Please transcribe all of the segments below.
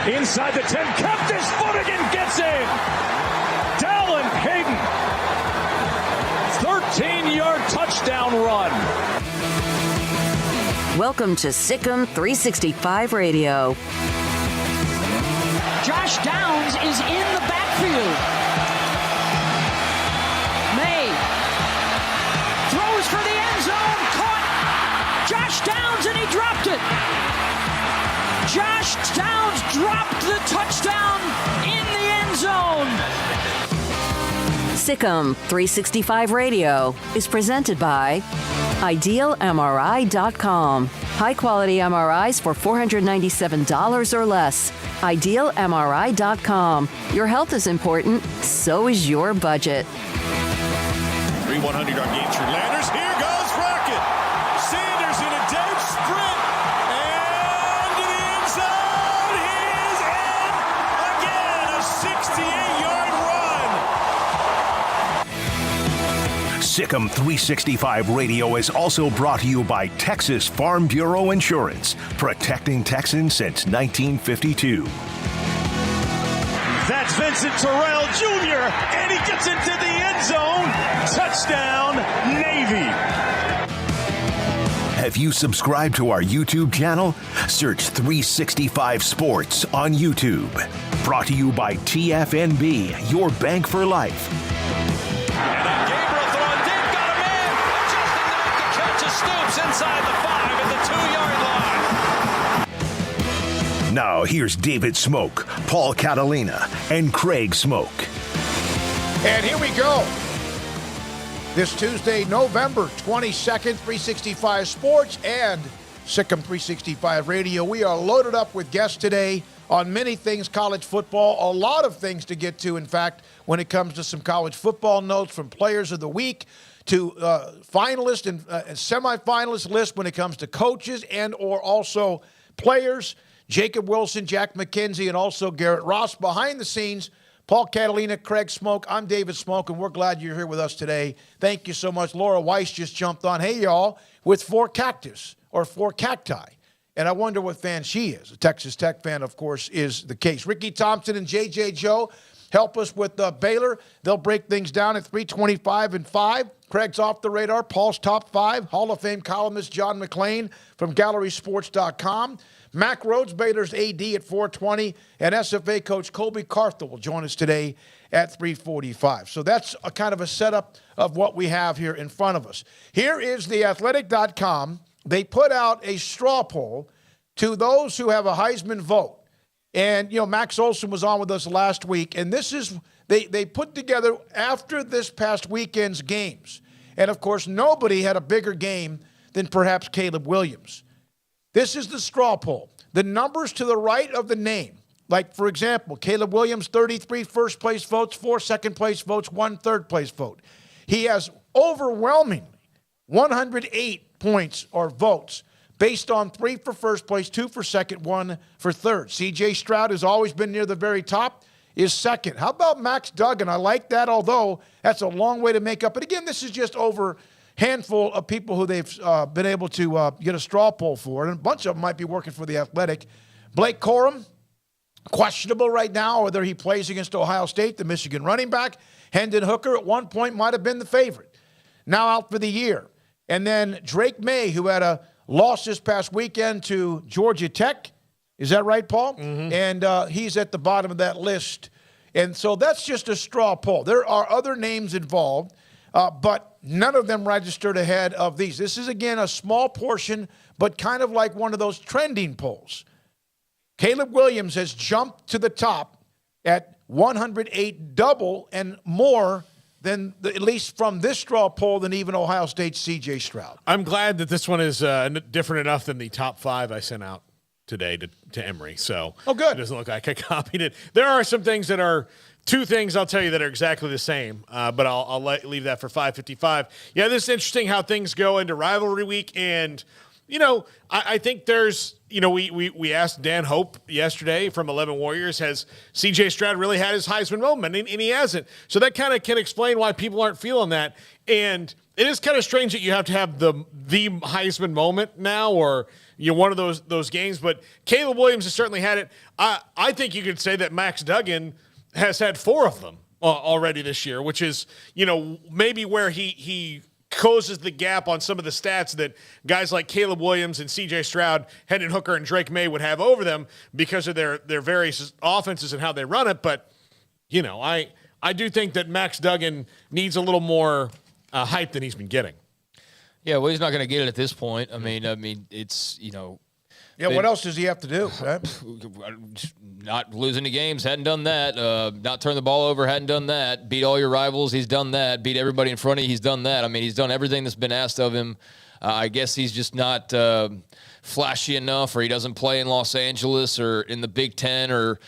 Inside the 10, kept his footing and gets in. Dallin Hayden, 13-yard touchdown run. Welcome to Sikkim 365 Radio. Josh Downs is in the backfield. May throws for the end zone, caught Josh Downs, and he dropped it. Josh Downs dropped the touchdown in the end zone. Sikkim 365 Radio is presented by IdealMRI.com. High-quality MRIs for $497 or less. IdealMRI.com. Your health is important, so is your budget. 100-yard gain through Landers. Here goes Rocket. Sanders in a dead sprint. And to the end zone. He is in again. A 68-yard run. Sikkim 365 Radio is also brought to you by Texas Farm Bureau Insurance, protecting Texans since 1952. That's Vincent Terrell Jr., and he gets into the end zone. Touchdown, Navy. Have you subscribed to our YouTube channel? Search 365 Sports on YouTube. Brought to you by TFNB, your bank for life. And a Gabriel throw deep, got a man. Just enough to catch a Stoops inside the 5 at the 2-yard line. Now here's David Smoak, Paul Catalina, and Craig Smoak. And here we go. This Tuesday, November 22nd, 365 Sports and Sikkim 365 Radio. We are loaded up with guests today on many things college football, a lot of things to get to, in fact, when it comes to some college football notes from players of the week to finalists and semifinalist list when it comes to coaches and or also players. Jacob Wilson, Jack McKenzie, and also Garrett Ross. Behind the scenes, Paul Catalina, Craig Smoak. I'm David Smoak, and we're glad you're here with us today. Thank you so much. Laura Weiss just jumped on. Hey, y'all, with 4 cactus or 4 cacti. And I wonder what fan she is. A Texas Tech fan, of course, is the case. Ricky Thompson and J.J. Joe help us with Baylor. They'll break things down at 3:25 and 5. Craig's off the radar. Paul's top 5. Hall of Fame columnist John McLean from GallerySports.com. Mac Rhoades, Baylor's AD at 4:20, and SFA coach Colby Carthel will join us today at 3:45. So that's a kind of a setup of what we have here in front of us. Here is theathletic.com. They put out a straw poll to those who have a Heisman vote. And, you know, Max Olson was on with us last week, and this is, they put together after this past weekend's games. And, of course, nobody had a bigger game than perhaps Caleb Williams. This is the straw poll. The numbers to the right of the name, Like, for example, Caleb Williams, 33 first-place votes, 4 second-place votes, 1 third-place vote. He has overwhelmingly 108 points or votes based on 3 for first place, 2 for second, 1 for third. C.J. Stroud has always been near the very top, is second. How about Max Duggan? I like that, although that's a long way to make up. But again, this is just over handful of people who they've been able to get a straw poll for, and a bunch of them might be working for the Athletic. Blake Corum, questionable right now whether he plays against Ohio State, the Michigan running back. Hendon Hooker at one point might have been the favorite. Now out for the year. And then Drake May, who had a loss this past weekend to Georgia Tech. Is that right, Paul? Mm-hmm. And he's at the bottom of that list. And so that's just a straw poll. There are other names involved, but none of them registered ahead of these. This is, again, a small portion, but kind of like one of those trending polls. Caleb Williams has jumped to the top at 108, double and more than, at least from this straw poll, than even Ohio State's C.J. Stroud. I'm glad that this one is different enough than the top 5 I sent out today to Emory. So good. It doesn't look like I copied it. There are some things that are, 2 things I'll tell you that are exactly the same, but I'll leave that for 5:55. Yeah, this is interesting how things go into rivalry week. And, I think there's, we asked Dan Hope yesterday from 11 Warriors, has C.J. Stroud really had his Heisman moment? And he hasn't. So that kind of can explain why people aren't feeling that. And it is kind of strange that you have to have the Heisman moment now, or one of those games. But Caleb Williams has certainly had it. I think you could say that Max Duggan has had 4 of them already this year, which is, maybe where he closes the gap on some of the stats that guys like Caleb Williams and C.J. Stroud, Hendon Hooker, and Drake May would have over them because of their various offenses and how they run it. But, I do think that Max Duggan needs a little more hype than he's been getting. Yeah, well, he's not going to get it at this point. I mean, it's, Yeah, what else does he have to do? Right? Not losing the games, hadn't done that. Not turn the ball over, hadn't done that. Beat all your rivals, he's done that. Beat everybody in front of you, he's done that. I mean, he's done everything that's been asked of him. I guess he's just not flashy enough, or he doesn't play in Los Angeles or in the Big Ten, or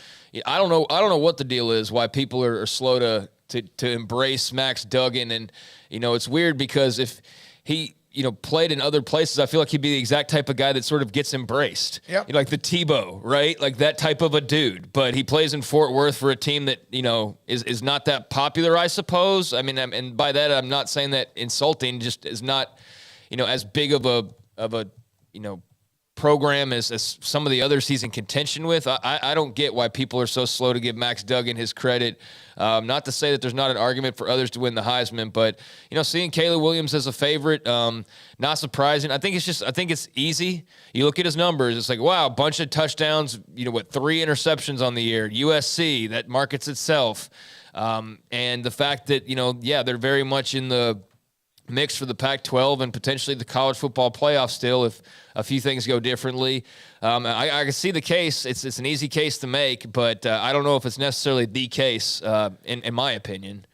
I don't know what the deal is, why people are slow to embrace Max Duggan. And, it's weird because if he played in other places, I feel like he'd be the exact type of guy that sort of gets embraced. Yep. Like the Tebow, right? Like that type of a dude. But he plays in Fort Worth for a team that, is not that popular, I suppose. I mean, and by that, I'm not saying that insulting, just is not, as big of a program as some of the others he's in contention with. I don't get why people are so slow to give Max Duggan his credit. Not to say that there's not an argument for others to win the Heisman, but seeing Caleb Williams as a favorite, not surprising. I think it's easy. You look at his numbers, it's like, wow, a bunch of touchdowns, 3 interceptions on the year. USC, that markets itself. And the fact that, they're very much in the mix for the Pac-12 and potentially the college football playoff still if a few things go differently. I can see the case. It's an easy case to make, but I don't know if it's necessarily the case, in my opinion.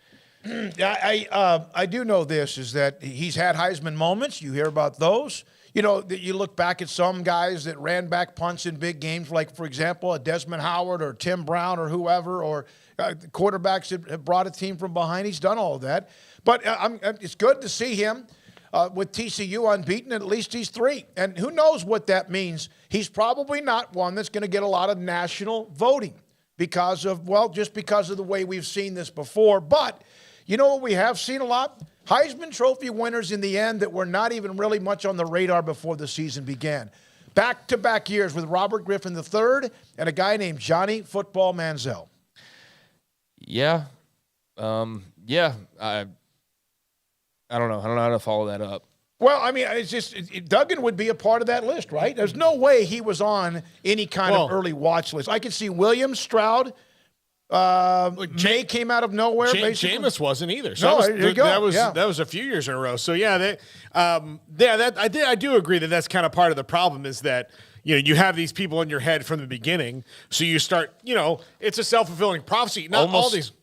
I do know this, is that he's had Heisman moments. You hear about those. You look back at some guys that ran back punts in big games, like, for example, a Desmond Howard or Tim Brown or whoever, or quarterbacks that have brought a team from behind. He's done all of that. But it's good to see him with TCU unbeaten. At least he's 3. And who knows what that means. He's probably not one that's going to get a lot of national voting because of the way we've seen this before. But you know what we have seen a lot? Heisman Trophy winners in the end that were not even really much on the radar before the season began. Back-to-back years with Robert Griffin III and a guy named Johnny Football Manziel. Yeah. I don't know. I don't know how to follow that up. Well, I mean, it's just Duggan would be a part of that list, right? There's no way he was on any kind of early watch list. I could see Williams, Stroud, May came out of nowhere. Jameis wasn't either. So no, there you go. That was a few years in a row. So I do agree that that's kind of part of the problem, is that you have these people in your head from the beginning. So you start, it's a self-fulfilling prophecy. Not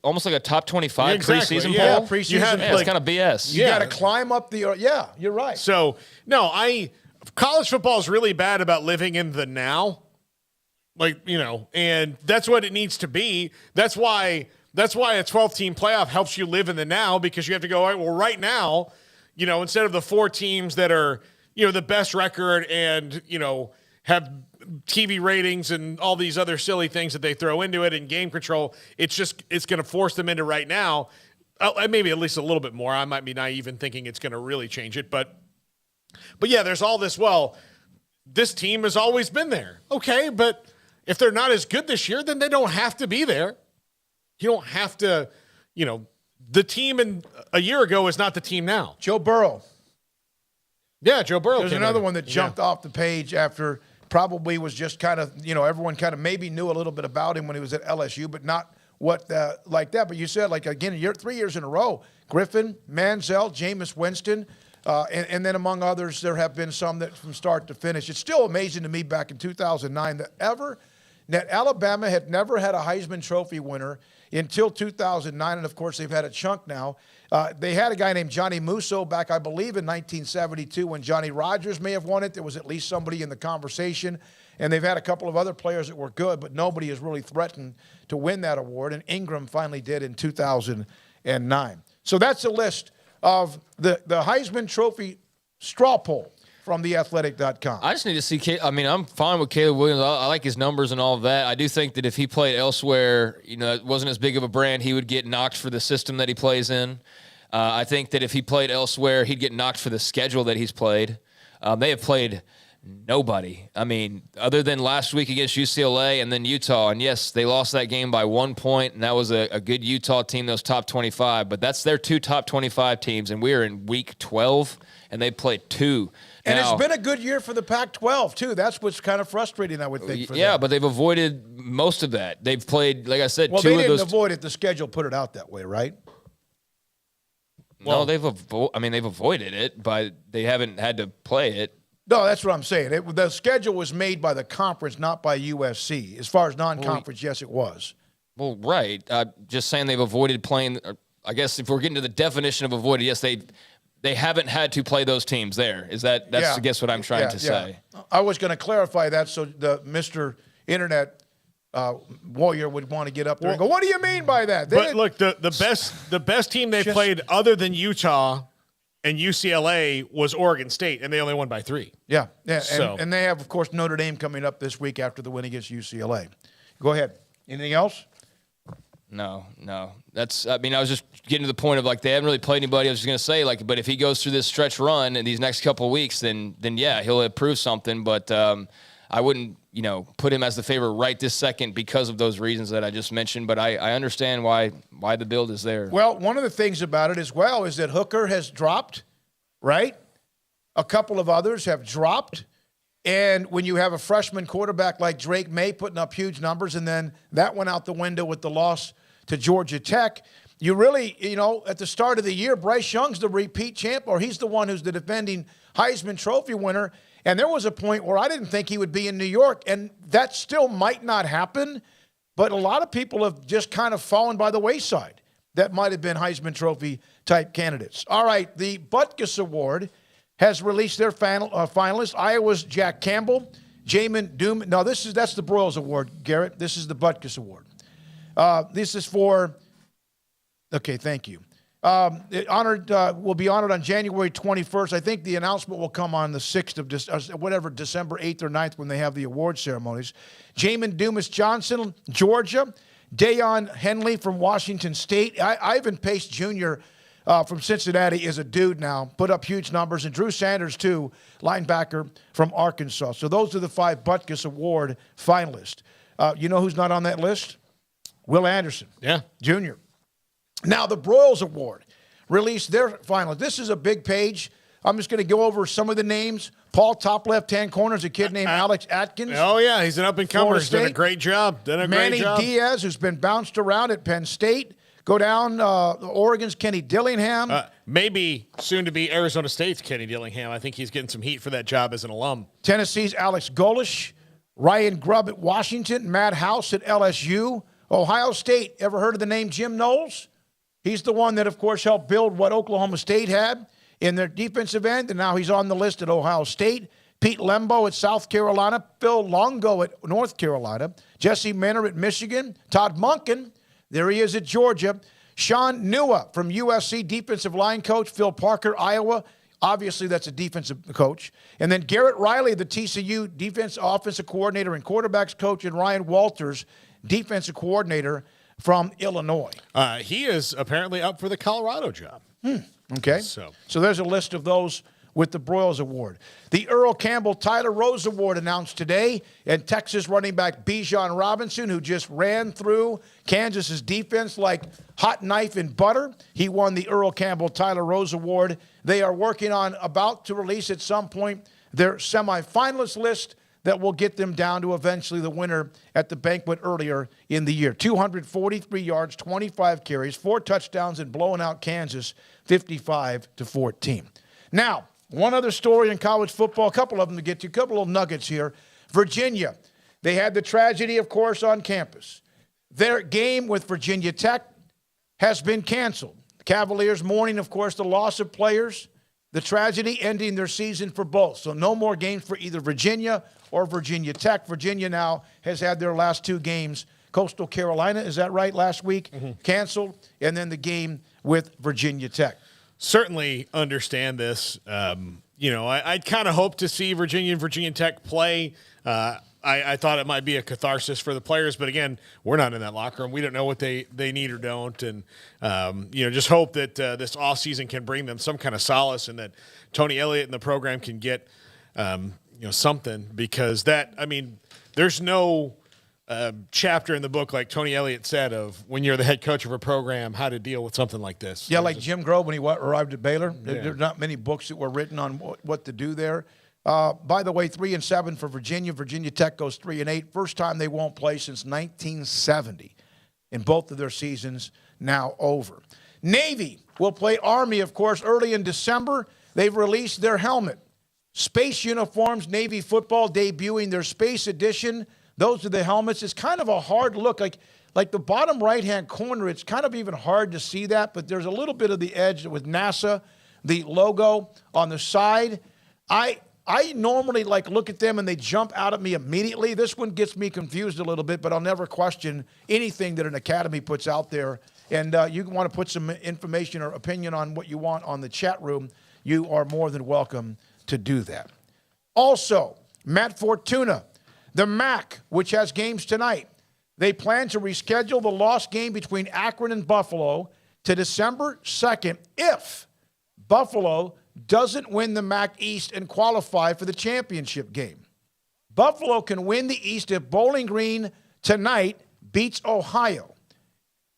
almost like a top 25 preseason poll. Yeah, preseason. It's kind of BS. You got to climb up the. Yeah, you're right. So college football is really bad about living in the now. And that's what it needs to be. That's why a 12-team playoff helps you live in the now, because you have to go, all right, well, right now, instead of the 4 teams that are, the best record and, have TV ratings and all these other silly things that they throw into it and game control, it's going to force them into right now. Maybe at least a little bit more. I might be naive in thinking it's going to really change it. But yeah, there's all this, this team has always been there. Okay, but if they're not as good this year, then they don't have to be there. You don't have to, the team a year ago is not the team now. Joe Burrow. Yeah, Joe Burrow. There's another one that jumped off the page after probably was just kind of, everyone kind of maybe knew a little bit about him when he was at LSU, but not like that. But you said, 3 years in a row, Griffin, Manziel, Jameis Winston, and then among others, there have been some that from start to finish. It's still amazing to me back in 2009 that Alabama had never had a Heisman Trophy winner until 2009, and of course they've had a chunk now. They had a guy named Johnny Musso back, I believe, in 1972 when Johnny Rodgers may have won it. There was at least somebody in the conversation, and they've had a couple of other players that were good, but nobody has really threatened to win that award, and Ingram finally did in 2009. So that's a list of the Heisman Trophy straw poll from theathletic.com. I just need to see. I'm fine with Caleb Williams. I like his numbers and all of that. I do think that if he played elsewhere, it wasn't as big of a brand, he would get knocked for the system that he plays in. I think that if he played elsewhere, he'd get knocked for the schedule that he's played. They have played nobody. Other than last week against UCLA and then Utah. And yes, they lost that game by 1 point, and that was a good Utah team, those top 25. But that's their 2 top 25 teams, and we're in week 12, and they played 2. And it's been a good year for the Pac-12, too. That's what's kind of frustrating, I would think, for them. But they've avoided most of that. They've played, like I said, 2 of those. Well, they didn't avoid it. The schedule put it out that way, right? No, they've avoided it, but they haven't had to play it. No, that's what I'm saying. The schedule was made by the conference, not by USC. As far as non-conference, yes, it was. Well, right. Just saying they've avoided playing. I guess if we're getting to the definition of avoided, yes, they haven't had to play those teams there. I guess what I'm trying to say. I was going to clarify that so the Mr. Internet warrior would want to get up there and go, what do you mean by that? But look, the best team they played other than Utah and UCLA was Oregon State, and they only won by 3. Yeah. And they have, of course, Notre Dame coming up this week after the win against UCLA. Go ahead. Anything else? No. I was just getting to the point of, they haven't really played anybody. I was just going to say, but if he goes through this stretch run in these next couple of weeks, then yeah, he'll have proved something. But I wouldn't, put him as the favorite right this second because of those reasons that I just mentioned. But I understand why the build is there. Well, one of the things about it as well is that Hooker has dropped, right? A couple of others have dropped. And when you have a freshman quarterback like Drake May putting up huge numbers, and then that went out the window with the loss to Georgia Tech, you really, at the start of the year, Bryce Young's the repeat champ, or he's the one who's the defending Heisman Trophy winner. And there was a point where I didn't think he would be in New York, and that still might not happen. But a lot of people have just kind of fallen by the wayside. That might have been Heisman Trophy type candidates. All right, the Butkus Award has released their finalists. Iowa's Jack Campbell, Jamin Doom. No, that's the Broyles Award, Garrett. This is the Butkus Award. This is for. Okay, thank you. Will be honored on January 21st. I think the announcement will come on the 6th of December 8th or 9th when they have the award ceremonies. Jamin Dumas Johnson, Georgia. Deion Henley from Washington State. Ivan Pace Jr. From Cincinnati is a dude now. Put up huge numbers. And Drew Sanders, too, linebacker from Arkansas. So those are the 5 Butkus Award finalists. You know who's not on that list? Will Anderson, Jr. Now, the Broyles Award released their finalists. This is a big page. I'm just going to go over some of the names. Paul, top left-hand corner, is a kid named Alex Atkins. Oh, yeah, he's an up-and-comer. He's done a great job. Manny Diaz, who's been bounced around at Penn State. Go down, Oregon's Kenny Dillingham. Maybe soon to be Arizona State's Kenny Dillingham. I think he's getting some heat for that job as an alum. Tennessee's Alex Golish. Ryan Grubb at Washington. Matt House at LSU. Ohio State, ever heard of the name Jim Knowles? He's the one that, of course, helped build what Oklahoma State had in their defensive end, and now he's on the list at Ohio State. Pete Lembo at South Carolina, Phil Longo at North Carolina, Jesse Minner at Michigan, Todd Monken, there he is at Georgia, Sean Nua from USC, defensive line coach, Phil Parker, Iowa. Obviously, that's a defensive coach. And then Garrett Riley, the TCU offensive coordinator and quarterbacks coach, and Ryan Walters, defensive coordinator from Illinois. He is apparently up for the Colorado job. Okay. So there's a list of those with the Broyles Award. The Earl Campbell Tyler Rose Award announced today, and Texas running back Bijan Robinson, who just ran through Kansas's defense like hot knife in butter. He won the Earl Campbell Tyler Rose Award. They are working on, about to release at some point, their semifinalist list that will get them down to eventually the winner at the banquet earlier in the year. 243 yards, 25 carries, 4 touchdowns, and blowing out Kansas 55-14. Now, one other story in college football, a couple of them to get to, a couple of nuggets here. Virginia, they had the tragedy, of course, on campus. Their game with Virginia Tech has been canceled. The Cavaliers mourning, of course, the loss of players, the tragedy ending their season for both. So no more games for either Virginia or Virginia Tech. Virginia now has had their last 2 games. Coastal Carolina, is that right, last week? Canceled, and then the game with Virginia Tech. Certainly understand this. I kind of hope to see Virginia and Virginia Tech play. I thought it might be a catharsis for the players, but again, we're not in that locker room. We don't know what they need or don't, and just hope that this offseason can bring them some kind of solace, and that Tony Elliott and the program can get something, because there's no chapter in the book, like Tony Elliott said, of when you're the head coach of a program, how to deal with something like this. Yeah, like Jim Grove when he arrived at Baylor. Yeah. There's not many books that were written on what to do there. By the way, 3-7 for Virginia. Virginia Tech goes 3-8. First time they won't play since 1970 in both of their seasons now over. Navy will play Army, of course, early in December. They've released their helmet. Space uniforms, Navy football debuting their Space Edition. Those are the helmets. It's kind of a hard look. Like the bottom right-hand corner, it's kind of even hard to see that, but there's a little bit of the edge with NASA, the logo on the side. I normally look at them and they jump out at me immediately. This one gets me confused a little bit, but I'll never question anything that an academy puts out there. And you want to put some information or opinion on what you want on the chat room, you are more than welcome to do that. Also, Matt Fortuna, the MAC, which has games tonight, they plan to reschedule the lost game between Akron and Buffalo to December 2nd if Buffalo doesn't win the MAC East and qualify for the championship game. Buffalo can win the East if Bowling Green tonight beats Ohio.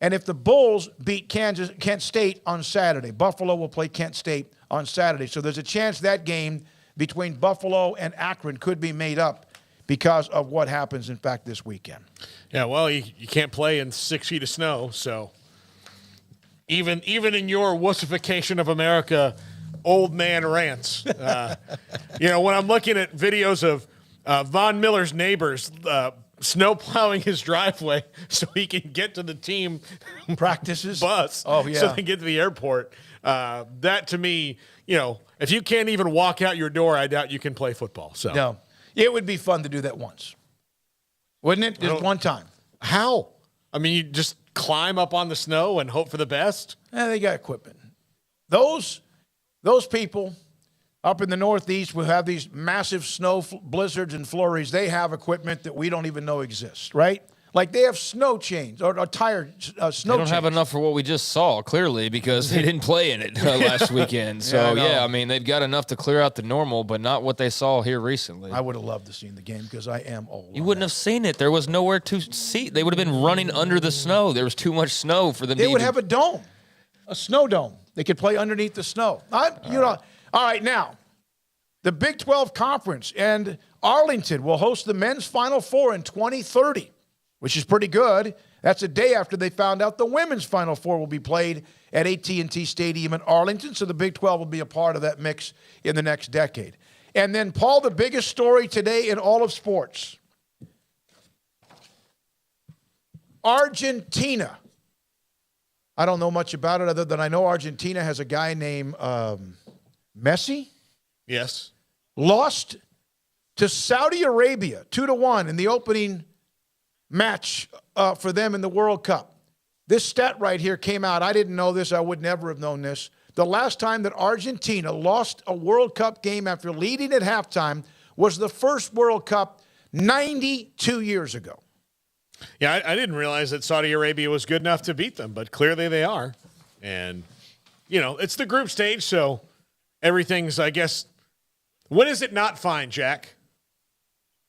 And if the Bulls beat Kent State on Saturday, Buffalo will play Kent State on Saturday. So there's a chance that game between Buffalo and Akron could be made up because of what happens, in fact, this weekend. Yeah, well, you can't play in 6 feet of snow, so even in your wussification of America, old man rants. When I'm looking at videos of Von Miller's neighbors snow plowing his driveway so he can get to the team practices bus, so they can get to the airport. That to me, if you can't even walk out your door, I doubt you can play football. So no. It would be fun to do that once. Wouldn't it? Just one time. How? You just climb up on the snow and hope for the best? They got equipment. Those people up in the Northeast who have these massive snow blizzards and flurries, they have equipment that we don't even know exists, right? Like they have snow chains or tire snow chains. They don't have enough for what we just saw, clearly, because they didn't play in it last weekend. So, they've got enough to clear out the normal, but not what they saw here recently. I would have loved to see the game because I am old. You wouldn't have seen it. There was nowhere to see. They would have been running under the snow. There was too much snow for them to They would have a dome, a snow dome. They could play underneath the snow. All right, now, the Big 12 Conference and Arlington will host the men's Final Four in 2030. Which is pretty good. That's a day after they found out the women's Final Four will be played at AT&T Stadium in Arlington, so the Big 12 will be a part of that mix in the next decade. And then, Paul, the biggest story today in all of sports. Argentina. I don't know much about it other than I know Argentina has a guy named Messi. Yes. Lost to Saudi Arabia, 2-1 in the opening match for them in the World Cup. This stat right here came out. I didn't know this. I would never have known this. The last time that Argentina lost a World Cup game after leading at halftime was the first World Cup 92 years ago. Yeah, I didn't realize that Saudi Arabia was good enough to beat them, but clearly they are. And, it's the group stage, so everything's, I guess, when is it not fine, Jack?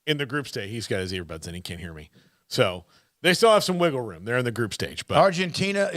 In the group stage. He's got his earbuds in. He can't hear me. So they still have some wiggle room. They're in the group stage. But Argentina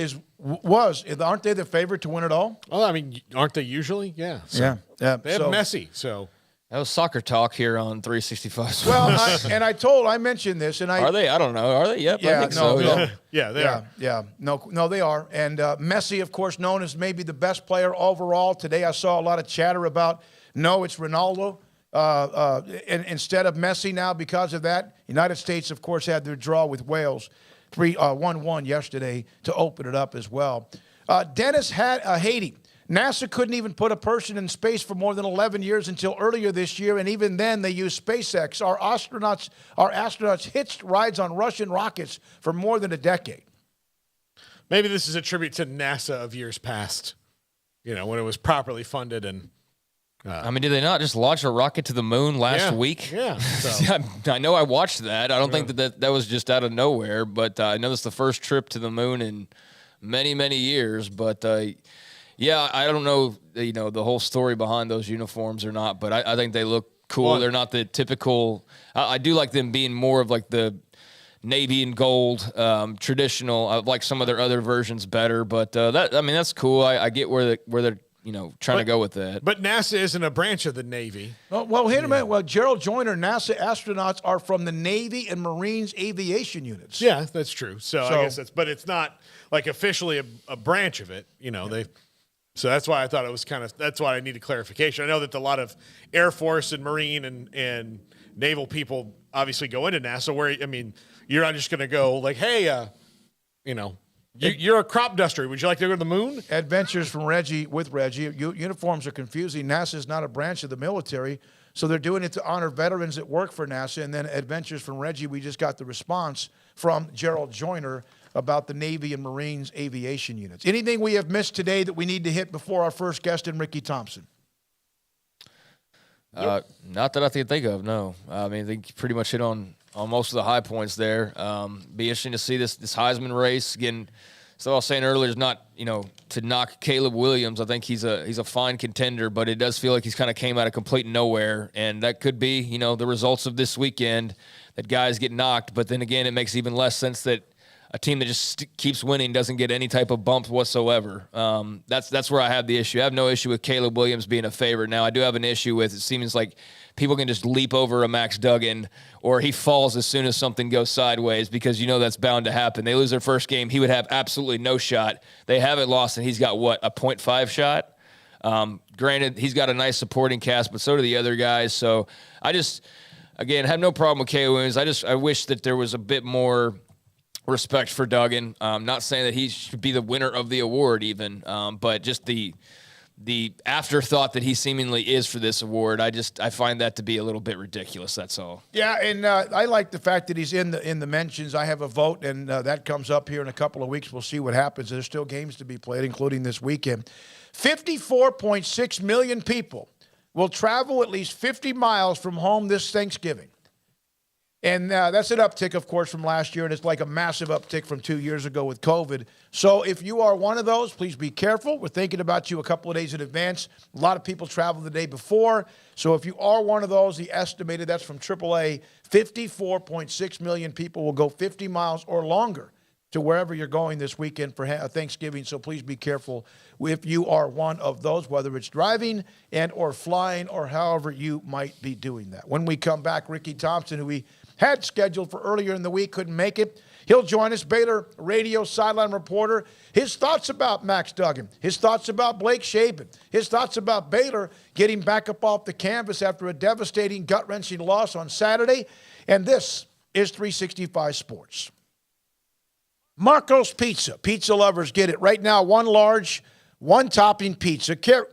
aren't they the favorite to win it all? Well, I mean, aren't they usually? Yeah. So yeah. They have Messi, so. That was soccer talk here on 365. Well, I mentioned this, and are they? I don't know. Are they? Yep. Yeah, I think so. no. Yeah, they are. Yeah. No, they are. And Messi, of course, known as maybe the best player overall. Today I saw a lot of chatter about, no, it's Ronaldo. And instead of Messi now because of that. United States, of course, had their draw with Wales, 1-1 yesterday to open it up as well. Dennis Haiti. NASA couldn't even put a person in space for more than 11 years until earlier this year, and even then they used SpaceX. Our astronauts hitched rides on Russian rockets for more than a decade. Maybe this is a tribute to NASA of years past, when it was properly funded and. Did they not just launch a rocket to the moon last week? Yeah. So. I know I watched that. I don't think that was just out of nowhere, but I know it's the first trip to the moon in many, many years. But, I don't know, the whole story behind those uniforms or not, but I think they look cool. Well, they're not the typical – I do like them being more of like the navy and gold traditional. I like some of their other versions better, but that's cool. I get where they're trying to go with that. But NASA isn't a branch of the Navy. Well, wait a minute. Well, Gerald Joyner, NASA astronauts are from the Navy and Marines aviation units. Yeah, that's true. So I guess but it's not like officially a branch of it. So that's why I thought it was that's why I needed clarification. I know that a lot of Air Force and Marine and naval people obviously go into NASA where, you're not just going to go like, hey, you're a crop duster. Would you like to go to the moon? Adventures from Reggie with Reggie. Uniforms are confusing. NASA is not a branch of the military, so they're doing it to honor veterans that work for NASA. And then Adventures from Reggie, we just got the response from Gerald Joyner about the Navy and Marines aviation units. Anything we have missed today that we need to hit before our first guest in Ricky Thompson? Not that I can think of, no. I think you pretty much hit on most of the high points there. Be interesting to see this Heisman race again. So I was saying earlier is not to knock Caleb Williams. I think he's a fine contender, but it does feel like he's kind of came out of complete nowhere, and that could be the results of this weekend that guys get knocked. But then again, it makes even less sense that a team that just keeps winning doesn't get any type of bump whatsoever. That's where I have the issue. I have no issue with Caleb Williams being a favorite. Now I do have an issue with it seems like people can just leap over a Max Duggan or he falls as soon as something goes sideways because that's bound to happen. They lose their first game. He would have absolutely no shot. They haven't lost, and he's got, a 0.5 shot? Granted, he's got a nice supporting cast, but so do the other guys. So I just, again, have no problem with Caleb Williams. I wish that there was a bit more respect for Duggan. I'm not saying that he should be the winner of the award even, but just the afterthought that he seemingly is for this award, I find that to be a little bit ridiculous. That's all. Yeah, and I like the fact that he's in the mentions. I have a vote, and that comes up here in a couple of weeks. We'll see what happens. There's still games to be played, including this weekend. 54.6 million people will travel at least 50 miles from home this Thanksgiving. And that's an uptick, of course, from last year, and it's like a massive uptick from 2 years ago with COVID. So if you are one of those, please be careful. We're thinking about you a couple of days in advance. A lot of people travel the day before. So if you are one of those, the estimated, that's from AAA, 54.6 million people will go 50 miles or longer to wherever you're going this weekend for Thanksgiving. So please be careful if you are one of those, whether it's driving and or flying or however you might be doing that. When we come back, Ricky Thompson, who we had scheduled for earlier in the week, couldn't make it. He'll join us, Baylor radio sideline reporter. His thoughts about Max Duggan, his thoughts about Blake Shapen, his thoughts about Baylor getting back up off the canvas after a devastating, gut-wrenching loss on Saturday. And this is 365 Sports. Marco's Pizza. Pizza lovers get it. Right now, one large, one topping pizza. Carry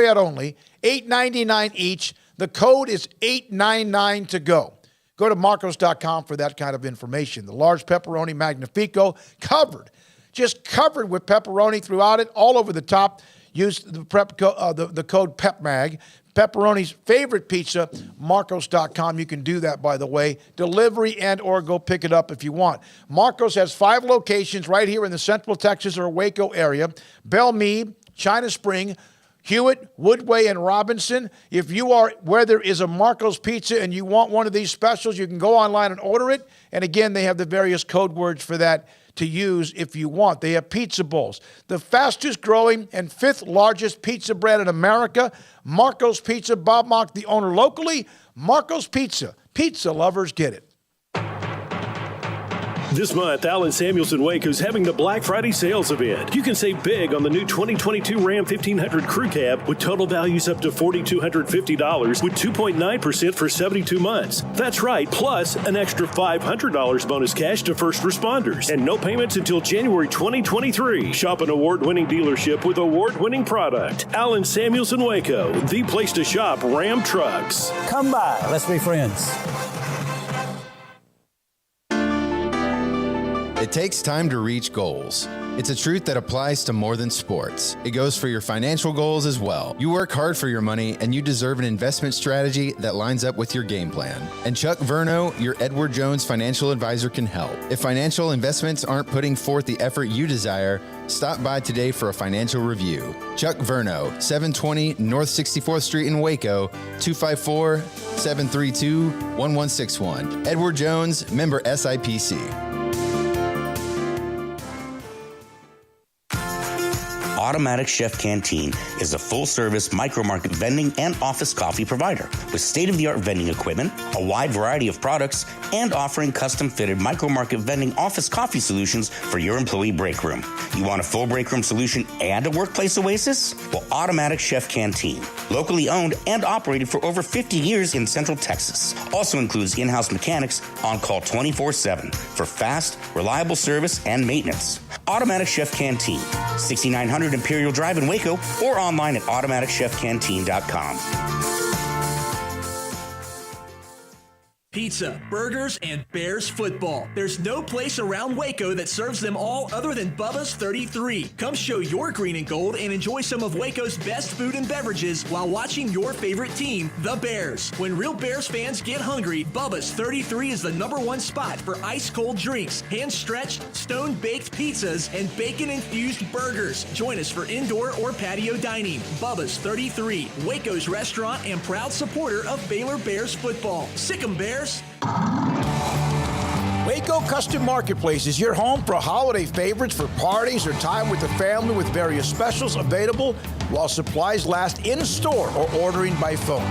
out only, $8.99 each. The code is 899 to go. Go to Marcos.com for that kind of information. The large pepperoni Magnifico, just covered with pepperoni throughout it, all over the top. Use the code PEPMAG. Pepperoni's favorite pizza, Marcos.com. You can do that, by the way. Delivery and or go pick it up if you want. Marcos has 5 locations right here in the Central Texas or Waco area. Belle Meade, China Spring, Hewitt, Woodway, and Robinson. If you are where there is a Marcos Pizza and you want one of these specials, you can go online and order it. And again, they have the various code words for that to use if you want. They have pizza bowls. The fastest growing and 5th largest pizza brand in America, Marcos Pizza. Bob Mock, the owner locally. Marcos Pizza. Pizza lovers get it. This month, Allen Samuelson Waco is having the Black Friday sales event. You can save big on the new 2022 Ram 1500 Crew Cab with total values up to $4,250 with 2.9% for 72 months. That's right, plus an extra $500 bonus cash to first responders and no payments until January 2023. Shop an award-winning dealership with award-winning product. Allen Samuelson Waco, the place to shop Ram trucks. Come by, let's be friends. It takes time to reach goals. It's a truth that applies to more than sports. It goes for your financial goals as well. You work hard for your money, and you deserve an investment strategy that lines up with your game plan. And Chuck Verno, your Edward Jones financial advisor, can help. If financial investments aren't putting forth the effort you desire, stop by today for a financial review. Chuck Verno, 720 North 64th Street in Waco, 254-732-1161. Edward Jones, member SIPC. Automatic Chef Canteen is a full-service micro-market vending and office coffee provider with state-of-the-art vending equipment, a wide variety of products, and offering custom-fitted micro-market vending office coffee solutions for your employee break room. You want a full break room solution and a workplace oasis? Well, Automatic Chef Canteen, locally owned and operated for over 50 years in Central Texas, also includes in-house mechanics on call 24/7 for fast, reliable service and maintenance. Automatic Chef Canteen, 6900 Imperial Drive in Waco, or online at automaticchefcanteen.com. Pizza, burgers, and Bears football. There's no place around Waco that serves them all other than Bubba's 33. Come show your green and gold and enjoy some of Waco's best food and beverages while watching your favorite team, the Bears. When real Bears fans get hungry, Bubba's 33 is the #1 spot for ice-cold drinks, hand-stretched, stone-baked pizzas, and bacon-infused burgers. Join us for indoor or patio dining. Bubba's 33, Waco's restaurant and proud supporter of Baylor Bears football. Sick 'em, Bears. Waco Custom Marketplace is your home for holiday favorites for parties or time with the family, with various specials available while supplies last in store or ordering by phone,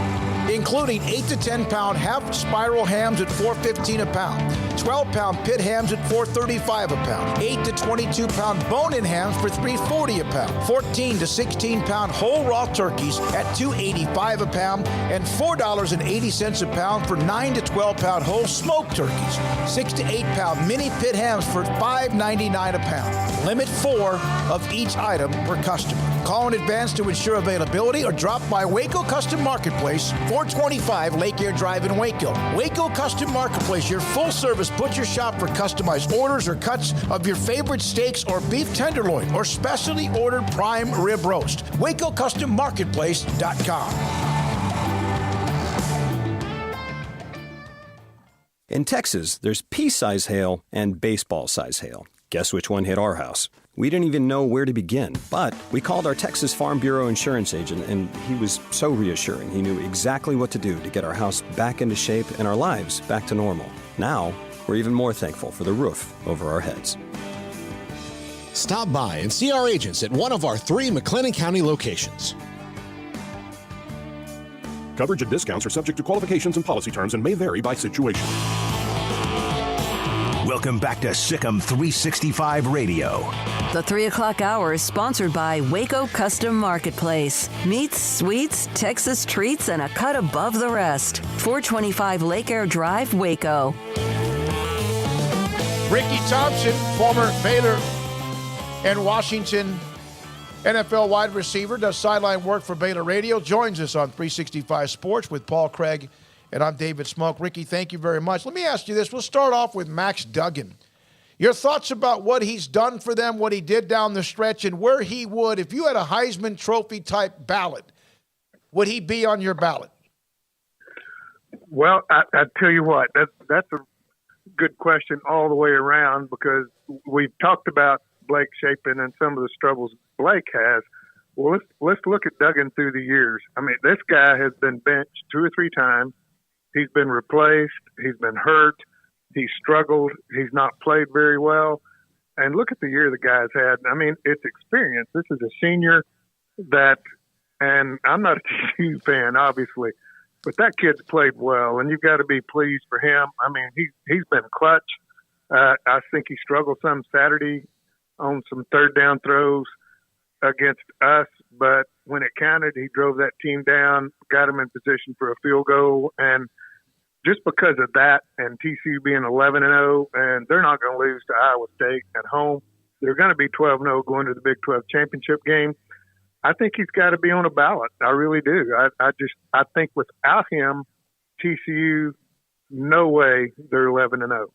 including 8 to 10 pound half spiral hams at $4.15 a pound, 12-pound pit hams at $4.35 a pound, 8 to 22-pound bone-in hams for $3.40 a pound, 14 to 16-pound whole raw turkeys at $2.85 a pound, and $4.80 a pound for 9 to 12-pound whole smoked turkeys, 6 to 8-pound mini pit hams for $5.99 a pound. Limit 4 of each item per customer. Call in advance to ensure availability or drop by Waco Custom Marketplace, 425 Lake Air Drive in Waco. Waco Custom Marketplace, your full-service butcher shop for customized orders or cuts of your favorite steaks or beef tenderloin or specially ordered prime rib roast. WacoCustomMarketplace.com. In Texas, there's pea-size hail and baseball-size hail. Guess which one hit our house? We didn't even know where to begin, but we called our Texas Farm Bureau insurance agent, and he was so reassuring. He knew exactly what to do to get our house back into shape and our lives back to normal. Now, we're even more thankful for the roof over our heads. Stop by and see our agents at one of our 3 McLean County locations. Coverage and discounts are subject to qualifications and policy terms and may vary by situation. Welcome back to Sikkim 365 Radio. The 3 o'clock hour is sponsored by Waco Custom Marketplace. Meats, sweets, Texas treats, and a cut above the rest. 425 Lake Air Drive, Waco. Ricky Thompson, former Baylor and Washington NFL wide receiver, does sideline work for Baylor Radio, joins us on 365 Sports with Paul Craig, and I'm David Smoak. Ricky, thank you very much. Let me ask you this. We'll start off with Max Duggan. Your thoughts about what he's done for them, what he did down the stretch, and where he would, if you had a Heisman Trophy type ballot, would he be on your ballot? Well, I tell you what, that's a good question all the way around, because we've talked about Blake Shapen and some of the struggles Blake has. Well, let's look at Duggan through the years. I mean, this guy has been benched 2 or 3 times. He's been replaced. He's been hurt. He's struggled. He's not played very well. And look at the year the guy's had. I mean, it's experience. This is a senior and I'm not a TCU fan, obviously, but that kid's played well, and you've got to be pleased for him. I mean, he's been clutch. I think he struggled some Saturday on some third down throws against us, but when it counted, he drove that team down, got him in position for a field goal, and just because of that and TCU being 11-0, and they're not going to lose to Iowa State at home, they're going to be 12-0 going to the Big 12 championship game. I think he's got to be on a ballot. I really do. I think without him, TCU, no way they're 11-0.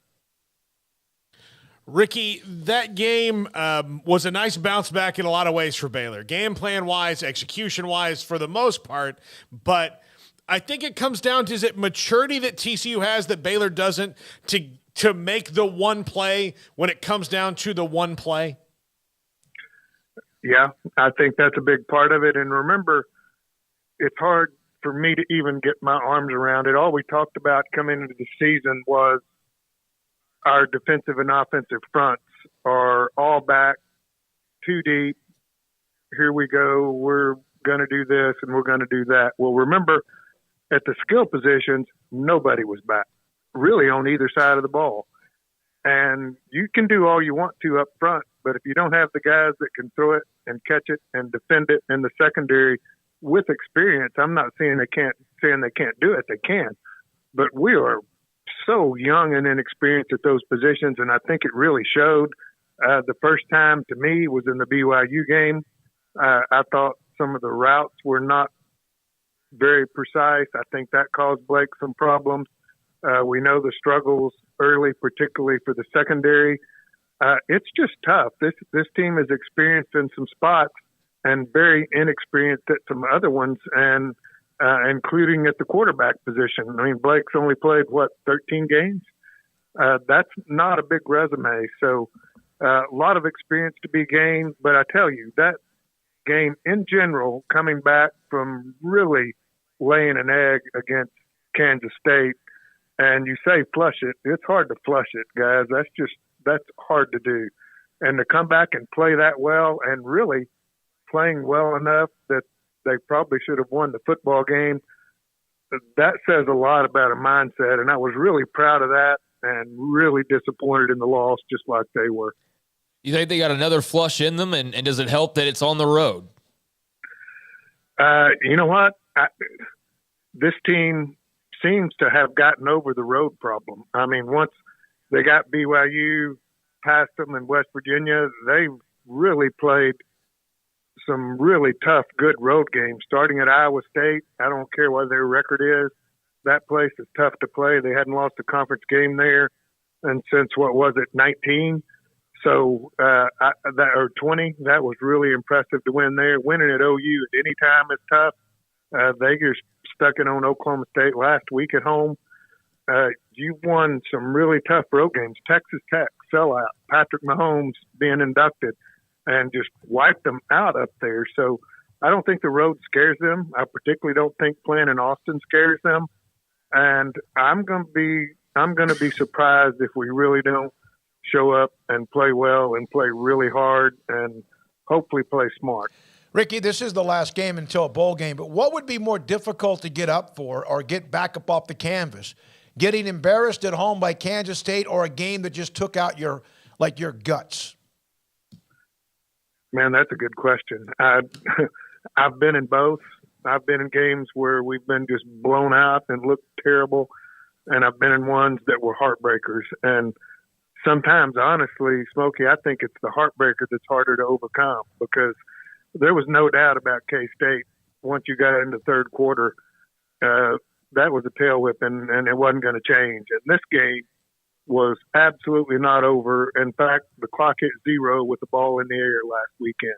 Ricky, that game was a nice bounce back in a lot of ways for Baylor. Game plan-wise, execution-wise, for the most part. But I think it comes down to, is it maturity that TCU has that Baylor doesn't to make the one play when it comes down to the one play? Yeah, I think that's a big part of it. And remember, it's hard for me to even get my arms around it. All we talked about coming into the season was our defensive and offensive fronts are all back, too deep. Here we go. We're going to do this and we're going to do that. Well, remember, at the skill positions, nobody was back, really, on either side of the ball. And you can do all you want to up front, but if you don't have the guys that can throw it and catch it and defend it in the secondary with experience, I'm not saying they can't do it. They can. But we are so young and inexperienced at those positions, and I think it really showed. The first time, to me, was in the BYU game. I thought some of the routes were not very precise. I think that caused Blake some problems. We know the struggles early, particularly for the secondary. It's just tough. This team is experienced in some spots and very inexperienced at some other ones, and including at the quarterback position. I mean, Blake's only played, 13 games? That's not a big resume. So a lot of experience to be gained. But I tell you, that game in general, coming back from really laying an egg against Kansas State, and you say flush it, it's hard to flush it, guys. That's hard to do. And to come back and play that well, and really playing well enough that they probably should have won the football game, that says a lot about a mindset. And I was really proud of that and really disappointed in the loss, just like they were. You think they got another flush in them, and does it help that it's on the road? You know what? This team seems to have gotten over the road problem. I mean, once they got BYU past them in West Virginia, they really played some really tough, good road games. Starting at Iowa State, I don't care what their record is. That place is tough to play. They hadn't lost a conference game there, and since, 19? So, or 20, that was really impressive to win there. Winning at OU at any time is tough. They just stuck it on Oklahoma State last week at home. You won some really tough road games. Texas Tech, sellout. Patrick Mahomes being inducted, and just wiped them out up there. So I don't think the road scares them. I particularly don't think playing in Austin scares them. And I'm going to be surprised if we really don't show up and play well and play really hard and hopefully play smart. Ricky, this is the last game until a bowl game, but what would be more difficult to get up for or get back up off the canvas? Getting embarrassed at home by Kansas State, or a game that just took out your guts? Man, that's a good question. I've been in both. I've been in games where we've been just blown out and looked terrible, and I've been in ones that were heartbreakers. And sometimes, honestly, Smokey, I think it's the heartbreaker that's harder to overcome, because there was no doubt about K-State once you got into third quarter. That was a tail whipping, and it wasn't going to change. And this game was absolutely not over. In fact, the clock hit 0 with the ball in the air last weekend.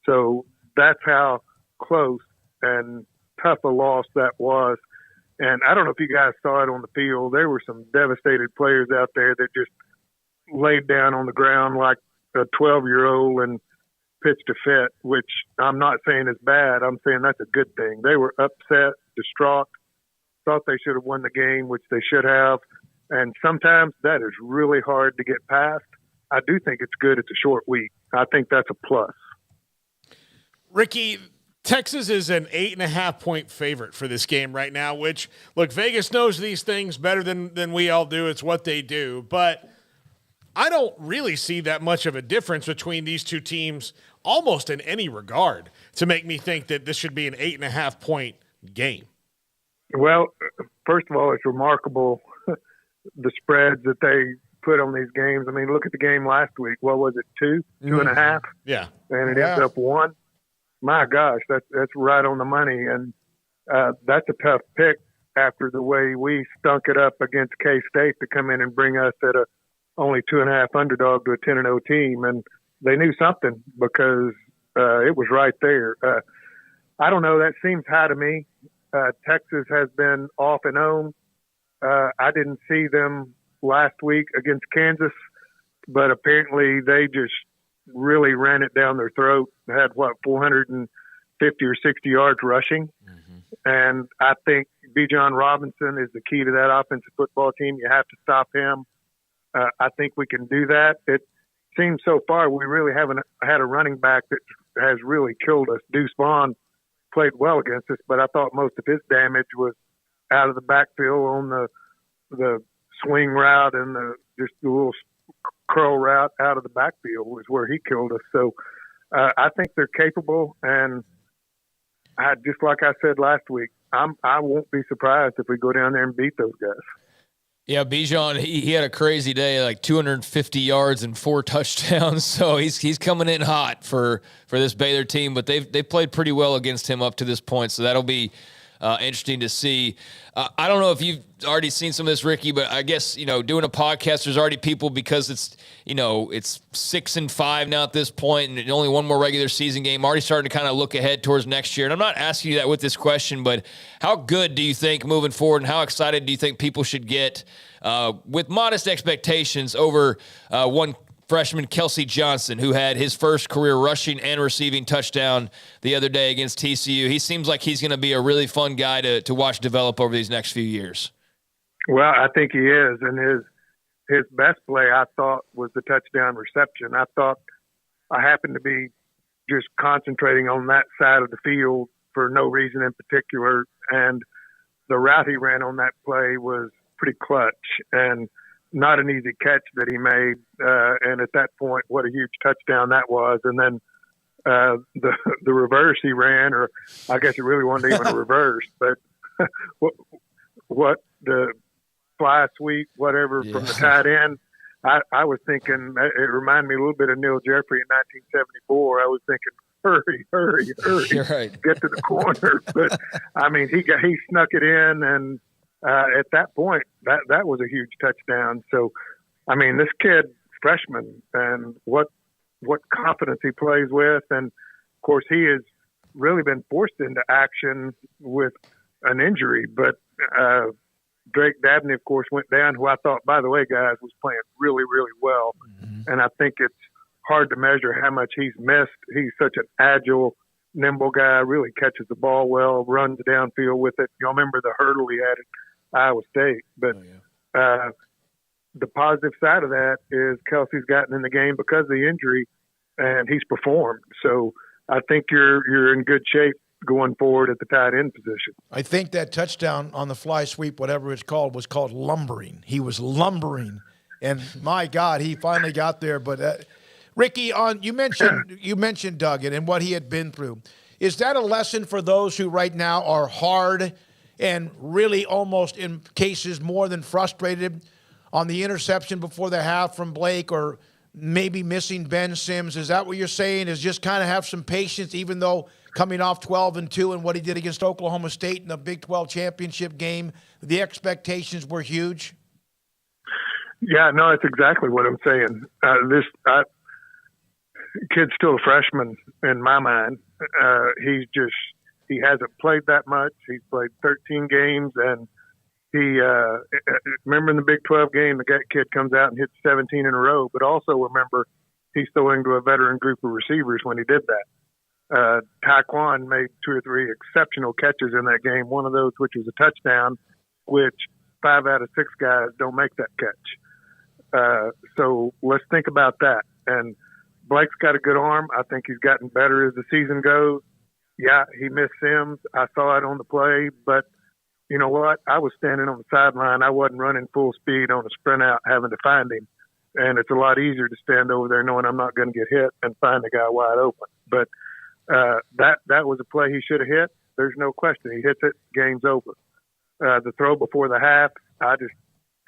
So that's how close and tough a loss that was. And I don't know if you guys saw it on the field. There were some devastated players out there that just laid down on the ground like a 12-year-old and pitched a fit, which I'm not saying is bad. I'm saying that's a good thing. They were upset, distraught, thought they should have won the game, which they should have. And sometimes that is really hard to get past. I do think it's good. It's a short week. I think that's a plus. Ricky, Texas is an 8.5-point favorite for this game right now, which, look, Vegas knows these things better than we all do. It's what they do. But I don't really see that much of a difference between these two teams almost in any regard to make me think that this should be an 8.5-point game. Well, first of all, it's remarkable the spreads that they put on these games. I mean, look at the game last week. What was it, 2, 2.5? Yeah. And it ends up 1. My gosh, that's right on the money. And that's a tough pick after the way we stunk it up against K-State to come in and bring us at a only 2.5 underdog to a 10-0 team. And they knew something because it was right there. I don't know. That seems high to me. Texas has been off and on. I didn't see them last week against Kansas, but apparently they just really ran it down their throat. They had, 450 or 60 yards rushing. And I think Bijan Robinson is the key to that offensive football team. You have to stop him. I think we can do that. It seems so far we really haven't had a running back that has really killed us. Deuce Vaughn played well against us, but I thought most of his damage was out of the backfield on the swing route and just the little curl route out of the backfield was where he killed us. So I think they're capable, and just like I said last week, I won't be surprised if we go down there and beat those guys. Yeah, Bijan, he had a crazy day, like 250 yards and 4 touchdowns. So he's coming in hot for this Baylor team, but they've played pretty well against him up to this point. So that'll be interesting to see. I don't know if you've already seen some of this, Ricky, but I guess, doing a podcast, there's already people, because it's 6-5 now at this point and only one more regular season game, already starting to kind of look ahead towards next year. And I'm not asking you that with this question, but how good do you think moving forward and how excited do you think people should get with modest expectations over one freshman Kelsey Johnson, who had his first career rushing and receiving touchdown the other day against TCU? He seems like he's going to be a really fun guy to watch develop over these next few years. Well, I think he is. And his best play, I thought, was the touchdown reception. I thought I happened to be just concentrating on that side of the field for no reason in particular. And the route he ran on that play was pretty clutch and not an easy catch that he made. And at that point, what a huge touchdown that was. And then the reverse he ran, or I guess it really wasn't even a reverse, but what the fly sweep, whatever, from the tight end, I was thinking, it reminded me a little bit of Neil Jeffrey in 1974. I was thinking, hurry, You're right. Get to the corner. But, I mean, he snuck it in, and at that point, that was a huge touchdown. So, I mean, this kid, freshman, and what confidence he plays with. And, of course, he has really been forced into action with an injury. But Drake Dabney, of course, went down, who I thought, by the way, guys, was playing really, really well. And I think it's hard to measure how much he's missed. He's such an agile, nimble guy, really catches the ball well, runs downfield with it. You'll remember the hurdle he had at Iowa State. But the positive side of that is Kelsey's gotten in the game because of the injury, and he's performed. So I think you're in good shape going forward at the tight end position. I think that touchdown on the fly sweep, whatever it's called, was called lumbering. He was lumbering, and my God, he finally got there. But Ricky, you mentioned Duggan and what he had been through. Is that a lesson for those who right now are hard and really almost in cases more than frustrated on the interception before the half from Blake, or maybe missing Ben Sims. Is that what you're saying? Is just kind of have some patience, even though coming off 12-2 and what he did against Oklahoma State in the Big 12 championship game, the expectations were huge? Yeah, no, that's exactly what I'm saying. Kid's still a freshman in my mind. He hasn't played that much. He's played 13 games, and he remember in the Big 12 game, the kid comes out and hits 17 in a row. But also remember, he's throwing to a veteran group of receivers when he did that. Taekwon made 2 or 3 exceptional catches in that game. One of those, which was a touchdown, which 5 out of 6 guys don't make that catch. So let's think about that. And Blake's got a good arm. I think he's gotten better as the season goes. Yeah, he missed Sims. I saw it on the play, but you know what? I was standing on the sideline. I wasn't running full speed on a sprint out having to find him. And it's a lot easier to stand over there knowing I'm not going to get hit and find the guy wide open. But that was a play he should have hit. There's no question. He hits it, game's over. The throw before the half,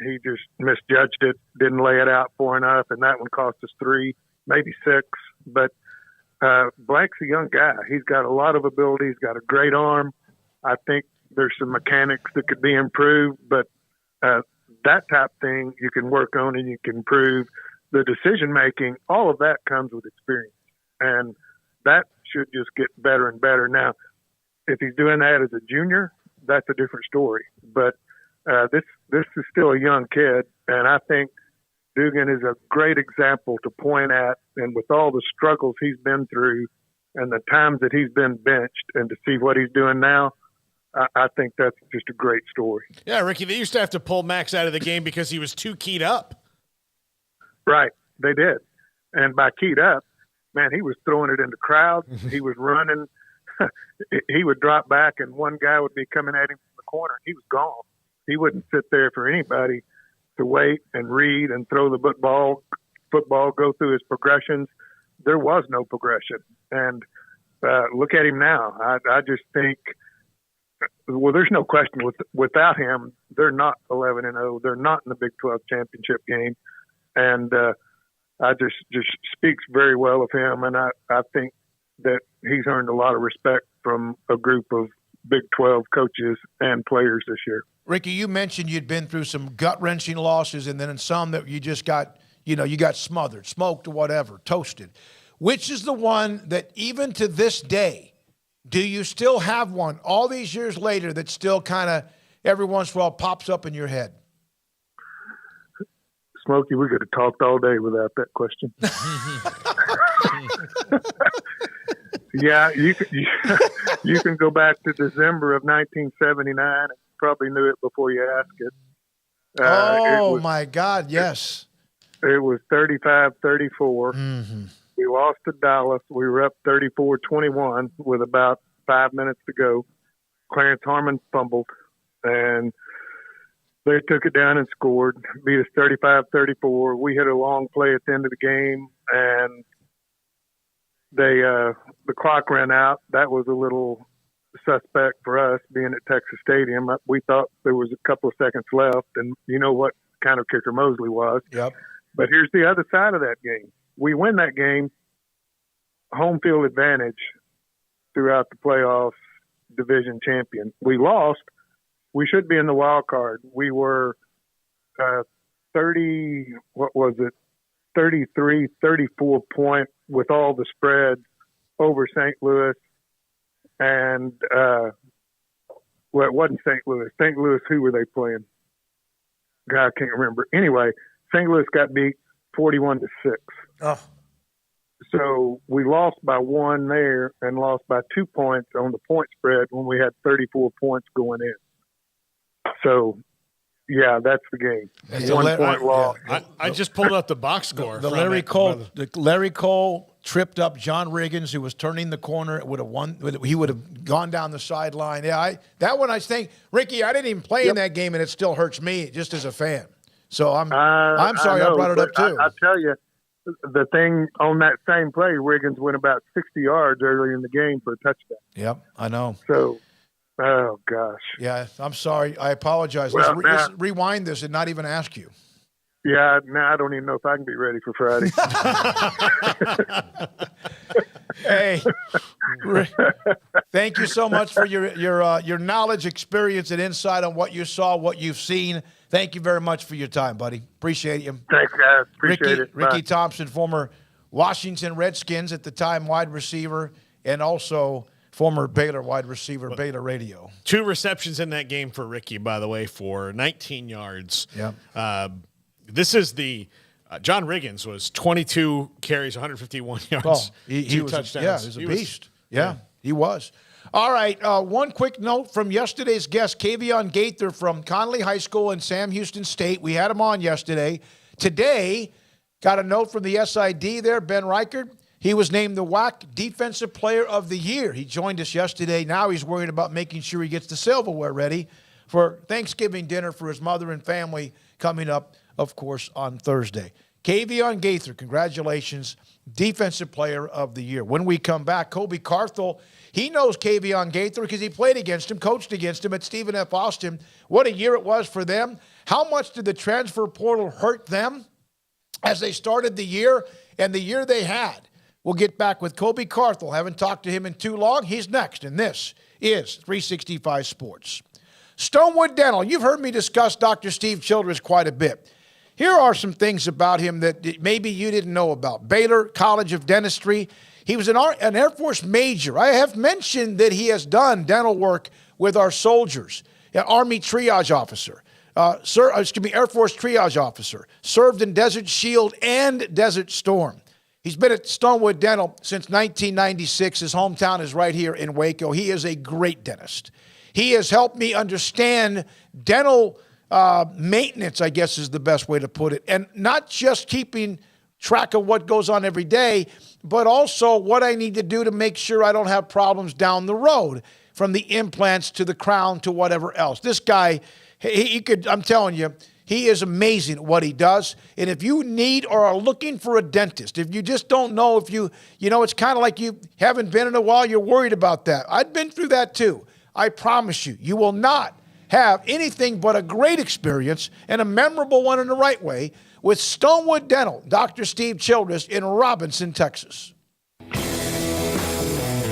he just misjudged it, didn't lay it out far enough, and that one cost us 3, maybe 6. But Blake's a young guy. He's got a lot of ability. He's got a great arm. I think there's some mechanics that could be improved, but that type thing you can work on and you can improve. The decision-making, all of that comes with experience, and that should just get better and better. Now, if he's doing that as a junior, that's a different story. But this is still a young kid, and I think Duggan is a great example to point at, and with all the struggles he's been through and the times that he's been benched, and to see what he's doing now, I think that's just a great story. Yeah, Ricky, they used to have to pull Max out of the game because he was too keyed up. Right, they did. And by keyed up, man, he was throwing it into crowds. He was running. He would drop back, and one guy would be coming at him from the corner. He was gone. He wouldn't sit there for anybody to wait and read and throw the football, go through his progressions. There was no progression. And look at him now. I just think, well, there's no question without him, they're not 11-0. They're not in the Big 12 championship game. And I just speaks very well of him. And I think that he's earned a lot of respect from a group of Big 12 coaches and players this year. Ricky, you mentioned you'd been through some gut-wrenching losses, and then in some that you just got, you got smothered, smoked or whatever, toasted. Which is the one that even to this day, do you still have one all these years later that still kind of every once in a while pops up in your head? Smokey, we could have talked all day without that question. Yeah, you can go back to December of 1979 and probably knew it before you asked it. My God, yes. It was 35-34. Mm-hmm. We lost to Dallas. We were up 34-21 with about 5 minutes to go. Clarence Harmon fumbled, and they took it down and scored, beat us 35-34. We hit a long play at the end of the game, and the clock ran out. That was a little suspect for us being at Texas Stadium. We thought there was a couple of seconds left, and you know what kind of kicker Mosley was. Yep. But here's the other side of that game. We win that game, home field advantage throughout the playoffs, division champion. We lost. We should be in the wild card. We were 34 point with all the spread over St. Louis. And, well, it wasn't St. Louis. St. Louis, who were they playing? God, I can't remember. Anyway, St. Louis got beat 41-6. Oh. So we lost by 1 there and lost by 2 points on the point spread when we had 34 points going in. So, yeah, that's the game. That's 1 point loss. I just pulled up the box score. The Larry Cole tripped up John Riggins, who was turning the corner. Would have won. He would have gone down the sideline. Yeah, that one I think, Ricky, I didn't even play in that game, and it still hurts me just as a fan. So I'm sorry I brought it up too. I tell you, the thing on that same play, Riggins went about 60 yards early in the game for a touchdown. Yep, I know. So, oh gosh. Yeah, I'm sorry. I apologize. Well, let's rewind this and not even ask you. Yeah, now I don't even know if I can be ready for Friday. Hey, thank you so much for your knowledge, experience, and insight on what you saw, what you've seen. Thank you very much for your time, buddy. Appreciate you. Thanks, guys. Appreciate it. Ricky Bye. Thompson, former Washington Redskins at the time wide receiver, and also former Baylor wide receiver, Baylor Radio. 2 receptions in that game for Ricky, by the way, for 19 yards. Yeah. This is the John Riggins was 22 carries, 151 yards. Oh, he 2 was touchdowns. Yeah, he was a beast. Yeah, he was. All right, one quick note from yesterday's guest, Kavion Gaither from Conley High School in Sam Houston State. We had him on yesterday. Today, got a note from the SID there, Ben Reichert. He was named the WAC Defensive Player of the Year. He joined us yesterday. Now he's worried about making sure he gets the silverware ready for Thanksgiving dinner for his mother and family coming up, of course, on Thursday. Kavion Gaither, congratulations, Defensive Player of the Year. When we come back, Colby Carthel, he knows Kavion Gaither because he played against him, coached against him at Stephen F. Austin. What a year it was for them. How much did the transfer portal hurt them as they started the year and the year they had? We'll get back with Colby Carthel. Haven't talked to him in too long. He's next, and this is 365 Sports. Stonewood Dental. You've heard me discuss Dr. Steve Childress quite a bit. Here are some things about him that maybe you didn't know about. Baylor College of Dentistry. He was an Air Force major. I have mentioned that he has done dental work with our soldiers. An Army triage officer. Air Force triage officer. Served in Desert Shield and Desert Storm. He's been at Stonewood Dental since 1996. His hometown is right here in Waco. He is a great dentist. He has helped me understand dental maintenance, I guess is the best way to put it. And not just keeping track of what goes on every day, but also what I need to do to make sure I don't have problems down the road, from the implants to the crown to whatever else. This guy, I'm telling you, he is amazing at what he does. And if you need or are looking for a dentist, if you just don't know, it's kind of like you haven't been in a while, you're worried about that. I've been through that too. I promise you, you will not have anything but a great experience and a memorable one in the right way with Stonewood Dental, Dr. Steve Childress in Robinson, Texas.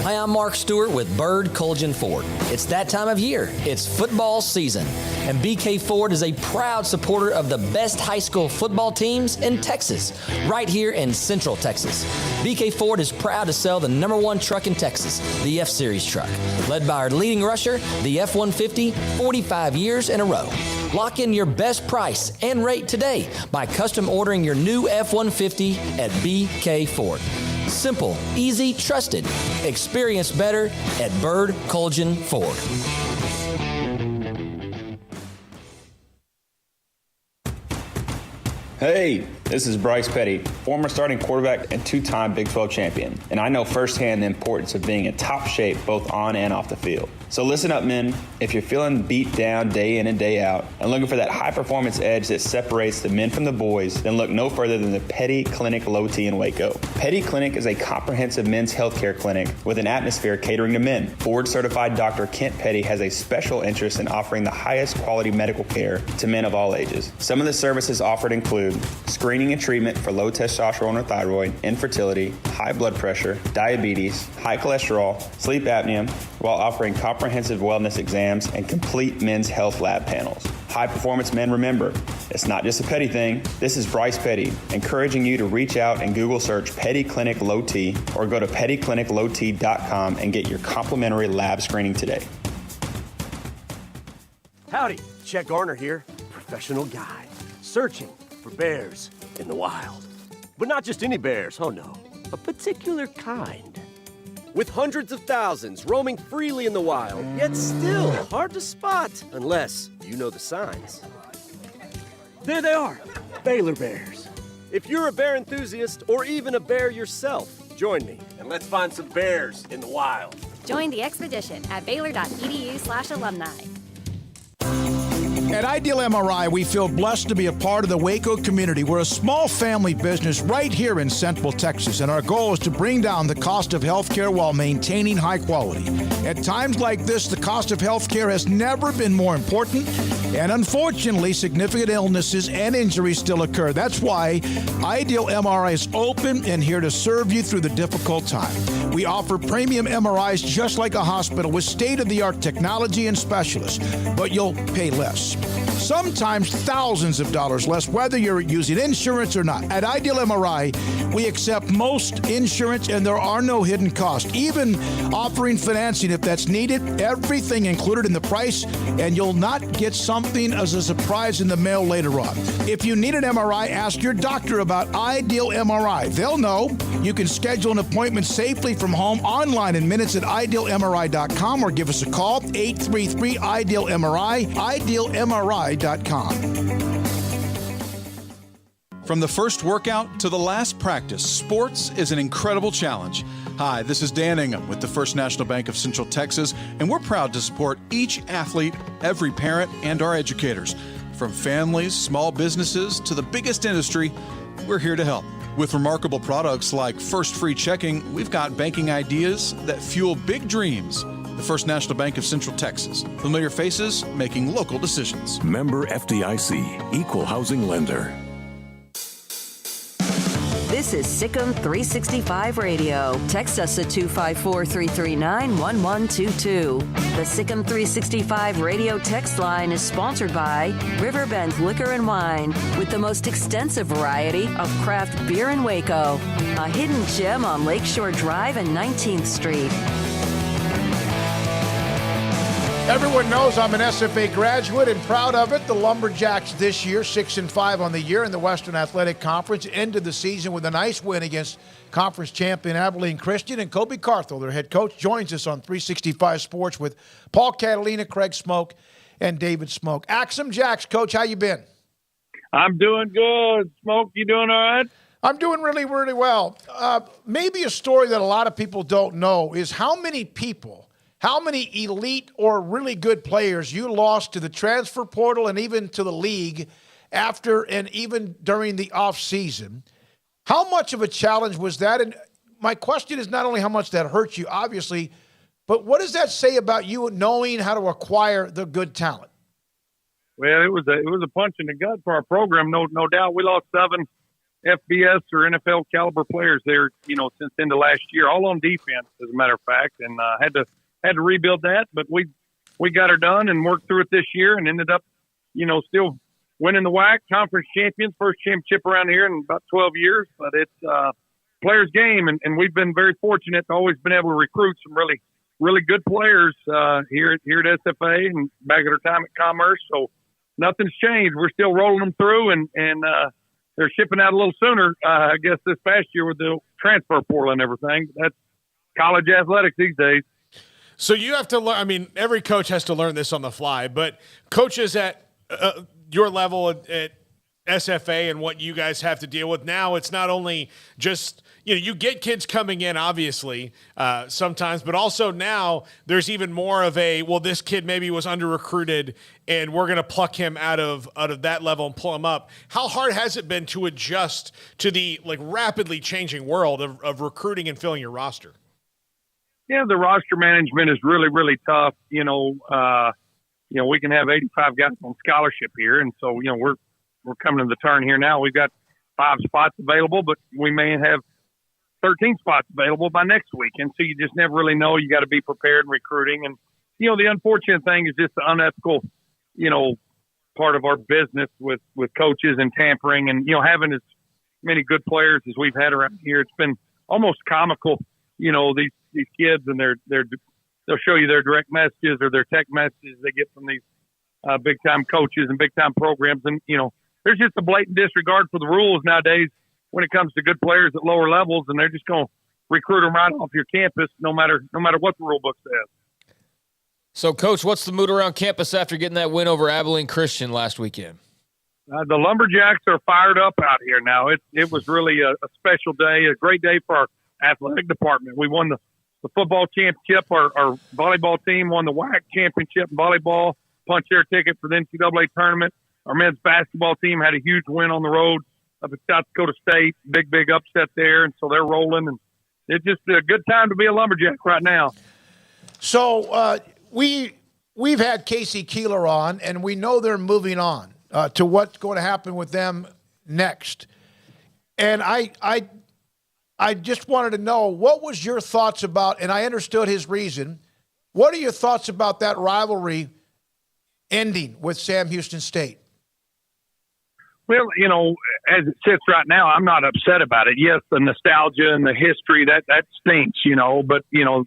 Hi, I'm Mark Stewart with Bird Collision Ford. It's that time of year. It's football season. And BK Ford is a proud supporter of the best high school football teams in Texas, right here in Central Texas. BK Ford is proud to sell the #1 truck in Texas, the F-Series truck, led by our leading rusher, the F-150, 45 years in a row. Lock in your best price and rate today by custom ordering your new F-150 at BK Ford. Simple, easy, trusted. Experience better at Bird Collision Ford. Hey, this is Bryce Petty, former starting quarterback and 2-time Big 12 champion, and I know firsthand the importance of being in top shape both on and off the field. So listen up, men. If you're feeling beat down day in and day out and looking for that high-performance edge that separates the men from the boys, then look no further than the Petty Clinic Low T in Waco. Petty Clinic is a comprehensive men's healthcare clinic with an atmosphere catering to men. Board-certified Dr. Kent Petty has a special interest in offering the highest quality medical care to men of all ages. Some of the services offered include screening and treatment for low testosterone or thyroid, infertility, high blood pressure, diabetes, high cholesterol, sleep apnea, while offering comprehensive wellness exams and complete men's health lab panels. High performance men, remember, it's not just a Petty thing. This is Bryce Petty, encouraging you to reach out and Google search Petty Clinic Low T or go to pettycliniclowt.com and get your complimentary lab screening today. Howdy, Chet Garner here, professional guide, searching for bears in the wild. But not just any bears, oh no, a particular kind. With hundreds of thousands roaming freely in the wild, yet still hard to spot unless you know the signs. There they are, Baylor bears. If you're a bear enthusiast or even a bear yourself, join me and let's find some bears in the wild. Join the expedition at baylor.edu/alumni. At Ideal MRI, we feel blessed to be a part of the Waco community. We're a small family business right here in Central Texas, and our goal is to bring down the cost of healthcare while maintaining high quality. At times like this, the cost of healthcare has never been more important. And unfortunately, significant illnesses and injuries still occur. That's why Ideal MRI is open and here to serve you through the difficult time. We offer premium MRIs just like a hospital with state-of-the-art technology and specialists, but you'll pay less. Sometimes thousands of dollars less, whether you're using insurance or not. At Ideal MRI, we accept most insurance and there are no hidden costs, even offering financing if that's needed. Everything included in the price, and you'll not get something as a surprise in the mail later on. If you need an MRI, ask your doctor about Ideal MRI. They'll know. You can schedule an appointment safely from home online in minutes at idealmri.com or give us a call, 833-IDEAL-MRI, idealmri.com. From the first workout to the last practice, sports is an incredible challenge. Hi, this is Dan Ingham with the First National Bank of Central Texas, and we're proud to support each athlete, every parent, and our educators. From families, small businesses, to the biggest industry, we're here to help. With remarkable products like First Free Checking, we've got banking ideas that fuel big dreams. The First National Bank of Central Texas. Familiar faces making local decisions. Member FDIC, Equal Housing Lender. This is Sikkim 365 Radio. Text us at 254-339-1122. The Sikkim 365 Radio text line is sponsored by Riverbend Liquor and Wine, with the most extensive variety of craft beer in Waco. A hidden gem on Lakeshore Drive and 19th Street. Everyone knows I'm an SFA graduate and proud of it. The Lumberjacks this year, 6-5 on the year in the Western Athletic Conference, ended the season with a nice win against conference champion Abilene Christian. And Colby Carthel, their head coach, joins us on 365 Sports with Paul Catalina, Craig Smoak, and David Smoak. Axum Jacks, Coach, how you been? I'm doing good. Smoak, you doing all right? I'm doing really, really well. Maybe a story that a lot of people don't know is how many elite or really good players you lost to the transfer portal and even to the league after and even during the offseason. How much of a challenge was that? And my question is not only how much that hurt you, obviously, but what does that say about you knowing how to acquire the good talent? Well, it was a punch in the gut for our program, no doubt. We lost 7 FBS or NFL caliber players there, since the end of last year, all on defense, as a matter of fact, and had to rebuild that, but we got her done and worked through it this year and ended up, still winning the WAC conference champions, first championship around here in about 12 years. But it's players' game, and we've been very fortunate to always been able to recruit some really, really good players here at SFA and back at our time at Commerce. So nothing's changed. We're still rolling them through, and they're shipping out a little sooner, I guess, this past year with the transfer portal and everything. That's college athletics these days. So you have to learn. I mean, every coach has to learn this on the fly, but coaches at your level at SFA and what you guys have to deal with now, it's not only just, you get kids coming in, obviously, sometimes, but also now there's even more of this kid maybe was under-recruited and we're going to pluck him out of that level and pull him up. How hard has it been to adjust to the rapidly changing world of recruiting and filling your roster? Yeah, the roster management is really, really tough. We can have 85 guys on scholarship here, and so we're coming to the turn here now. We've got 5 spots available, but we may have 13 spots available by next week, and so you just never really know. You got to be prepared in recruiting, and the unfortunate thing is just the unethical, part of our business with coaches and tampering, and having as many good players as we've had around here. It's been almost comical. These kids, and they'll show you their direct messages or their text messages they get from these big time coaches and big time programs, and there's just a blatant disregard for the rules nowadays when it comes to good players at lower levels, and they're just going to recruit them right off your campus, no matter what the rule book says. So, Coach, what's the mood around campus after getting that win over Abilene Christian last weekend? The Lumberjacks are fired up out here now. It was really a special day, a great day for our athletic department. We won the football championship. Our volleyball team won the WAC championship in volleyball, punch their ticket for the NCAA tournament. Our men's basketball team had a huge win on the road up at South Dakota State, big upset there, and so they're rolling. And it's just a good time to be a Lumberjack right now. So we we've had Casey Keeler on, and we know they're moving on to what's going to happen with them next. And I just wanted to know, what was your thoughts about, and I understood his reason, what are your thoughts about that rivalry ending with Sam Houston State? Well, as it sits right now, I'm not upset about it. Yes, the nostalgia and the history, that stinks, but,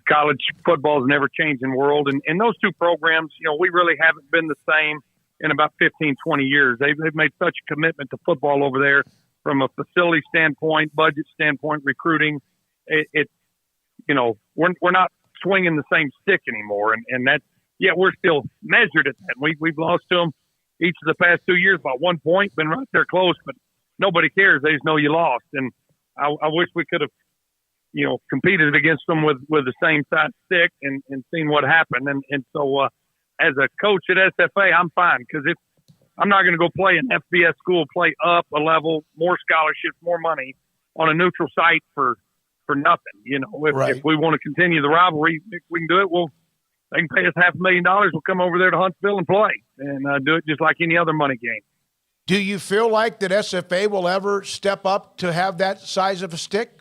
college football is a never-changing world. And those two programs, we really haven't been the same in about 15, 20 years. They've made such a commitment to football over there from a facility standpoint, budget standpoint, recruiting. We're not swinging the same stick anymore. And that's, we're still measured at that. We've lost to them each of the past 2 years by 1 point, been right there close, but nobody cares. They just know you lost. And I wish we could have, competed against them with the same size stick and seen what happened. And so as a coach at SFA, I'm fine, because I'm not going to go play an FBS school, play up a level, more scholarships, more money on a neutral site for nothing. If we want to continue the rivalry, if we can do it, they can pay us $500,000. We'll come over there to Huntsville and play and do it just like any other money game. Do you feel like that SFA will ever step up to have that size of a stick?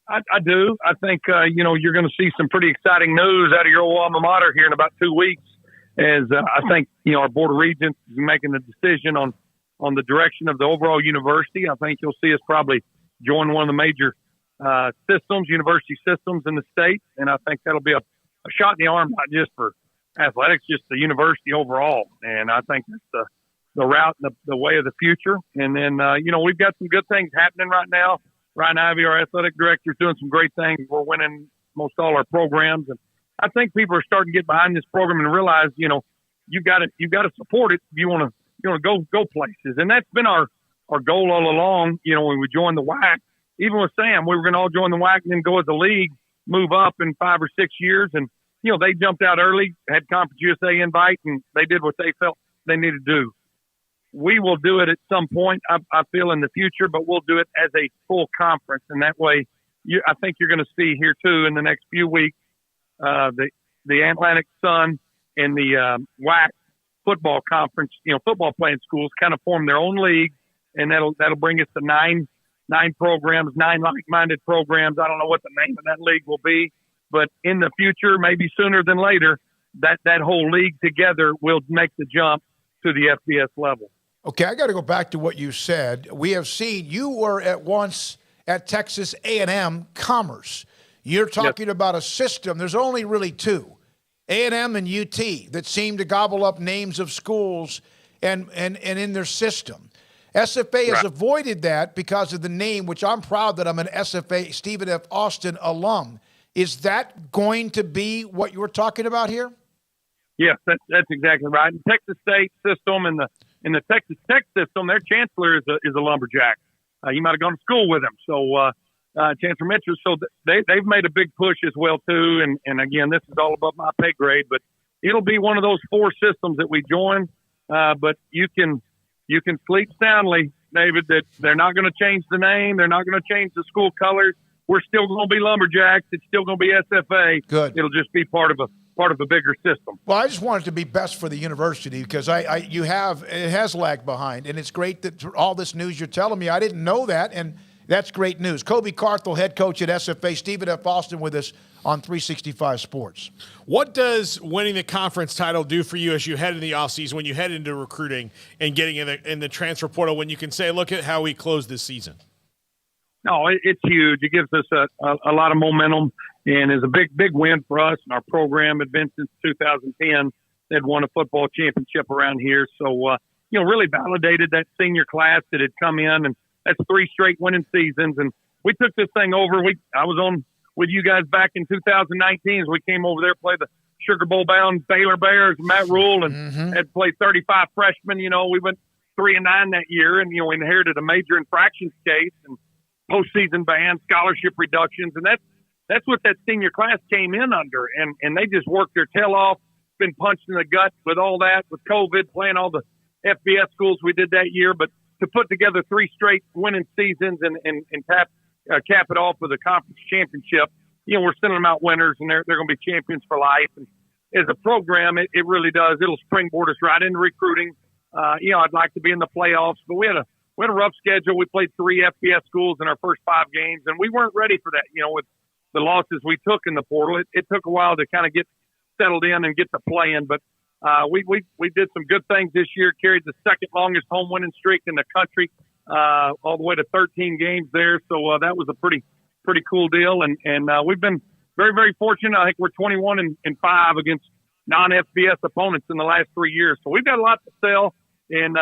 I do. I think, you're going to see some pretty exciting news out of your old alma mater here in about 2 weeks, as I think, our Board of Regents is making a decision on the direction of the overall university. I think you'll see us probably join one of the major university systems in the state, and I think that'll be a shot in the arm, not just for athletics, just the university overall. And I think that's the route and the way of the future. And then, we've got some good things happening right now. Ryan Ivey, our athletic director, is doing some great things. We're winning most all our programs. And I think people are starting to get behind this program and realize, you've got to support it if you want to go places. And that's been our goal all along. When we joined the WAC, even with Sam, we were going to all join the WAC and then go as a league, move up in 5 or 6 years. And, they jumped out early, had Conference USA invite, and they did what they felt they needed to do. We will do it at some point, I feel, in the future, but we'll do it as a full conference. And that way, I think you're going to see here, too, in the next few weeks, the Atlantic Sun and the WAC football conference, football playing schools kind of form their own league, and that'll bring us to nine programs, 9 like-minded programs. I don't know what the name of that league will be, but in the future, maybe sooner than later, that whole league together will make the jump to the FBS level. Okay, I got to go back to what you said. We have seen you were at once at Texas A&M Commerce. You're talking about a system. There's only really two, A&M and UT, that seem to gobble up names of schools and in their system. SFA has avoided that because of the name, which I'm proud that I'm an SFA Stephen F. Austin alum. Is that going to be what you were talking about here? Yes, that's exactly right. The Texas State system and the Texas Tech system, their chancellor is a lumberjack. You might have gone to school with him. So Chancellor Mitchell, so they've made a big push as well too. And again, this is all above my pay grade, but it'll be one of those 4 systems that we join. But you can sleep soundly, David, that they're not going to change the name. They're not going to change the school colors. We're still going to be lumberjacks. It's still going to be SFA. Good. It'll just be part of a bigger system. Well, I just want it to be best for the university, because it has lagged behind, and it's great that all this news you're telling me, I didn't know that, and that's great news. Colby Carthel, head coach at SFA, Stephen F. Austin with us on 365 Sports. What does winning the conference title do for you as you head into the offseason, when you head into recruiting and getting in the transfer portal, when you can say, look at how we closed this season? No, it's huge. It gives us a lot of momentum, and is a big win for us and our program. Had been since 2010. They'd won a football championship around here. So, really validated that senior class that had come in, and that's 3 straight winning seasons. And we took this thing over. I was on with you guys back in 2019 as we came over there, played the Sugar Bowl bound Baylor Bears, Matt Rule, and had played 35 freshmen. We went 3-9 that year, and, we inherited a major infractions case and postseason ban, scholarship reductions, and that's what that senior class came in under, and they just worked their tail off, been punched in the gut with all that, with COVID, playing all the FBS schools we did that year, but to put together 3 straight winning seasons and cap it off with a conference championship, we're sending them out winners, and they're going to be champions for life. And as a program, it really does. It'll springboard us right into recruiting. I'd like to be in the playoffs, but we had a rough schedule. We played 3 FBS schools in our first 5 games, and we weren't ready for that. With the losses we took in the portal, it took a while to kind of get settled in and get to playing. But we did some good things this year. Carried the second longest home winning streak in the country, all the way to 13 games there. So that was a pretty cool deal. And we've been very, very fortunate. I think we're 21-5 against non-FBS opponents in the last 3 years. So we've got a lot to sell, and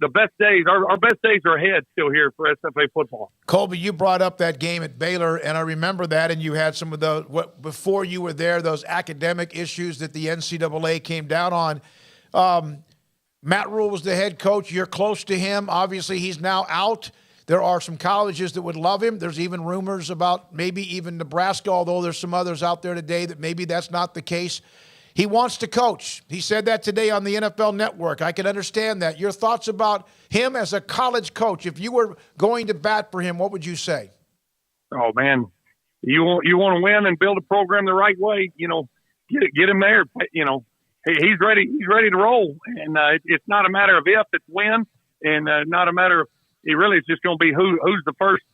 the best days, our best days are ahead still here for SFA football. Colby, you brought up that game at Baylor, and I remember that, and you had some of those, before you were there, those academic issues that the NCAA came down on. Matt Rhule was the head coach. You're close to him. Obviously, he's now out. There are some colleges that would love him. There's even rumors about maybe even Nebraska, although there's some others out there today that maybe that's not the case. He wants to coach. He said that today on the NFL Network. I can understand that. Your thoughts about him as a college coach, if you were going to bat for him, what would you say? Oh, man, you want to win and build a program the right way, get him there. He's ready. He's ready to roll. And it's not a matter of if, it's when, and not a matter of, it really is just going to be who's the first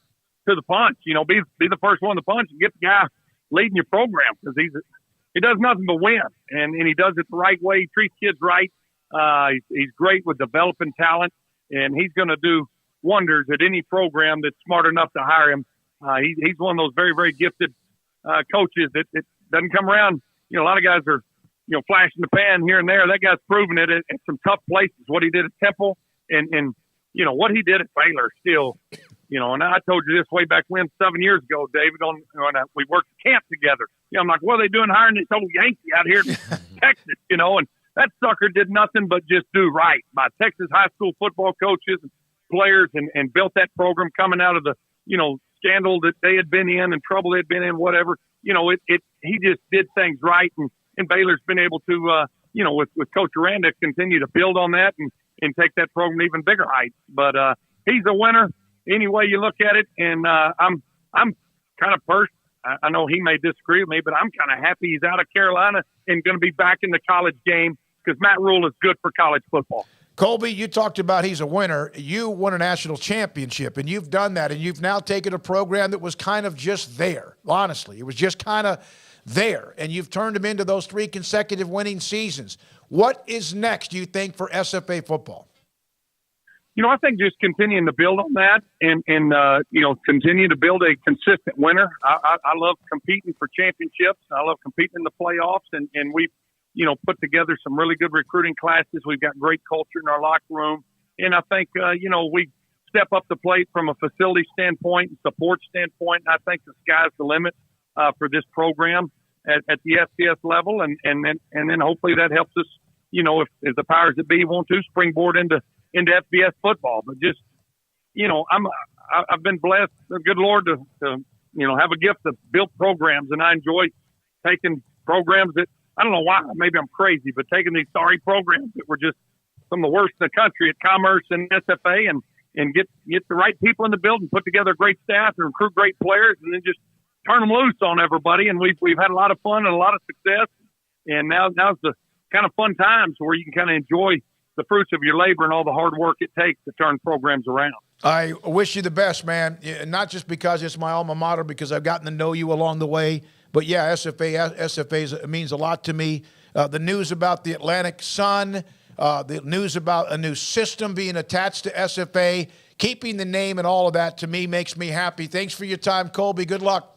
to the punch. Be the first one to punch and get the guy leading your program, because he does nothing but win, and he does it the right way. He treats kids right. He's great with developing talent, and he's going to do wonders at any program that's smart enough to hire him. He's one of those very, very gifted coaches that doesn't come around. A lot of guys are, flashing the pan here and there. That guy's proven it at some tough places. What he did at Temple and what he did at Baylor still, and I told you this way back when, 7 years ago, David, we worked camp together. I'm like, what are they doing hiring this old Yankee out here in Texas, and that sucker did nothing but just do right by Texas high school football coaches and players and built that program coming out of the, scandal that they had been in and trouble they'd been in, whatever. He just did things right, and Baylor's been able to, with Coach Aranda, continue to build on that and take that program to even bigger heights. But he's a winner any way you look at it, and I'm kind of perked. I know he may disagree with me, but I'm kind of happy he's out of Carolina and going to be back in the college game, because Matt Rhule is good for college football. Colby, you talked about he's a winner. You won a national championship, and you've done that, and you've now taken a program that was kind of just there, honestly. It was just kind of there, and you've turned them into those 3 consecutive winning seasons. What is next, do you think, for SFA football? I think just continuing to build on that and continue to build a consistent winner. I love competing for championships. I love competing in the playoffs, and we've, put together some really good recruiting classes. We've got great culture in our locker room. And I think, we step up the plate from a facility standpoint and support standpoint. And I think the sky's the limit for this program at the FCS level. And then hopefully that helps us, if the powers that be want to springboard into FBS football. But just, I've been blessed, the good Lord, to have a gift to build programs, and I enjoy taking programs that, I don't know why, maybe I'm crazy, but taking these sorry programs that were just some of the worst in the country at Commerce and SFA and get the right people in the building, put together a great staff and recruit great players, and then just turn them loose on everybody. And we've had a lot of fun and a lot of success. And now's the kind of fun times where you can kind of enjoy the fruits of your labor and all the hard work it takes to turn programs around. I wish you the best, man. Not just because it's my alma mater, because I've gotten to know you along the way, but yeah, SFA means a lot to me. The news about the Atlantic Sun, the news about a new system being attached to SFA, keeping the name and all of that, to me makes me happy. Thanks for your time, Colby. Good luck.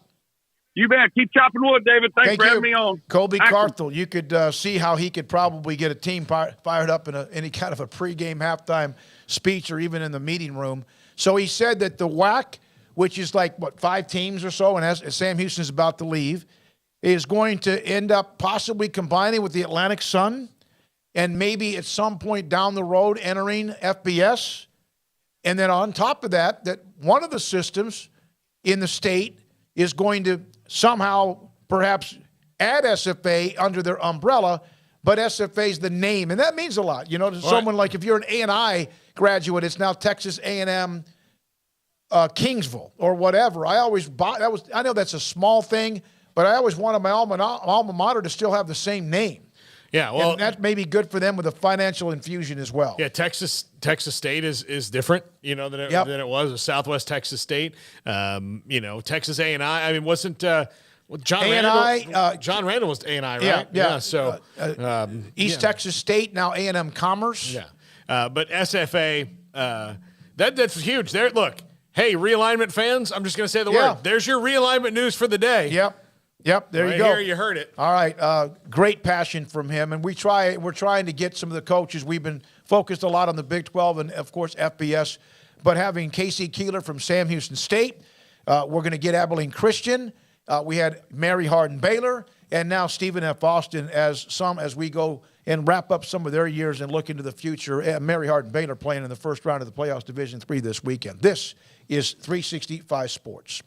You bet. Keep chopping wood, David. Thanks for having me on. Colby Carthel, you could see how he could probably get a team fired up in any kind of a pregame, halftime speech, or even in the meeting room. So he said that the WAC, which is like, 5 teams or so, and as Sam Houston's about to leave, is going to end up possibly combining with the Atlantic Sun and maybe at some point down the road entering FBS. And then on top of that, that one of the systems in the state is going to somehow perhaps add SFA under their umbrella, but SFA's the name. And that means a lot. To someone like, if you're an A&I graduate, it's now Texas A&M Kingsville or whatever. I know that's a small thing, but I always wanted my alma mater to still have the same name. Yeah, well, and that may be good for them with a financial infusion as well. Yeah, Texas State is different, than it was. Southwest Texas State, Texas A&I. I mean, wasn't John Randall? John Randall was A&I, right? Yeah. So East Texas State, now A&M Commerce. Yeah, but SFA, that's huge. There, look. Hey, realignment fans, I'm just going to say the word. There's your realignment news for the day. Yep, there you go. Here, you heard it. All right, great passion from him. And we're trying to get some of the coaches. We've been focused a lot on the Big 12 and, of course, FBS. But having Casey Keeler from Sam Houston State, we're going to get Abilene Christian. We had Mary Hardin Baylor, and now Stephen F. Austin as we go and wrap up some of their years and look into the future. Mary Hardin Baylor playing in the first round of the playoffs Division III this weekend. This is 365 Sports.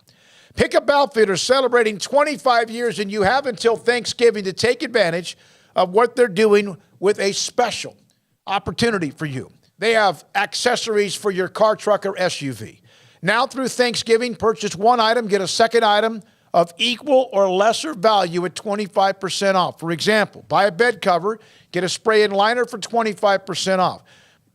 Pickup Outfitters celebrating 25 years, and you have until Thanksgiving to take advantage of what they're doing with a special opportunity for you. They have accessories for your car, truck, or SUV. Now through Thanksgiving, purchase one item, get a second item of equal or lesser value at 25% off. For example, buy a bed cover, get a spray and liner for 25% off.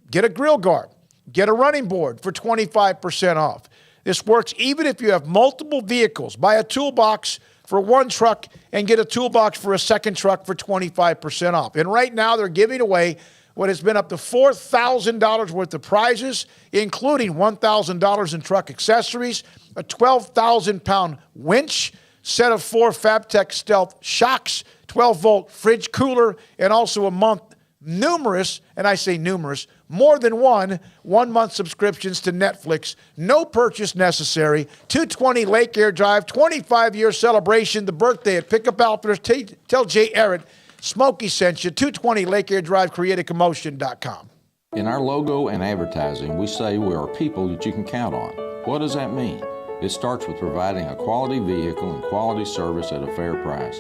Get a grill guard, get a running board for 25% off. This works even if you have multiple vehicles. Buy a toolbox for one truck and get a toolbox for a second truck for 25% off. And right now they're giving away what has been up to $4,000 worth of prizes, including $1,000 in truck accessories, a 12,000-pound winch, set of 4 Fabtech Stealth shocks, 12-volt fridge cooler, and also a month numerous, and I say numerous, more than one-month subscriptions to Netflix. No purchase necessary. 220 Lake Air Drive, 25-year celebration, the birthday at Pickup Outfitters. Tell Jay Ehret, Smokey sent you. 220 Lake Air Drive, createacommotion.com. In our logo and advertising, we say we are people that you can count on. What does that mean? It starts with providing a quality vehicle and quality service at a fair price.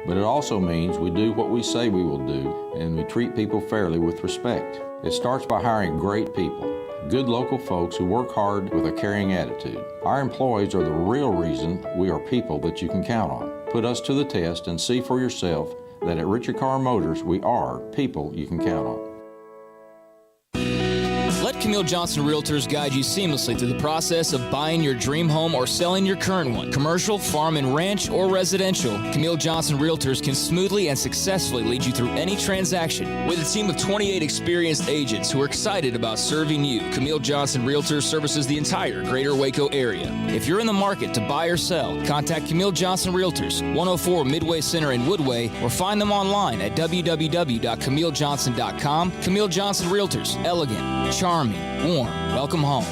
But it also means we do what we say we will do, and we treat people fairly with respect. It starts by hiring great people, good local folks who work hard with a caring attitude. Our employees are the real reason we are people that you can count on. Put us to the test and see for yourself that at Richard Carr Motors, we are people you can count on. Let Camille Johnson Realtors guide you seamlessly through the process of buying your dream home or selling your current one. Commercial, farm and ranch, or residential, Camille Johnson Realtors can smoothly and successfully lead you through any transaction. With a team of 28 experienced agents who are excited about serving you, Camille Johnson Realtors services the entire greater Waco area. If you're in the market to buy or sell, contact Camille Johnson Realtors, 104 Midway Center in Woodway, or find them online at www.camillejohnson.com. Camille Johnson Realtors, elegant, charming, warm. Welcome home.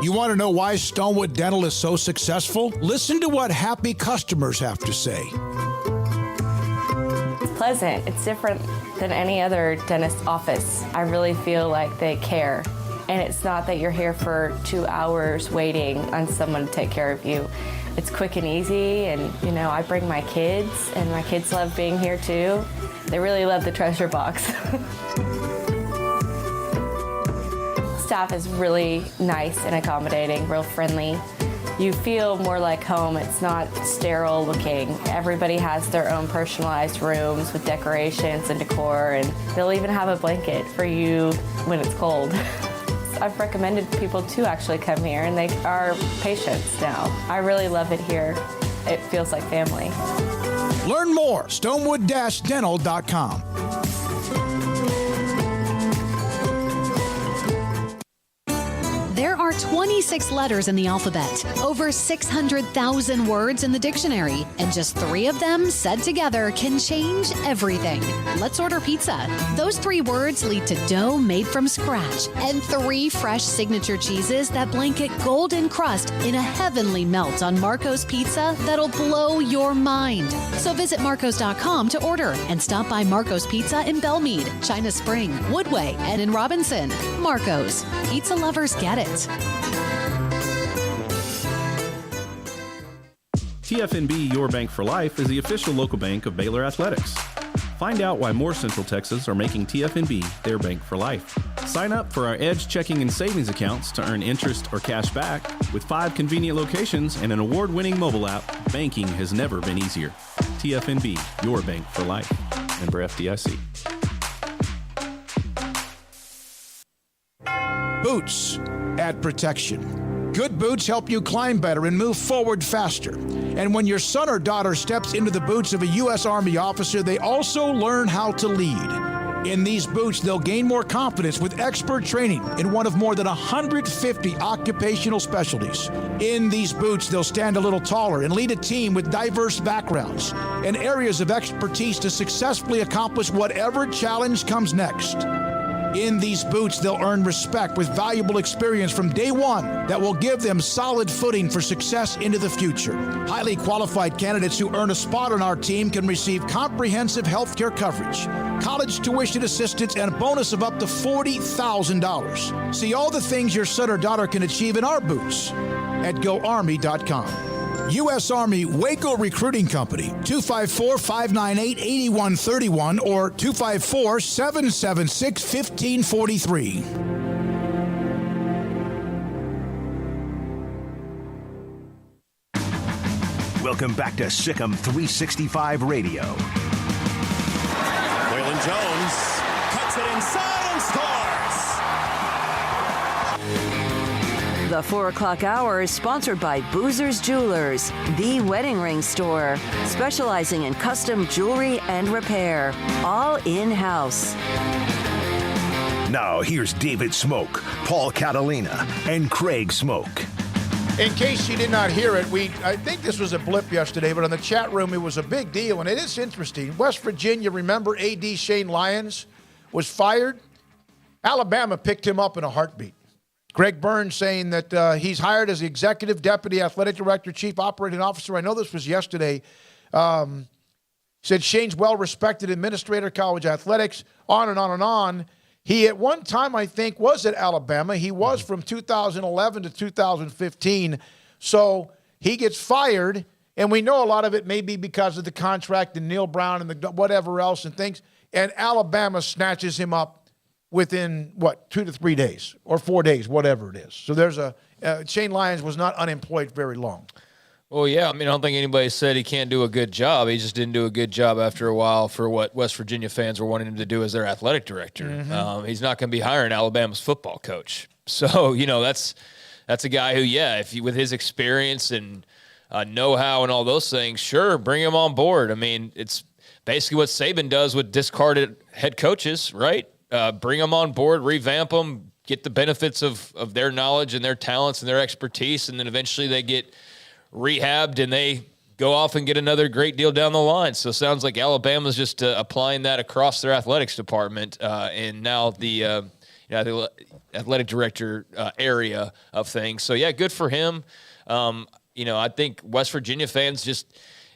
You want to know why Stonewood Dental is so successful? Listen to what happy customers have to say. It's pleasant. It's different than any other dentist office. I really feel like they care. And it's not that you're here for 2 hours waiting on someone to take care of you. It's quick and easy, and I bring my kids, and my kids love being here too. They really love the treasure box. Staff is really nice and accommodating, real friendly. You feel more like home. It's not sterile looking. Everybody has their own personalized rooms with decorations and decor, and they'll even have a blanket for you when it's cold. I've recommended people to actually come here, and they are patients now. I really love it here. It feels like family. Learn more, stonewood-dental.com. There are 26 letters in the alphabet, over 600,000 words in the dictionary, and just 3 of them said together can change everything. Let's order pizza. Those 3 words lead to dough made from scratch and 3 fresh signature cheeses that blanket golden crust in a heavenly melt on Marco's Pizza that'll blow your mind. So visit marcos.com to order and stop by Marco's Pizza in Belmead, China Spring, Woodway, and in Robinson. Marco's. Pizza lovers get it. TFNB Your Bank for Life is the official local bank of Baylor Athletics. Find out why more Central Texas are making TFNB their bank for life. Sign up for our Edge checking and savings accounts to earn interest or cash back. With 5 convenient locations and an award-winning mobile app, banking has never been easier. TFNB, your bank for life. Member FDIC. Boots add protection. Good boots help you climb better and move forward faster. And when your son or daughter steps into the boots of a U.S. Army officer, they also learn how to lead. In these boots, they'll gain more confidence with expert training in one of more than 150 occupational specialties. In these boots, they'll stand a little taller and lead a team with diverse backgrounds and areas of expertise to successfully accomplish whatever challenge comes next. In these boots, they'll earn respect with valuable experience from day one that will give them solid footing for success into the future. Highly qualified candidates who earn a spot on our team can receive comprehensive health care coverage, college tuition assistance, and a bonus of up to $40,000. See all the things your son or daughter can achieve in our boots at GoArmy.com. U.S. Army Waco Recruiting Company, 254-598-8131 or 254-776-1543. Welcome back to Sikkim 365 Radio. Waylon Jones cuts it inside and scores. The 4 o'clock hour is sponsored by Boozer's Jewelers, the wedding ring store, specializing in custom jewelry and repair, all in-house. Now here's David Smoak, Paul Catalina, and Craig Smoak. In case you did not hear it, I think this was a blip yesterday, but in the chat room it was a big deal, and it is interesting. West Virginia, remember A.D. Shane Lyons was fired? Alabama picked him up in a heartbeat. Greg Burns saying that he's hired as the executive deputy athletic director, chief operating officer. I know this was yesterday. Said Shane's well-respected administrator, college athletics, on and on and on. He, at one time, I think, was at Alabama. He was from 2011 to 2015. So he gets fired, and we know a lot of it may be because of the contract and Neil Brown and the whatever else and things. And Alabama snatches him up within, 2 to 3 days or 4 days, whatever it is. So there's Shane Lyons was not unemployed very long. Well, yeah, I don't think anybody said he can't do a good job. He just didn't do a good job after a while for what West Virginia fans were wanting him to do as their athletic director. Mm-hmm. He's not going to be hiring Alabama's football coach. So, that's a guy who, if you, with his experience and know-how and all those things, sure, bring him on board. It's basically what Saban does with discarded head coaches, right? Bring them on board, revamp them, get the benefits of their knowledge and their talents and their expertise, and then eventually they get rehabbed and they go off and get another great deal down the line. So it sounds like Alabama's just applying that across their athletics department, and now the athletic director area of things. So, good for him. I think West Virginia fans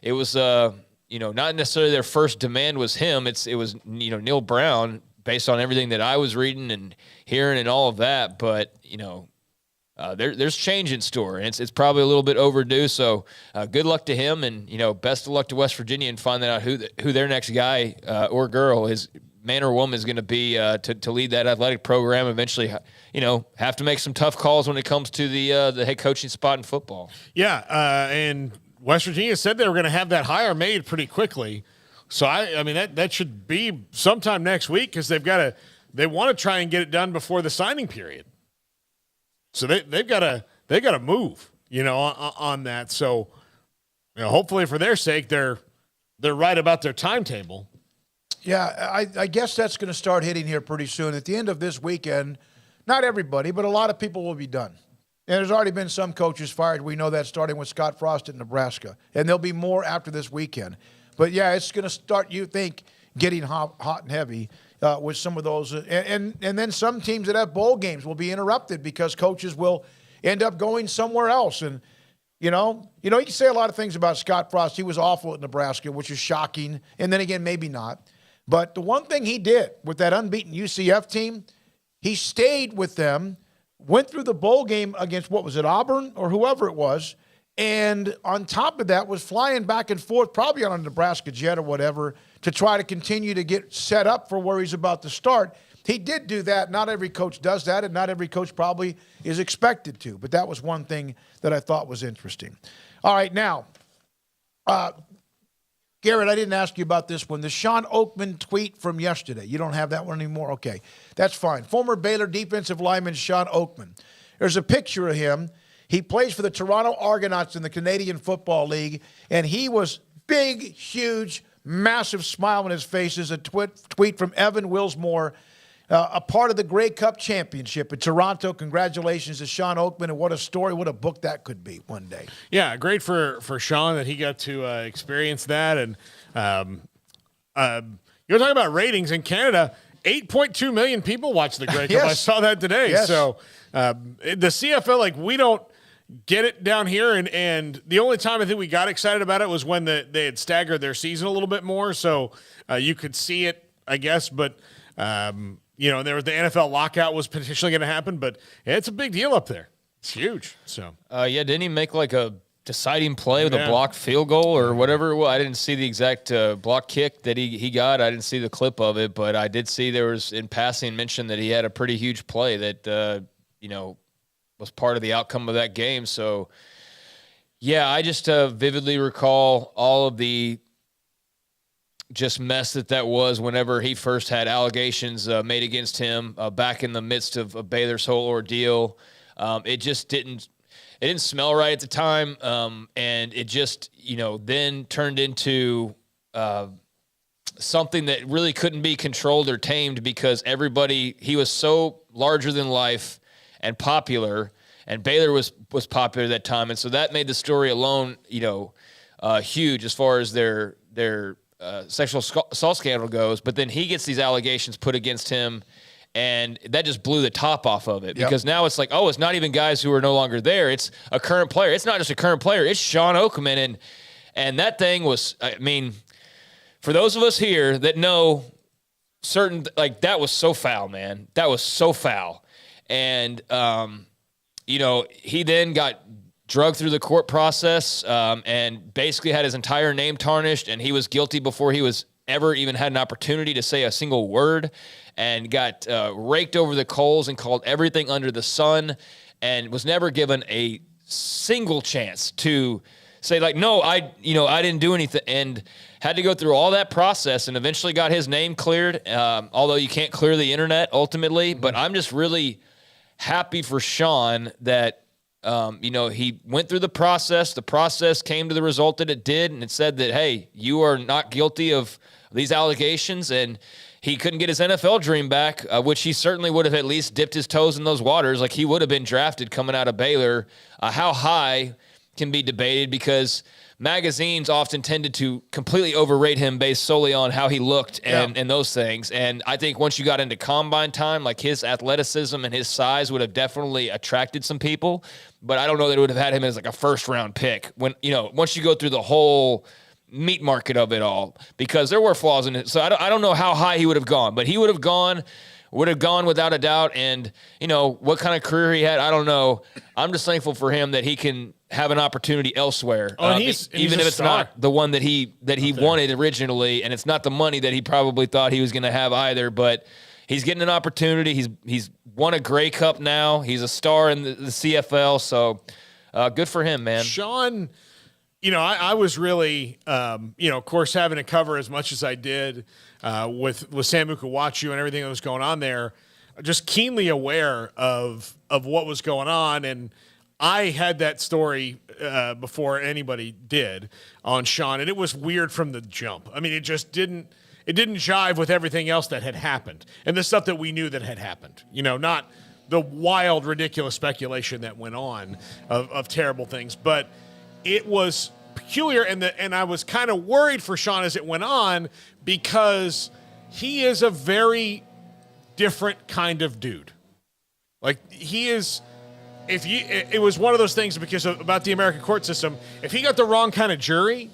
it was, not necessarily their first demand was him. It was Neil Brown, based on everything that I was reading and hearing and all of that. But, there's change in store, and it's probably a little bit overdue. So good luck to him, and, best of luck to West Virginia and finding out who their next guy or girl is, man or woman, is going to be to lead that athletic program eventually. Have to make some tough calls when it comes to the head coaching spot in football. Yeah, and West Virginia said they were going to have that hire made pretty quickly. So that should be sometime next week, because they want to try and get it done before the signing period. So they've got to move, on that. So, hopefully for their sake, they're right about their timetable. Yeah, I guess that's going to start hitting here pretty soon. At the end of this weekend, not everybody, but a lot of people will be done. And there's already been some coaches fired. We know that, starting with Scott Frost at Nebraska. And there'll be more after this weekend. But, it's going to start, you think, getting hot and heavy with some of those. And then some teams that have bowl games will be interrupted because coaches will end up going somewhere else. And, you can say a lot of things about Scott Frost. He was awful at Nebraska, which is shocking. And then again, maybe not. But the one thing he did with that unbeaten UCF team, he stayed with them, went through the bowl game against, Auburn or whoever it was, and on top of that was flying back and forth, probably on a Nebraska jet or whatever, to try to continue to get set up for where he's about to start. he did do that. Not every coach does that, and not every coach probably is expected to. But that was one thing that I thought was interesting. All right, now, Garrett, I didn't ask you about this one. The Sean Oakman tweet from yesterday. You don't have that one anymore? Okay, that's fine. Former Baylor defensive lineman Sean Oakman. There's a picture of him. He plays for the Toronto Argonauts in the Canadian Football League, and he was big, huge, massive smile on his face. Is a tweet from Evan Wilsmore, a part of the Grey Cup Championship in Toronto. Congratulations to Sean Oakman, and what a story, what a book that could be one day. Yeah, great for Sean that he got to experience that. And you're talking about ratings in Canada. 8.2 million people watch the Grey Cup. Yes. I saw that today. Yes. So the CFL, like, we don't get it down here, and the only time I think we got excited about it was when they had staggered their season a little bit more, so you could see it, I guess. But there was the NFL lockout was potentially going to happen, but it's a big deal up there. It's huge. So didn't he make like a deciding play with a blocked field goal or whatever it was? I didn't see the exact block kick that he got. I didn't see the clip of it, but I did see there was in passing mention that he had a pretty huge play that was part of the outcome of that game. So, yeah, I just vividly recall all of the just mess that was whenever he first had allegations made against him back in the midst of Baylor's whole ordeal. It just didn't smell right at the time, and it just, then turned into something that really couldn't be controlled or tamed because he was so larger than life and popular, and Baylor was popular at that time, and so that made the story alone, huge as far as their sexual assault scandal goes. But then he gets these allegations put against him, and that just blew the top off of it because now it's like, oh, it's not even guys who are no longer there; it's a current player. It's not just a current player; it's Sean Oakman, and that thing was, I mean, for those of us here that know that was so foul, man. That was so foul. And, he then got drugged through the court process and basically had his entire name tarnished, and he was guilty before he was ever even had an opportunity to say a single word, and got raked over the coals and called everything under the sun, and was never given a single chance to say, like, no, I didn't do anything, and had to go through all that process and eventually got his name cleared, although you can't clear the internet ultimately. But I'm just really happy for Sean that, he went through the process. The process came to the result that it did, and it said that, hey, you are not guilty of these allegations, and he couldn't get his NFL dream back, which he certainly would have at least dipped his toes in those waters. Like, he would have been drafted coming out of Baylor. How high can be debated because magazines often tended to completely overrate him based solely on how he looked and those things. And I think once you got into combine time, like, his athleticism and his size would have definitely attracted some people. But I don't know that it would have had him as like a first-round pick when, once you go through the whole meat market of it all, because there were flaws in it. So I don't know how high he would have gone, but he would have gone without a doubt. And, what kind of career he had, I don't know. I'm just thankful for him that he can have an opportunity elsewhere. Even if it's not the one that he wanted originally, and it's not the money that he probably thought he was going to have either, but he's getting an opportunity. He's won a Grey Cup now. He's a star in the CFL, so good for him, man. Sean, I was really, of course, having to cover as much as I did with Sam Mukawachu and everything that was going on there, just keenly aware of what was going on. And I had that story before anybody did on Sean, and it was weird from the jump. I mean, it didn't jive with everything else that had happened and the stuff that we knew that had happened. Not the wild, ridiculous speculation that went on of terrible things, but it was peculiar, and I was kind of worried for Sean as it went on because he is a very different kind of dude. Like, he is. It was one of those things because about the American court system. If he got the wrong kind of jury,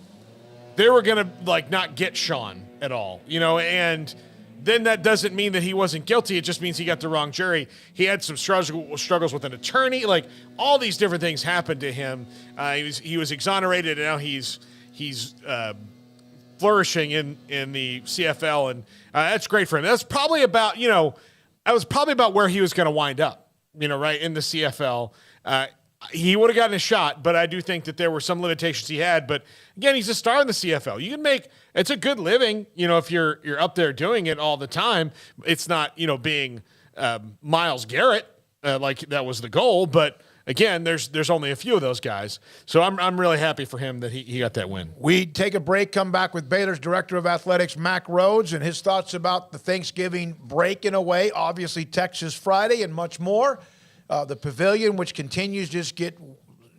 they were gonna not get Sean at all, and then that doesn't mean that he wasn't guilty. It just means he got the wrong jury. He had some struggles with an attorney. Like, all these different things happened to him. He was exonerated, and now he's flourishing in the CFL, and that's great for him. That's probably about that was probably about where he was going to wind up, right in the CFL. He would have gotten a shot, but I do think that there were some limitations he had. But again, he's a star in the CFL. You can it's a good living, if you're up there doing it all the time. It's not, being Myles Garrett, like that was the goal. But again, there's only a few of those guys. So I'm really happy for him that he got that win. We take a break, come back with Baylor's Director of Athletics, Max Rhoades, and his thoughts about the Thanksgiving break in a way. Obviously, Texas Friday and much more. The pavilion, which continues to just get,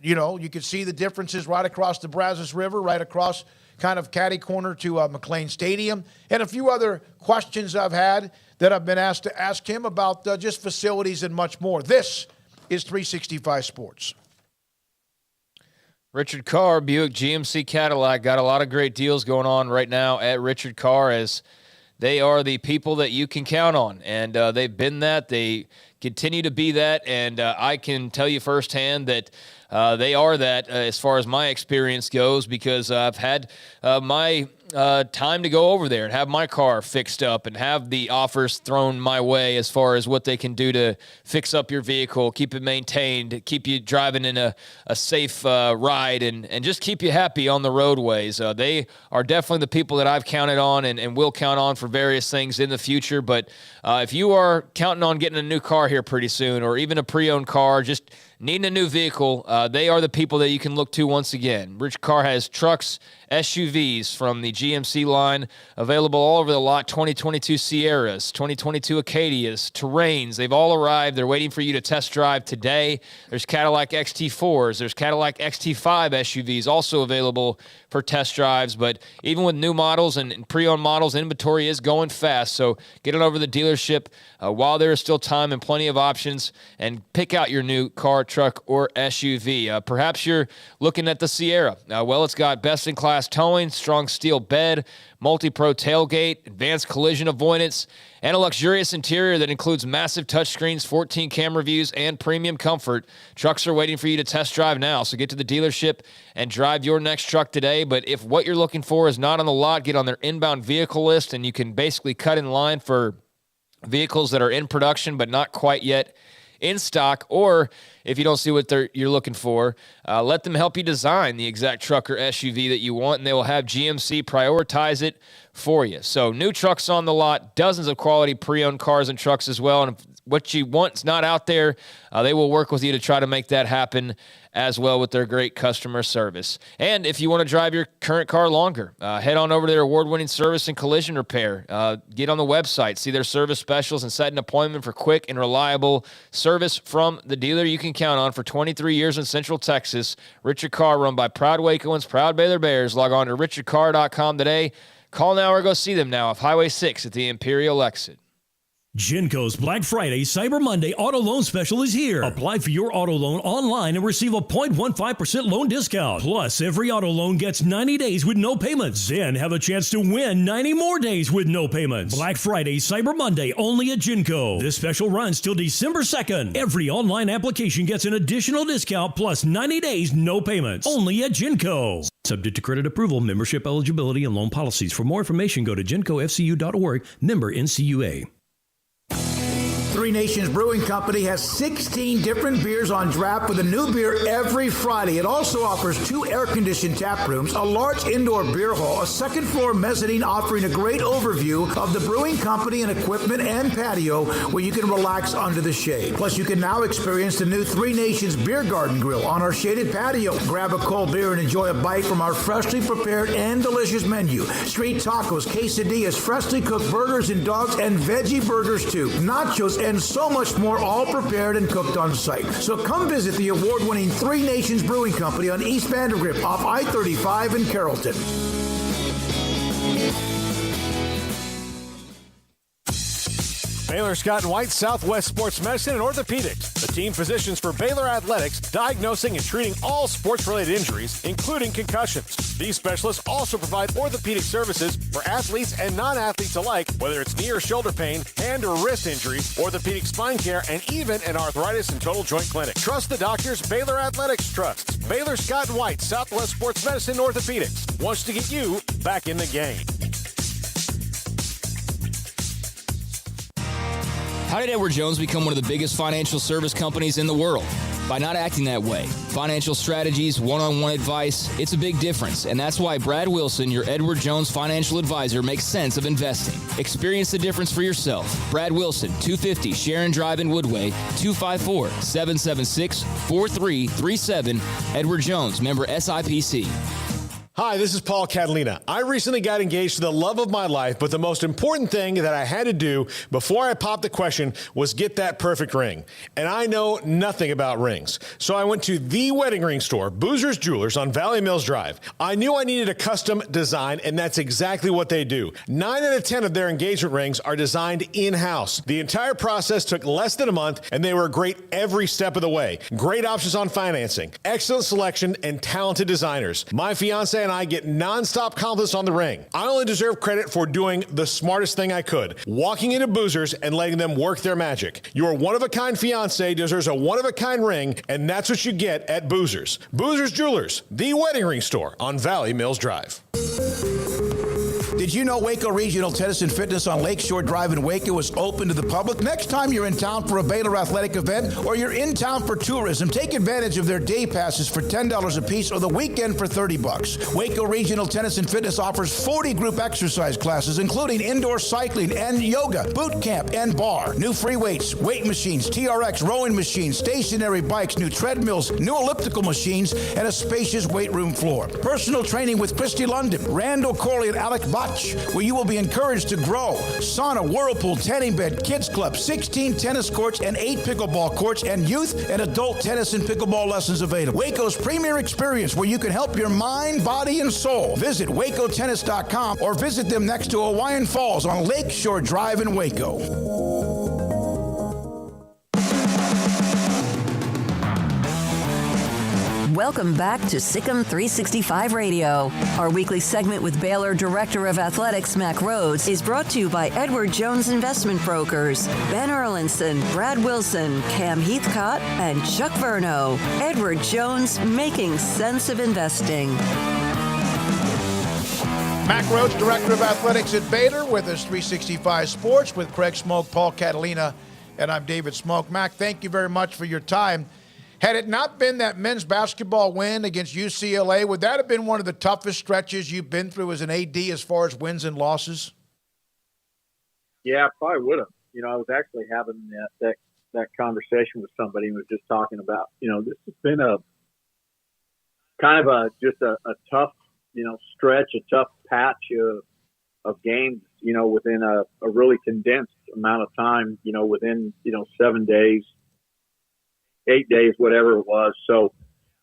you can see the differences right across the Brazos River, right across kind of catty corner to McLean Stadium, and a few other questions I've had that I've been asked to ask him about just facilities and much more. This is 365 Sports. Richard Carr, Buick GMC Cadillac, got a lot of great deals going on right now at Richard Carr, as they are the people that you can count on, and they've been that. They continue to be that, and I can tell you firsthand that they are that as far as my experience goes, because I've had my time to go over there and have my car fixed up and have the offers thrown my way as far as what they can do to fix up your vehicle, keep it maintained, keep you driving in a safe ride, and just keep you happy on the roadways. They are definitely the people that I've counted on and will count on for various things in the future. But if you are counting on getting a new car here pretty soon, or even a pre-owned car, just needing a new vehicle, they are the people that you can look to once again. Rich Carr has trucks, SUVs from the GMC line available all over the lot. 2022 Sierras, 2022 Acadias, Terrains. They've all arrived. They're waiting for you to test drive today. There's Cadillac XT4s. There's Cadillac XT5 SUVs also available for test drives. But even with new models and pre-owned models, inventory is going fast. So get on over to the dealership while there is still time and plenty of options, and pick out your new car, truck, or SUV. Perhaps you're looking at the Sierra. Well, it's got best-in-class towing, strong steel bed, multi-pro tailgate, advanced collision avoidance, and a luxurious interior that includes massive touchscreens, 14 camera views, and premium comfort. Trucks are waiting for you to test drive now, so get to the dealership and drive your next truck today. But if what you're looking for is not on the lot, get on their inbound vehicle list, and you can basically cut in line for vehicles that are in production but not quite yet in stock. Or if you don't see what you're looking for, let them help you design the exact truck or SUV that you want, and they will have GMC prioritize it for you. So new trucks on the lot, dozens of quality pre-owned cars and trucks as well. And if what you want is not out there, they will work with you to try to make that happen as well with their great customer service. And if you want to drive your current car longer, head on over to their award-winning service and collision repair. Get on the website, see their service specials, and set an appointment for quick and reliable service from the dealer you can count on for 23 years in Central Texas. Richard Carr, run by proud Wacoans, proud Baylor Bears. Log on to richardcarr.com today. Call now or go see them now off Highway 6 at the Imperial exit. Genco's Black Friday Cyber Monday auto loan special is here. Apply for your auto loan online and receive a 0.15% loan discount. Plus, every auto loan gets 90 days with no payments. Then have a chance to win 90 more days with no payments. Black Friday Cyber Monday only at Genco. This special runs till December 2nd. Every online application gets an additional discount plus 90 days no payments. Only at Genco. Subject to credit approval, membership eligibility, and loan policies. For more information, go to gencofcu.org. Member NCUA. Three Nations Brewing Company has 16 different beers on draft with a new beer every Friday. It also offers 2 air-conditioned tap rooms, a large indoor beer hall, a second-floor mezzanine offering a great overview of the brewing company and equipment, and patio where you can relax under the shade. Plus, you can now experience the new Three Nations Beer Garden Grill on our shaded patio. Grab a cold beer and enjoy a bite from our freshly prepared and delicious menu. Street tacos, quesadillas, freshly cooked burgers and dogs, and veggie burgers too. Nachos and so much more, all prepared and cooked on site. So come visit the award-winning Three Nations Brewing Company on East Vandergrift off I-35 in Carrollton. Baylor Scott & White Southwest Sports Medicine and Orthopedics, the team physicians for Baylor Athletics, diagnosing and treating all sports-related injuries, including concussions. These specialists also provide orthopedic services for athletes and non-athletes alike, whether it's knee or shoulder pain, hand or wrist injury, orthopedic spine care, and even an arthritis and total joint clinic. Trust the doctors Baylor Athletics trusts. Baylor Scott & White Southwest Sports Medicine and Orthopedics wants to get you back in the game. How did Edward Jones become one of the biggest financial service companies in the world? By not acting that way. Financial strategies, one-on-one advice, it's a big difference. And that's why Brad Wilson, your Edward Jones financial advisor, makes sense of investing. Experience the difference for yourself. Brad Wilson, 250 Sharon Drive in Woodway, 254-776-4337. Edward Jones, member SIPC. Hi, this is Paul Catalina. I recently got engaged to the love of my life, but the most important thing that I had to do before I popped the question was get that perfect ring. And I know nothing about rings. So I went to the wedding ring store, Boozer's Jewelers on Valley Mills Drive. I knew I needed a custom design, and that's exactly what they do. 9 out of 10 of their engagement rings are designed in-house. The entire process took less than a month, and they were great every step of the way. Great options on financing, excellent selection, and talented designers. My fiance and I get nonstop compliments on the ring. I only deserve credit for doing the smartest thing I could, walking into Boozer's and letting them work their magic. Your one-of-a-kind fiance deserves a one-of-a-kind ring, and that's what you get at Boozer's. Boozer's Jewelers, the wedding ring store on Valley Mills Drive. Did you know Waco Regional Tennis and Fitness on Lakeshore Drive in Waco is open to the public? Next time you're in town for a Baylor athletic event or you're in town for tourism, take advantage of their day passes for $10 a piece or the weekend for $30. Waco Regional Tennis and Fitness offers 40 group exercise classes, including indoor cycling and yoga, boot camp, and bar. New free weights, weight machines, TRX rowing machines, stationary bikes, new treadmills, new elliptical machines, and a spacious weight room floor. Personal training with Christy London, Randall Corley, and Alec Botch, where you will be encouraged to grow. Sauna, whirlpool, tanning bed, kids club, 16 tennis courts and 8 pickleball courts, and youth and adult tennis and pickleball lessons available. Waco's premier experience where you can help your mind, body, and soul. Visit wacotennis.com or visit them next to Hawaiian Falls on Lakeshore Drive in Waco. Welcome back to Sikkim 365 Radio. Our weekly segment with Baylor Director of Athletics, Mac Rhoades, is brought to you by Edward Jones Investment Brokers, Ben Erlinson, Brad Wilson, Cam Heathcott, and Chuck Verno. Edward Jones, making sense of investing. Mac Rhoades, Director of Athletics at Baylor, with us 365 Sports with Craig Smoak, Paul Catalina, and I'm David Smoak. Mac, thank you very much for your time. Had it not been that men's basketball win against UCLA, would that have been one of the toughest stretches you've been through as an AD as far as wins and losses? Yeah, I probably would have. I was actually having that conversation with somebody who was just talking about, this has been a kind of a tough, stretch, a tough patch of games, within a really condensed amount of time, within, 7 days. 8 days, whatever it was. So,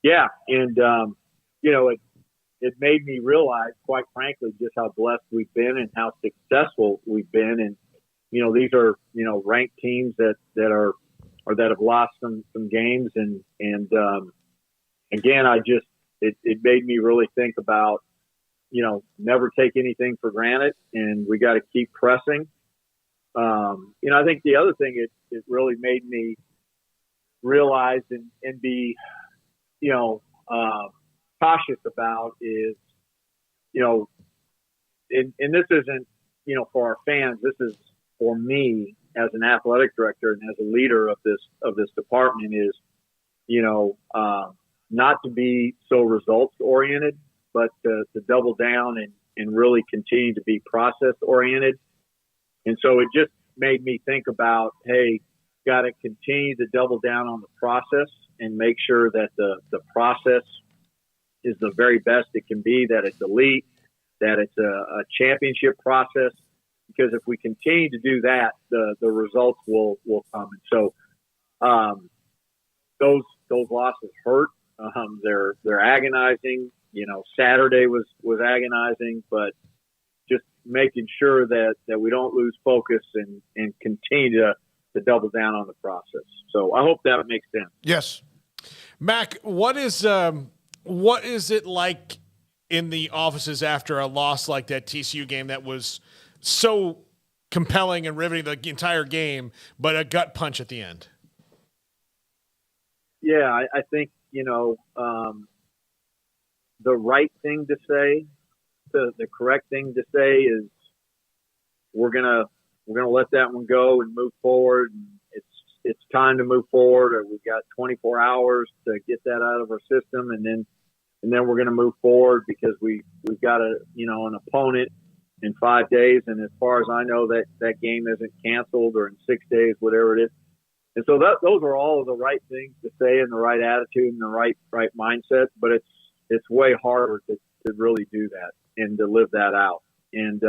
yeah. And, it made me realize, quite frankly, just how blessed we've been and how successful we've been. And, these are, ranked teams that have lost some games. And again, it made me really think about, never take anything for granted, and we got to keep pressing. I think the other thing it really made me realize and be, cautious about is, and this isn't, for our fans, this is for me as an athletic director and as a leader of this department is, not to be so results oriented, but to double down and really continue to be process oriented. And so it just made me think about, hey, got to continue to double down on the process and make sure that the process is the very best it can be, that it's elite, that it's a championship process. Because if we continue to do that, the results will come. And so those losses hurt. They're agonizing. Saturday was agonizing, but just making sure that we don't lose focus and continue to double down on the process. So I hope that makes sense. Yes. Mac, what is it like in the offices after a loss like that TCU game that was so compelling and riveting the entire game, but a gut punch at the end? Yeah, I think, the right thing to say, the correct thing to say is we're gonna we're gonna let that one go and move forward. And it's time to move forward. Or we've got 24 hours to get that out of our system, and then we're gonna move forward because we've got an opponent in 5 days, and as far as I know, that game isn't canceled, or in 6 days, whatever it is. And so those are all the right things to say, and the right attitude, and the right mindset. But it's way harder to really do that and to live that out. And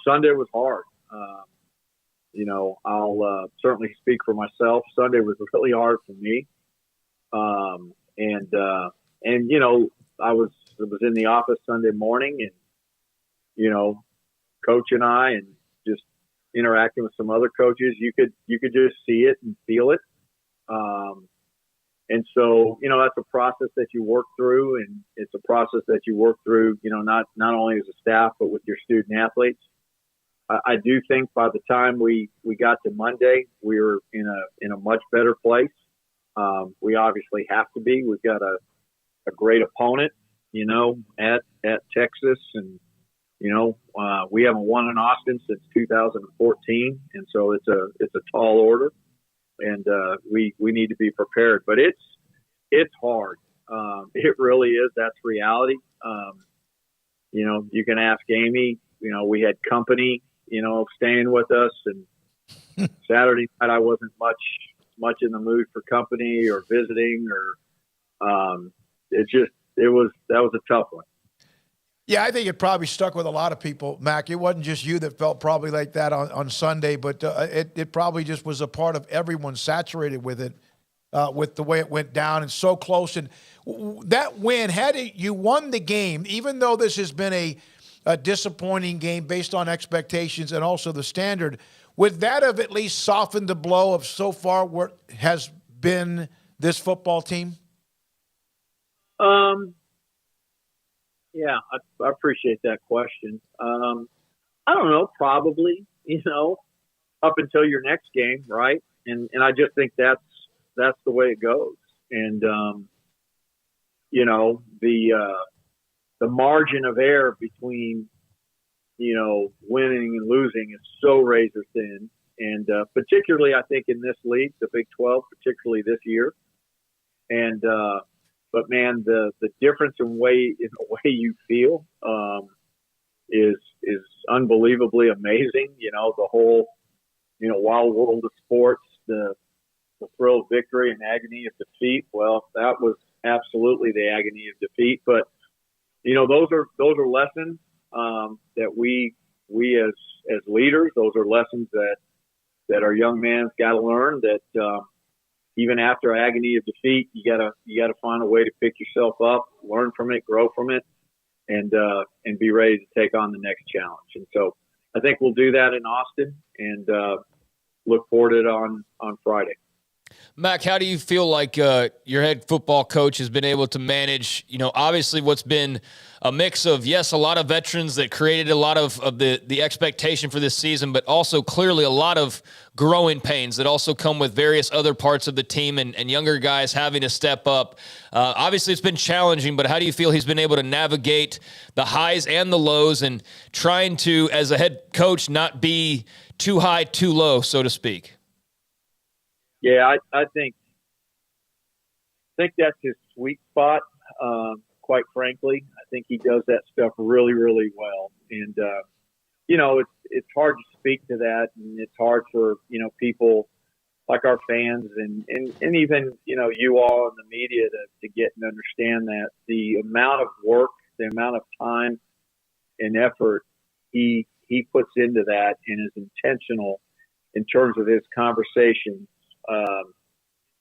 Sunday was hard. I'll certainly speak for myself. Sunday was really hard for me. I was in the office Sunday morning, and Coach and I, and just interacting with some other coaches, you could just see it and feel it. And so, that's a process that you work through, and it's a process that you work through, not only as a staff, but with your student athletes. I do think by the time we got to Monday, we were in a much better place. We obviously have to be. We've got a great opponent, at Texas, and we haven't won in Austin since 2014, and so it's a tall order, and we need to be prepared. But it's hard. It really is. That's reality. You can ask Amy. We had company, staying with us, and Saturday night I wasn't much in the mood for company or visiting, or that was a tough one. Yeah, I think it probably stuck with a lot of people, Mac. It wasn't just you that felt probably like that on Sunday, but it probably just was a part of everyone saturated with it, with the way it went down and so close. And that win, you won the game, even though this has been a disappointing game based on expectations and also the standard, would that have at least softened the blow of so far what has been this football team? Yeah, I appreciate that question. I don't know, probably, up until your next game, right? And I just think that's the way it goes. And the margin of error between winning and losing is so razor thin, and particularly I think in this league, the Big 12, particularly this year. And but man, the difference in the way you feel is unbelievably amazing. The whole wild world of sports, the thrill of victory and agony of defeat. Well, that was absolutely the agony of defeat. But those are lessons that we as leaders. Those are lessons that our young man's got to learn. That even after agony of defeat, you gotta find a way to pick yourself up, learn from it, grow from it, and be ready to take on the next challenge. And so I think we'll do that in Austin, and look forward to it on Friday. Mac, how do you feel like your head football coach has been able to manage, obviously what's been a mix of, yes, a lot of veterans that created a lot of the expectation for this season, but also clearly a lot of growing pains that also come with various other parts of the team and younger guys having to step up. Obviously, it's been challenging, but how do you feel he's been able to navigate the highs and the lows and trying to, as a head coach, not be too high, too low, so to speak? Yeah, I think that's his sweet spot. Quite frankly, I think he does that stuff really, really well. And it's hard to speak to that, and it's hard for people like our fans and even you all in the media to get and understand that the amount of work, the amount of time and effort he puts into that and is intentional in terms of his conversations.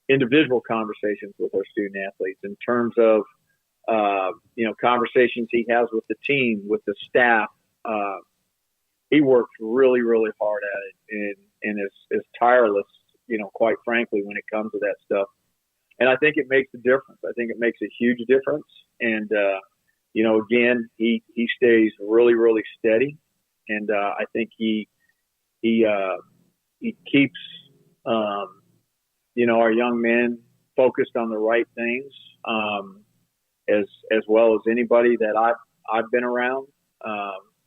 Individual conversations with our student athletes, in terms of conversations he has with the team, with the staff. He works really, really hard at it and is tireless, quite frankly, when it comes to that stuff. And I think it makes a difference. I think it makes a huge difference. And again, he stays really, really steady, and I think he keeps our young men focused on the right things, as well as anybody that I've been around.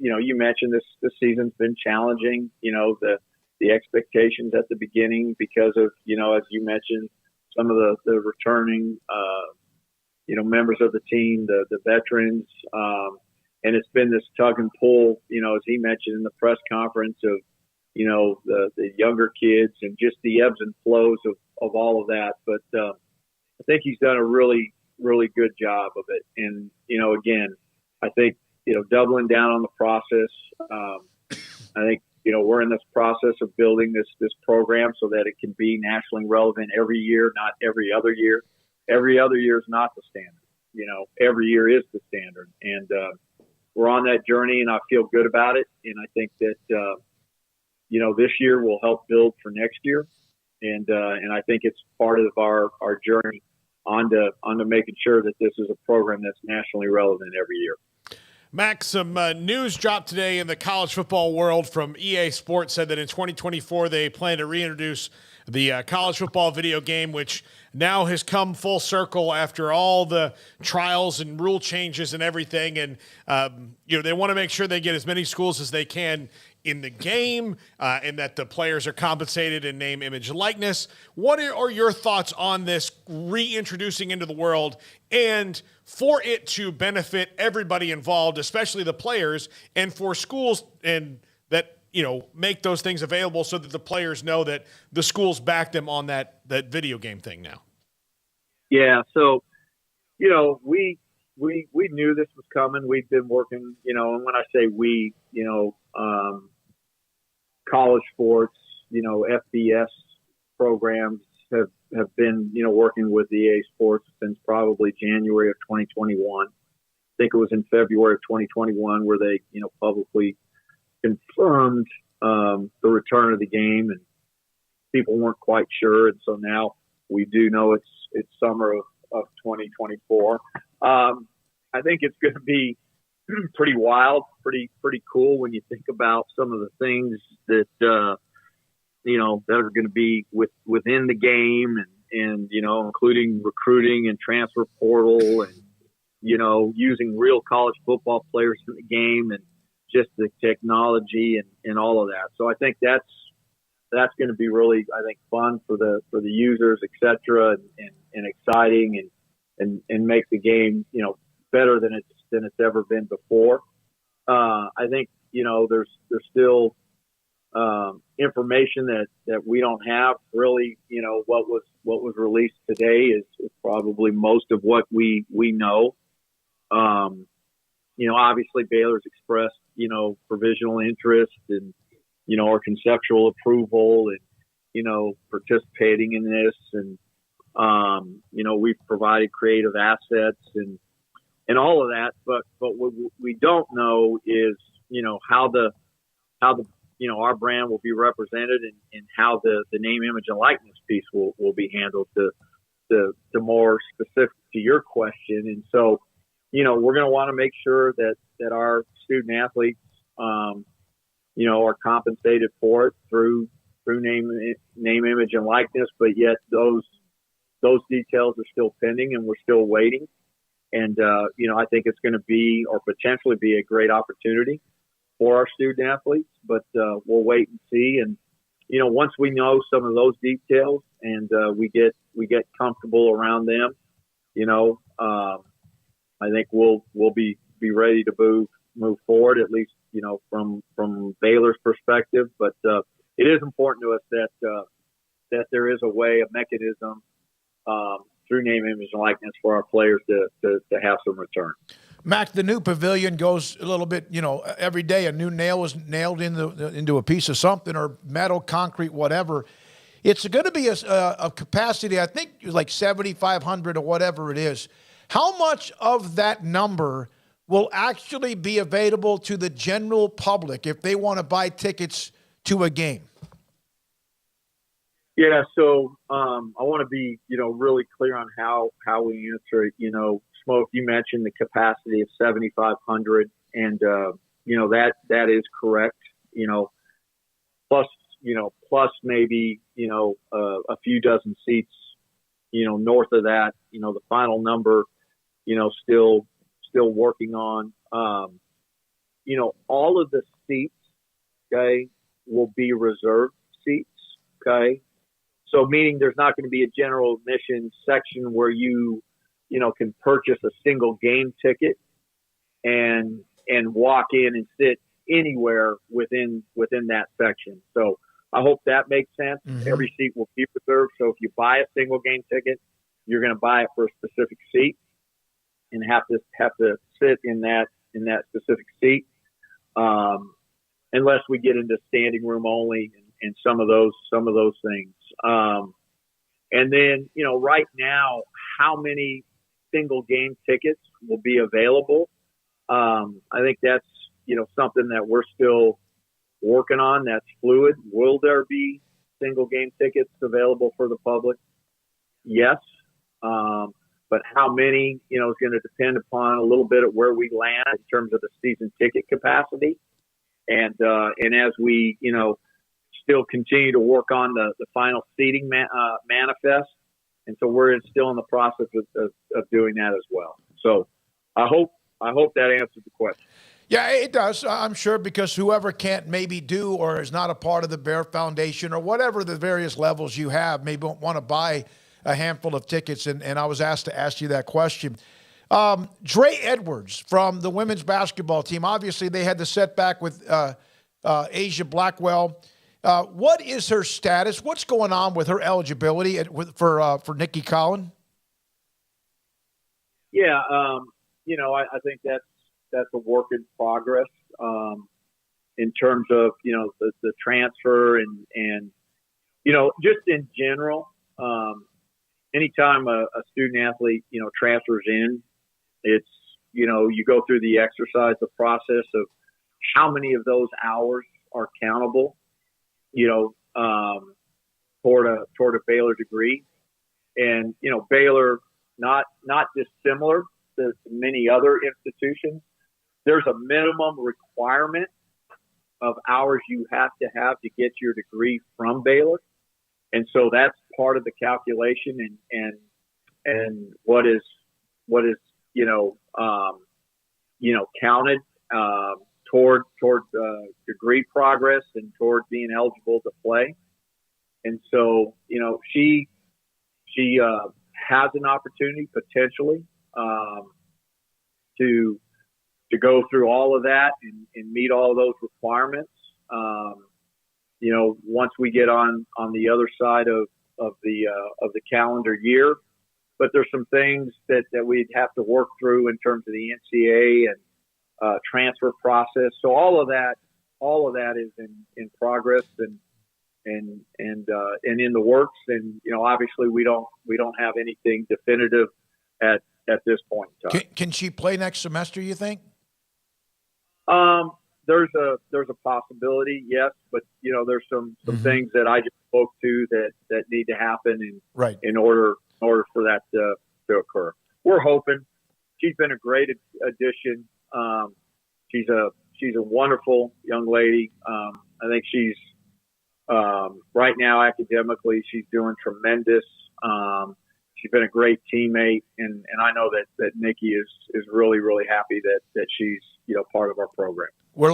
you mentioned this season's been challenging. The expectations at the beginning because of, as you mentioned, some of the returning, members of the team, the veterans, and it's been this tug and pull, as he mentioned in the press conference of, the younger kids and just the ebbs and flows of all of that. But I think he's done a really, really good job of it. And, again, I think, doubling down on the process. I think, we're in this process of building this program so that it can be nationally relevant every year, not every other year. Every other year is not the standard. Every year is the standard. And we're on that journey, and I feel good about it. And I think that, this year will help build for next year. And I think it's part of our journey onto making sure that this is a program that's nationally relevant every year. Max, some news dropped today in the college football world from EA Sports said that in 2024 they plan to reintroduce the college football video game, which now has come full circle after all the trials and rule changes and everything. And, they want to make sure they get as many schools as they can in the game and that the players are compensated in name, image, and likeness. What are your thoughts on this reintroducing into the world and for it to benefit everybody involved, especially the players, and for schools and that, make those things available so that the players know that the schools back them on that video game thing now? Yeah. So, we knew this was coming. We've been working, and when I say we, college sports, FBS programs have been, working with EA Sports since probably January of 2021. I think it was in February of 2021 where they, publicly confirmed the return of the game, and people weren't quite sure. And so now we do know it's summer of 2024. I think it's going to be pretty wild, pretty cool when you think about some of the things that, that are going to be within the game and, including recruiting and transfer portal and, using real college football players in the game and just the technology and all of that. So I think that's going to be really, I think, fun for the users, et cetera, and exciting and make the game, better than it's ever been before. I think, there's still information that we don't have really. What was released today is probably most of what we know. Obviously Baylor's expressed, provisional interest and, our conceptual approval and, participating in this. And, we've provided creative assets and all of that. But what we don't know is, how the our brand will be represented and how the name, image, and likeness piece will be handled to more specific to your question. And so, we're going to want to make sure that our student athletes, are compensated for it through name, image, and likeness, but yet those details are still pending and we're still waiting. And, I think it's going to be or potentially be a great opportunity for our student athletes, but we'll wait and see. And, once we know some of those details and we get comfortable around them, I think we'll be ready to move forward, at least, from Baylor's perspective. But it is important to us that there is a mechanism through name, image, and likeness for our players to have some return. Mac, the new pavilion goes a little bit, every day a new nail is nailed into a piece of something or metal, concrete, whatever. It's going to be a capacity, I think, like 7,500 or whatever it is. How much of that number will actually be available to the general public if they want to buy tickets to a game? Yeah, so I want to be, really clear on how we answer it. Smoak, you mentioned the capacity of 7,500, and that is correct. Plus maybe a few dozen seats, north of that. The final number, still working on. all of the seats, okay, will be reserved seats, okay? So meaning there's not going to be a general admission section where you can purchase a single game ticket and walk in and sit anywhere within that section. So I hope that makes sense. Mm-hmm. Every seat will be reserved. So if you buy a single game ticket, you're going to buy it for a specific seat and have to sit in that specific seat. Unless we get into standing room only and some of those things. And then, right now, how many single game tickets will be available? I think that's, something that we're still working on. That's fluid. Will there be single game tickets available for the public? Yes. But how many, is going to depend upon a little bit of where we land in terms of the season ticket capacity. And as we, still continue to work on the final seating manifest. And so we're still in the process of doing that as well. So I hope that answers the question. Yeah, it does. I'm sure, because whoever can't maybe do or is not a part of the Bear Foundation or whatever the various levels you have maybe want to buy a handful of tickets. And I was asked to ask you that question. Dre Edwards from the women's basketball team, obviously they had the setback with Asia Blackwell. What is her status? What's going on with her eligibility for Nikki Collin? Yeah, I think that's a work in progress in terms of the transfer and just in general. Anytime a student athlete transfers in, it's you go through the exercise, the process of how many of those hours are countable, toward a Baylor degree. And, Baylor, not dissimilar to many other institutions, there's a minimum requirement of hours you have to get your degree from Baylor. And so that's part of the calculation and what is counted toward degree progress and toward being eligible to play. And so, she has an opportunity potentially to go through all of that and meet all of those requirements. Once we get on the other side of the calendar year, but there's some things that we'd have to work through in terms of the NCAA and transfer process. So all of that is in progress and in the works. And obviously we don't have anything definitive at this point in time. Can she play next semester, you think? There's a possibility, yes, but there's some things that I just spoke to that need to happen in order for that to occur. We're hoping. She's been a great addition. She's a wonderful young lady. I think she's right now academically she's doing tremendous. She's been a great teammate, and I know that Nikki is really, really happy that she's part of our program. We're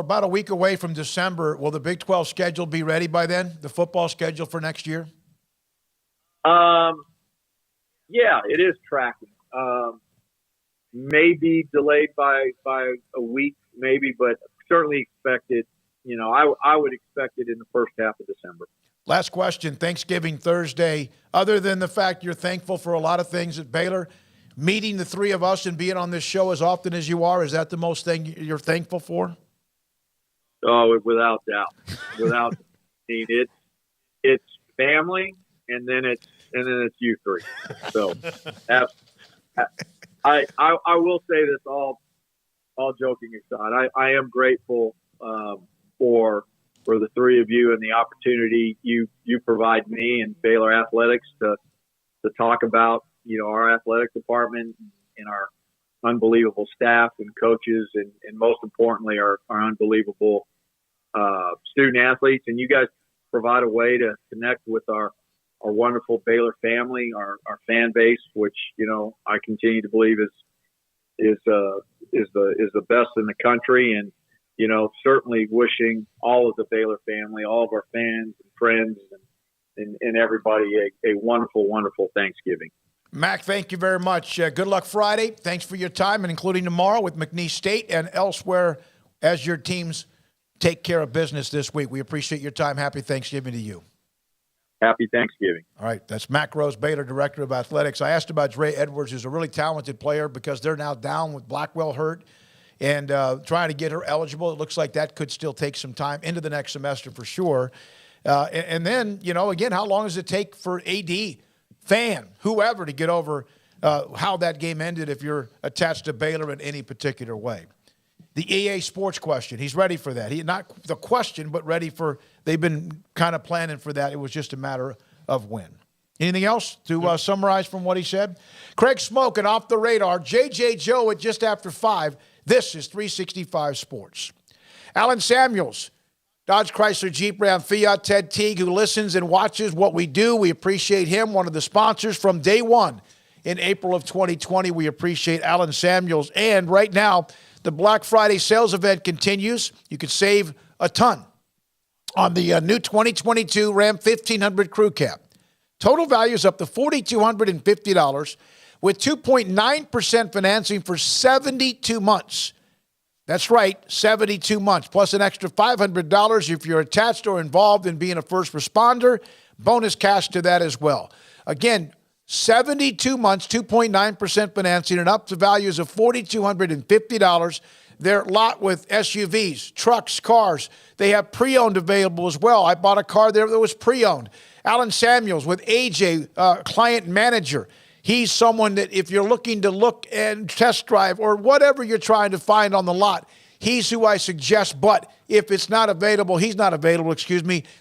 about a week away from December. Will the Big 12 schedule be ready by then? The football schedule for next year? Yeah, it is tracking. Maybe delayed by a week, maybe, but certainly expected. I would expect it in the first half of December. Last question, Thanksgiving Thursday. Other than the fact you're thankful for a lot of things at Baylor, meeting the three of us and being on this show as often as you are, is that the most thing you're thankful for? Oh, without doubt. Without it's family, and then it's you three. So I will say this all joking aside. I am grateful for the three of you and the opportunity you provide me and Baylor Athletics to talk about our athletic department and our unbelievable staff and coaches and most importantly our unbelievable student athletes. And you guys provide a way to connect with our wonderful Baylor family, our fan base, which I continue to believe is the best in the country. And, you know, certainly wishing all of the Baylor family, all of our fans and friends and everybody a wonderful, wonderful Thanksgiving. Mac, thank you very much. Good luck Friday. Thanks for your time, and including tomorrow with McNeese State and elsewhere as your teams take care of business this week. We appreciate your time. Happy Thanksgiving to you. Happy Thanksgiving. All right, that's Mac Rose, Baylor Director of Athletics. I asked about Dre Edwards, who's a really talented player, because they're now down with Blackwell hurt and trying to get her eligible. It looks like that could still take some time into the next semester for sure. And then, you know, again, how long does it take for AD, fan, whoever, to get over how that game ended if you're attached to Baylor in any particular way? The EA Sports question, he's ready for that. Not the question, but ready for, they've been kind of planning for that. It was just a matter of when. Anything else to summarize from what he said? Craig Smoak and Off the Radar, JJ Joe at just after 5. This is 365 Sports. Alan Samuels, Dodge Chrysler Jeep Ram Fiat, Ted Teague, who listens and watches what we do. We appreciate him, one of the sponsors from day one in April of 2020. We appreciate Alan Samuels. And right now, the Black Friday sales event continues. You could save a ton on the new 2022 Ram 1500 Crew Cab. Total value is up to $4,250 with 2.9% financing for 72 months. That's right, 72 months, plus an extra $500 if you're attached or involved in being a first responder. Bonus cash to that as well. Again, 72 months, 2.9% financing, and up to values of $4,250. Their lot with SUVs, trucks, cars. They have pre-owned available as well. I bought a car there that was pre-owned. Alan Samuels with AJ, client manager. He's someone that if you're looking to look and test drive or whatever you're trying to find on the lot, he's who I suggest. But if it's not available, he's not available,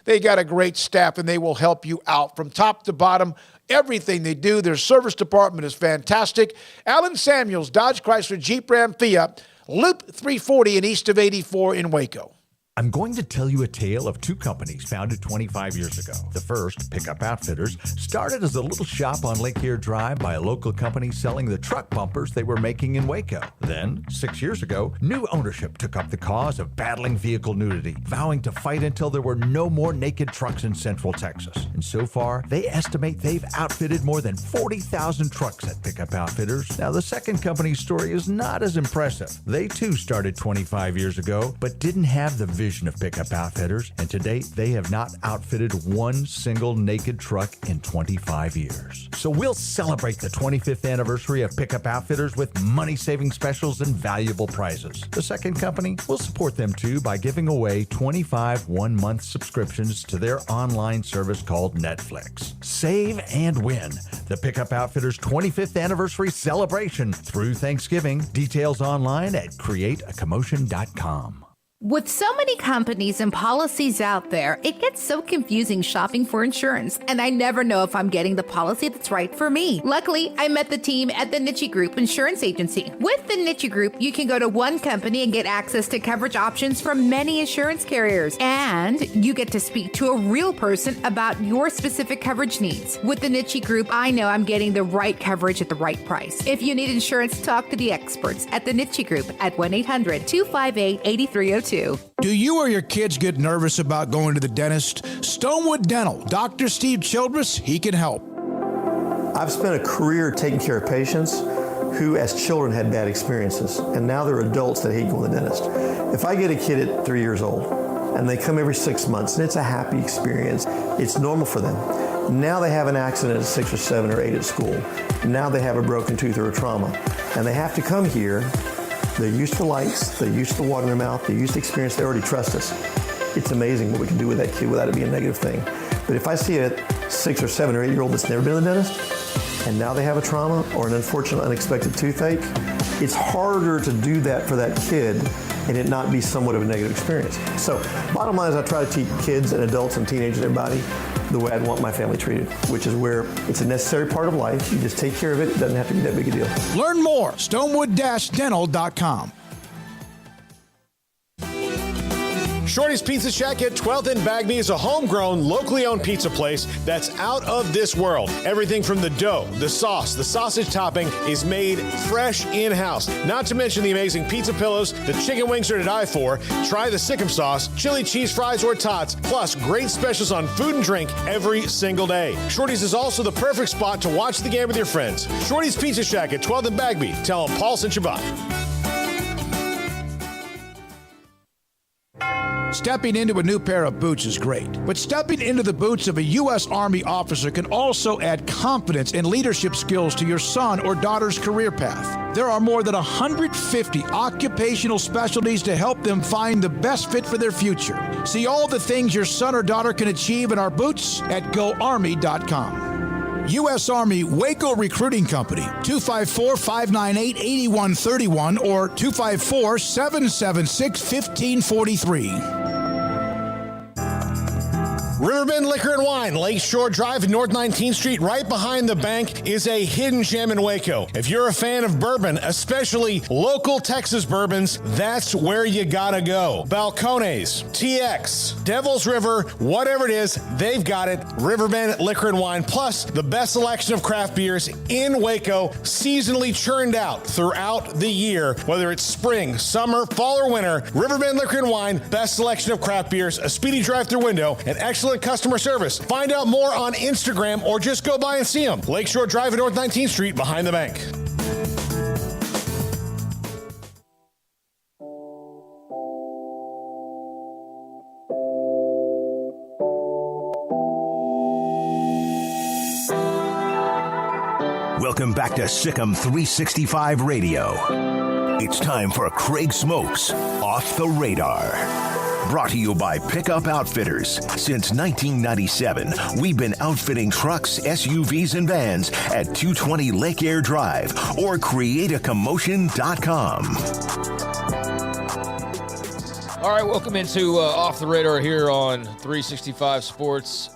they got a great staff and they will help you out from top to bottom. Everything they do, their service department is fantastic. Alan Samuels, Dodge Chrysler Jeep Ram Fiat, Loop 340 and east of 84 in Waco. I'm going to tell you a tale of two companies founded 25 years ago. The first, Pickup Outfitters, started as a little shop on Lake Erie Drive by a local company selling the truck bumpers they were making in Waco. Then, 6 years ago, new ownership took up the cause of battling vehicle nudity, vowing to fight until there were no more naked trucks in Central Texas. And so far, they estimate they've outfitted more than 40,000 trucks at Pickup Outfitters. Now, the second company's story is not as impressive. They too started 25 years ago, but didn't have the vision of Pickup Outfitters, and to date, they have not outfitted one single naked truck in 25 years. So we'll celebrate the 25th anniversary of Pickup Outfitters with money-saving specials and valuable prizes. The second company will support them too by giving away 25 one-month subscriptions to their online service called Netflix. Save and win the Pickup Outfitters 25th anniversary celebration through Thanksgiving. Details online at createacommotion.com. With so many companies and policies out there, it gets so confusing shopping for insurance, and I never know if I'm getting the policy that's right for me. Luckily, I met the team at the Niche Group Insurance Agency. With the Niche Group, you can go to one company and get access to coverage options from many insurance carriers, and you get to speak to a real person about your specific coverage needs. With the Niche Group, I know I'm getting the right coverage at the right price. If you need insurance, talk to the experts at the Niche Group at 1-800-258-8302. Do you or your kids get nervous about going to the dentist? Stonewood Dental, Dr. Steve Childress, he can help. I've spent a career taking care of patients who as children had bad experiences, and now they're adults that hate going to the dentist. If I get a kid at 3 years old and they come every 6 months and it's a happy experience, it's normal for them. Now they have an accident at 6 or 7 or 8 at school. Now they have a broken tooth or a trauma, and they have to come here. They're used to lights, they're used to water in their mouth, they're used to experience, they already trust us. It's amazing what we can do with that kid without it being a negative thing. But if I see a 6 or 7 or 8 year old that's never been to the dentist, and now they have a trauma or an unfortunate unexpected toothache, it's harder to do that for that kid and it not be somewhat of a negative experience. So bottom line is I try to teach kids and adults and teenagers and everybody the way I'd want my family treated, which is where it's a necessary part of life. You just take care of it. It doesn't have to be that big a deal. Learn more, stonewood-dental.com. Shorty's Pizza Shack at 12th and Bagby is a homegrown, locally owned pizza place that's out of this world. Everything from the dough, the sauce, the sausage topping is made fresh in-house. Not to mention the amazing pizza pillows, the chicken wings are to die for. Try the Sikkim sauce, chili cheese fries or tots, plus great specials on food and drink every single day. Shorty's is also the perfect spot to watch the game with your friends. Shorty's Pizza Shack at 12th and Bagby. Tell them Paul sent you by. Stepping into a new pair of boots is great, but stepping into the boots of a U.S. Army officer can also add confidence and leadership skills to your son or daughter's career path. There are more than 150 occupational specialties to help them find the best fit for their future. See all the things your son or daughter can achieve in our boots at GoArmy.com. U.S. Army Waco Recruiting Company, 254-598-8131 or 254-776-1543. Riverbend Liquor and Wine, Lakeshore Drive and North 19th Street, right behind the bank, is a hidden gem in Waco. If you're a fan of bourbon, especially local Texas bourbons, that's where you gotta go. Balcones, TX, Devil's River, whatever it is, they've got it. Riverbend Liquor and Wine, plus the best selection of craft beers in Waco, seasonally churned out throughout the year. Whether it's spring, summer, fall, or winter, Riverbend Liquor and Wine, best selection of craft beers, a speedy drive-through window, and excellent customer service. Find out more on Instagram or just go by and see them. Lakeshore Drive at North 19th Street behind the bank. Welcome back to Sikkim 365 Radio. It's time for Craig Smoak's Off the Radar. Brought to you by Pickup Outfitters. Since 1997, we've been outfitting trucks, SUVs, and vans at 220 Lake Air Drive or createacommotion.com. All right, welcome into Off the Radar here on 365 Sports.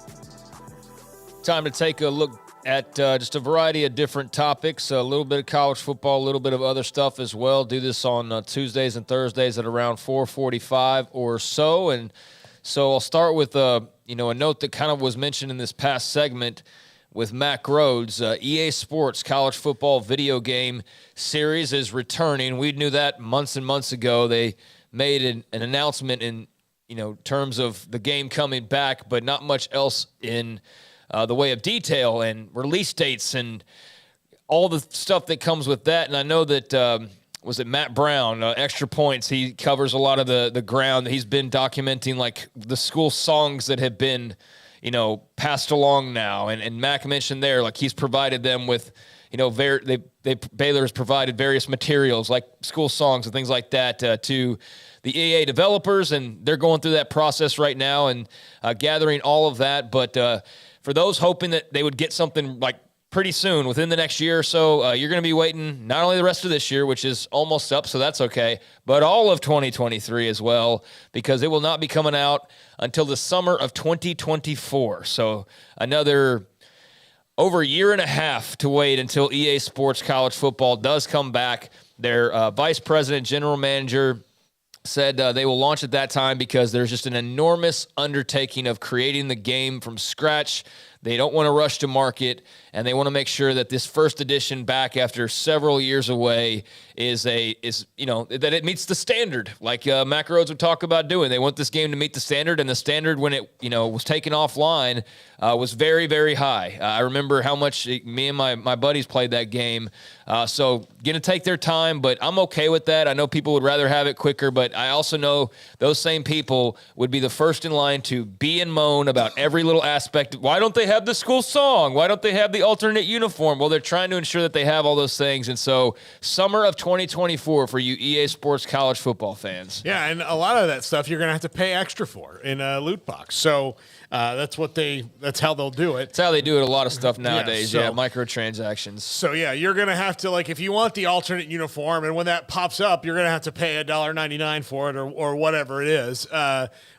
Time to take a look at just a variety of different topics, a little bit of college football, a little bit of other stuff as well. Do this on Tuesdays and Thursdays at around 4:45 or so. And so I'll start with a note that kind of was mentioned in this past segment with Mac Rhoades. EA Sports college football video game series is returning. We knew that months and months ago. They made an announcement in terms of the game coming back, but not much else in the way of detail and release dates and all the stuff that comes with that. And I know that, was it Matt Brown, Extra Points, he covers a lot of the ground. He's been documenting like the school songs that have been, passed along now. And Mac mentioned there, like he's provided them with, Baylor has provided various materials like school songs and things like that to the EA developers. And they're going through that process right now and gathering all of that. But, for those hoping that they would get something like pretty soon, within the next year or so, you're going to be waiting not only the rest of this year, which is almost up, so that's okay, but all of 2023 as well, because it will not be coming out until the summer of 2024. So another over a year and a half to wait until EA Sports College Football does come back. Their vice president, general manager, said they will launch at that time because there's just an enormous undertaking of creating the game from scratch. They don't want to rush to market, and they want to make sure that this first edition back after several years away is that it meets the standard, like Mac Rhoades would talk about doing. They want this game to meet the standard, and the standard when it was taken offline was very, very high. I remember how much me and my buddies played that game. So going to take their time, but I'm okay with that. I know people would rather have it quicker, but I also know those same people would be the first in line to be and moan about every little aspect. Why don't they have the school song? Why don't they have the alternate uniform? Well, they're trying to ensure that they have all those things. And so summer of 2024 for you EA Sports college football fans. Yeah, and a lot of that stuff you're going to have to pay extra for in a loot box. So that's how they'll do it. That's how they do it a lot of stuff nowadays. Yeah, microtransactions. So yeah, you're going to have to, like, if you want the alternate uniform and when that pops up, you're going to have to pay $1.99 for it or whatever it is.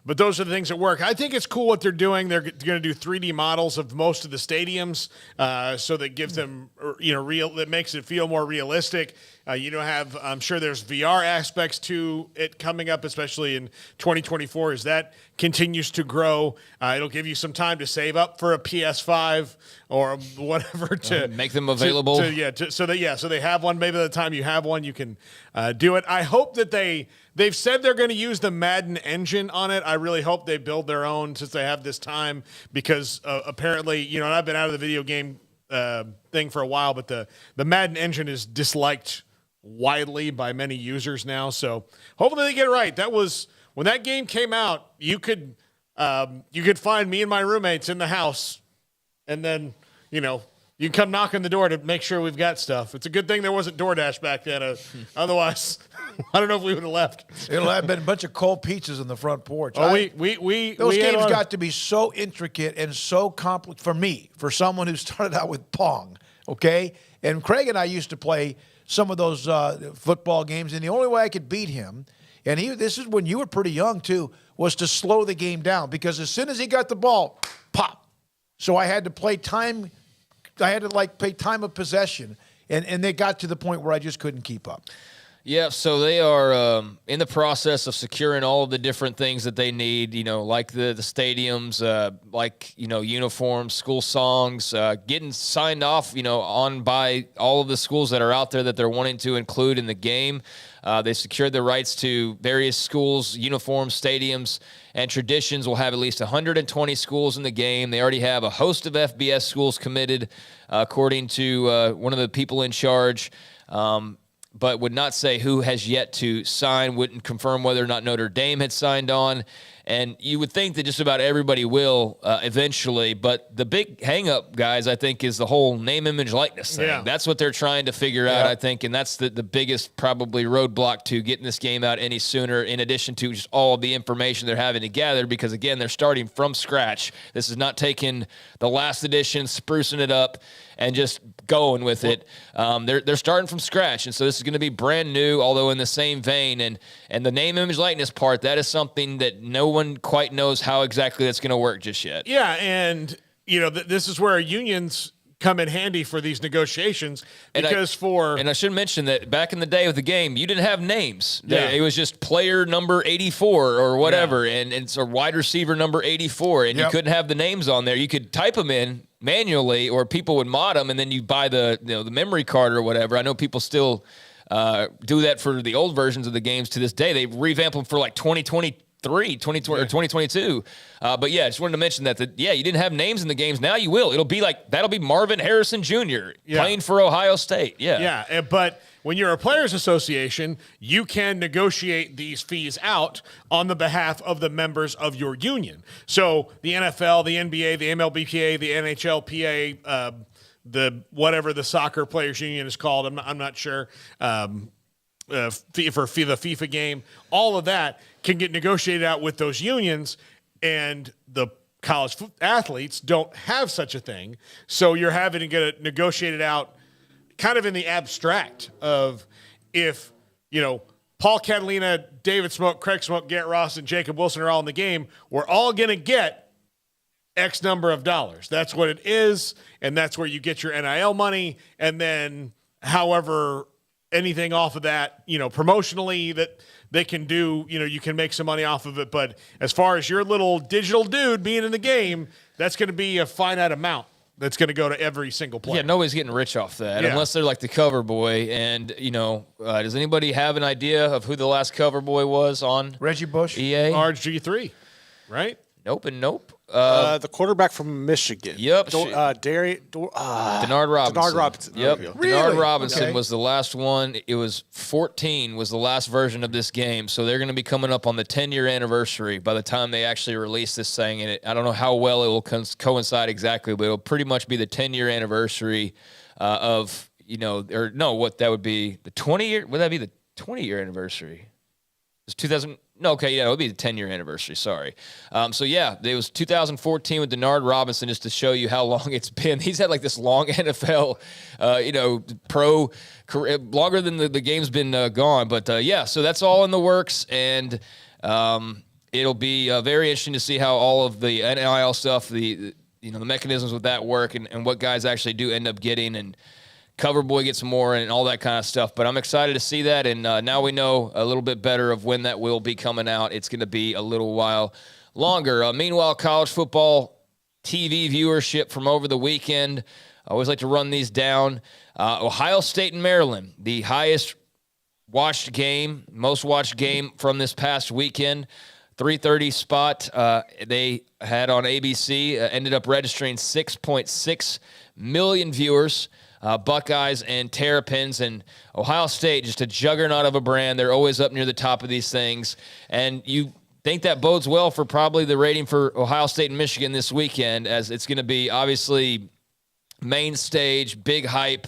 But those are the things that work. I think it's cool what they're doing. They're going to do 3D models of most of the stadiums, so that gives them, that makes it feel more realistic. I'm sure there's VR aspects to it coming up, especially in 2024, as that continues to grow. It'll give you some time to save up for a PS5 or whatever to make them available. So they have one. Maybe by the time you have one, you can do it. I hope that they've said they're going to use the Madden engine on it. I really hope they build their own since they have this time, because apparently, and I've been out of the video game thing for a while, but the Madden engine is disliked widely by many users now. So hopefully they get it right. That was when that game came out. You could find me and my roommates in the house, and then you can come knock on the door to make sure we've got stuff. It's a good thing there wasn't DoorDash back then. Otherwise, I don't know if we would have left. It'll have been a bunch of cold pizzas on the front porch. Oh, those games got to be so intricate and so complex for me, for someone who started out with Pong. Okay, and Craig and I used to play some of those football games, and the only way I could beat him, and this is when you were pretty young too, was to slow the game down, because as soon as he got the ball, pop. So I had to play time. I had to play time of possession, and they got to the point where I just couldn't keep up. Yeah, so they are in the process of securing all of the different things that they need, like the stadiums, uniforms, school songs, getting signed off, on by all of the schools that are out there that they're wanting to include in the game. They secured the rights to various schools, uniforms, stadiums, and Traditions will have at least 120 schools in the game. They already have a host of FBS schools committed, according to one of the people in charge. But would not say who has yet to sign, wouldn't confirm whether or not Notre Dame had signed on. And you would think that just about everybody will eventually. But the big hang-up, guys, I think, is the whole name, image, likeness thing. Yeah. That's what they're trying to figure out, I think. And that's the biggest probably roadblock to getting this game out any sooner, in addition to just all the information they're having to gather. Because, again, they're starting from scratch. This is not taking the last edition, sprucing it up, and just going with it. They're starting from scratch, and so this is going to be brand new, although in the same vein. And the name, image, likeness part, that is something that no one quite knows how exactly that's going to work just yet. Yeah, and this is where unions come in handy for these negotiations, because and I should mention that back in the day of the game, you didn't have names. Yeah. It was just player number 84 or whatever, and it's a wide receiver number 84, and you couldn't have the names on there. You could type them in manually, or people would mod them, and then you buy the memory card or whatever. I know people still do that for the old versions of the games to this day. They revamp them for like 2023, 2020 or 2022. But yeah, I just wanted to mention that you didn't have names in the games. Now you will. That'll be Marvin Harrison Jr. playing for Ohio State. Yeah. But when you're a players association, you can negotiate these fees out on the behalf of the members of your union. So the NFL, the NBA, the MLBPA, the NHLPA, the whatever the soccer players union is called, I'm not sure. For the FIFA game, all of that can get negotiated out with those unions, and the college athletes don't have such a thing. So you're having to get it negotiated out kind of in the abstract of, if, Paul Catalina, David Smoak, Craig Smoak, Garrett Ross, and Jacob Wilson are all in the game, we're all going to get X number of dollars. That's what it is, and that's where you get your NIL money, and then however anything off of that, promotionally that they can do, you can make some money off of it. But as far as your little digital dude being in the game, that's going to be a finite amount that's going to go to every single player. Yeah, nobody's getting rich off that unless they're like the cover boy. And, does anybody have an idea of who the last cover boy was on Reggie Bush? EA? RG3, right? Nope and nope. The quarterback from Michigan. Yep. Denard Robinson. Denard Robinson. Yep. Really? Denard Robinson Okay. was the last one. It was 14 was the last version of this game. So they're going to be coming up on the 10-year anniversary by the time they actually release this thing. And I don't know how well it will coincide exactly, but it'll pretty much be the 10-year anniversary of, what that would be, the 20-year, would that be the 20-year anniversary? It's 2000. No, okay, yeah, it would be the 10-year anniversary, sorry. It was 2014 with Denard Robinson, just to show you how long it's been. He's had like this long NFL, pro career, longer than the game's been gone. But, so that's all in the works. And it'll be very interesting to see how all of the NIL stuff, the mechanisms with that work, and what guys actually do end up getting, and Cover Boy gets more and all that kind of stuff. But I'm excited to see that, and now we know a little bit better of when that will be coming out. It's going to be a little while longer. Meanwhile, college football TV viewership from over the weekend. I always like to run these down. Ohio State and Maryland, the highest watched game, most watched game from this past weekend. 3:30 spot they had on ABC, ended up registering 6.6 million viewers. Buckeyes and Terrapins, and Ohio State, just a juggernaut of a brand. They're always up near the top of these things. And you think that bodes well for probably the rating for Ohio State and Michigan this weekend, as it's going to be obviously main stage, big hype.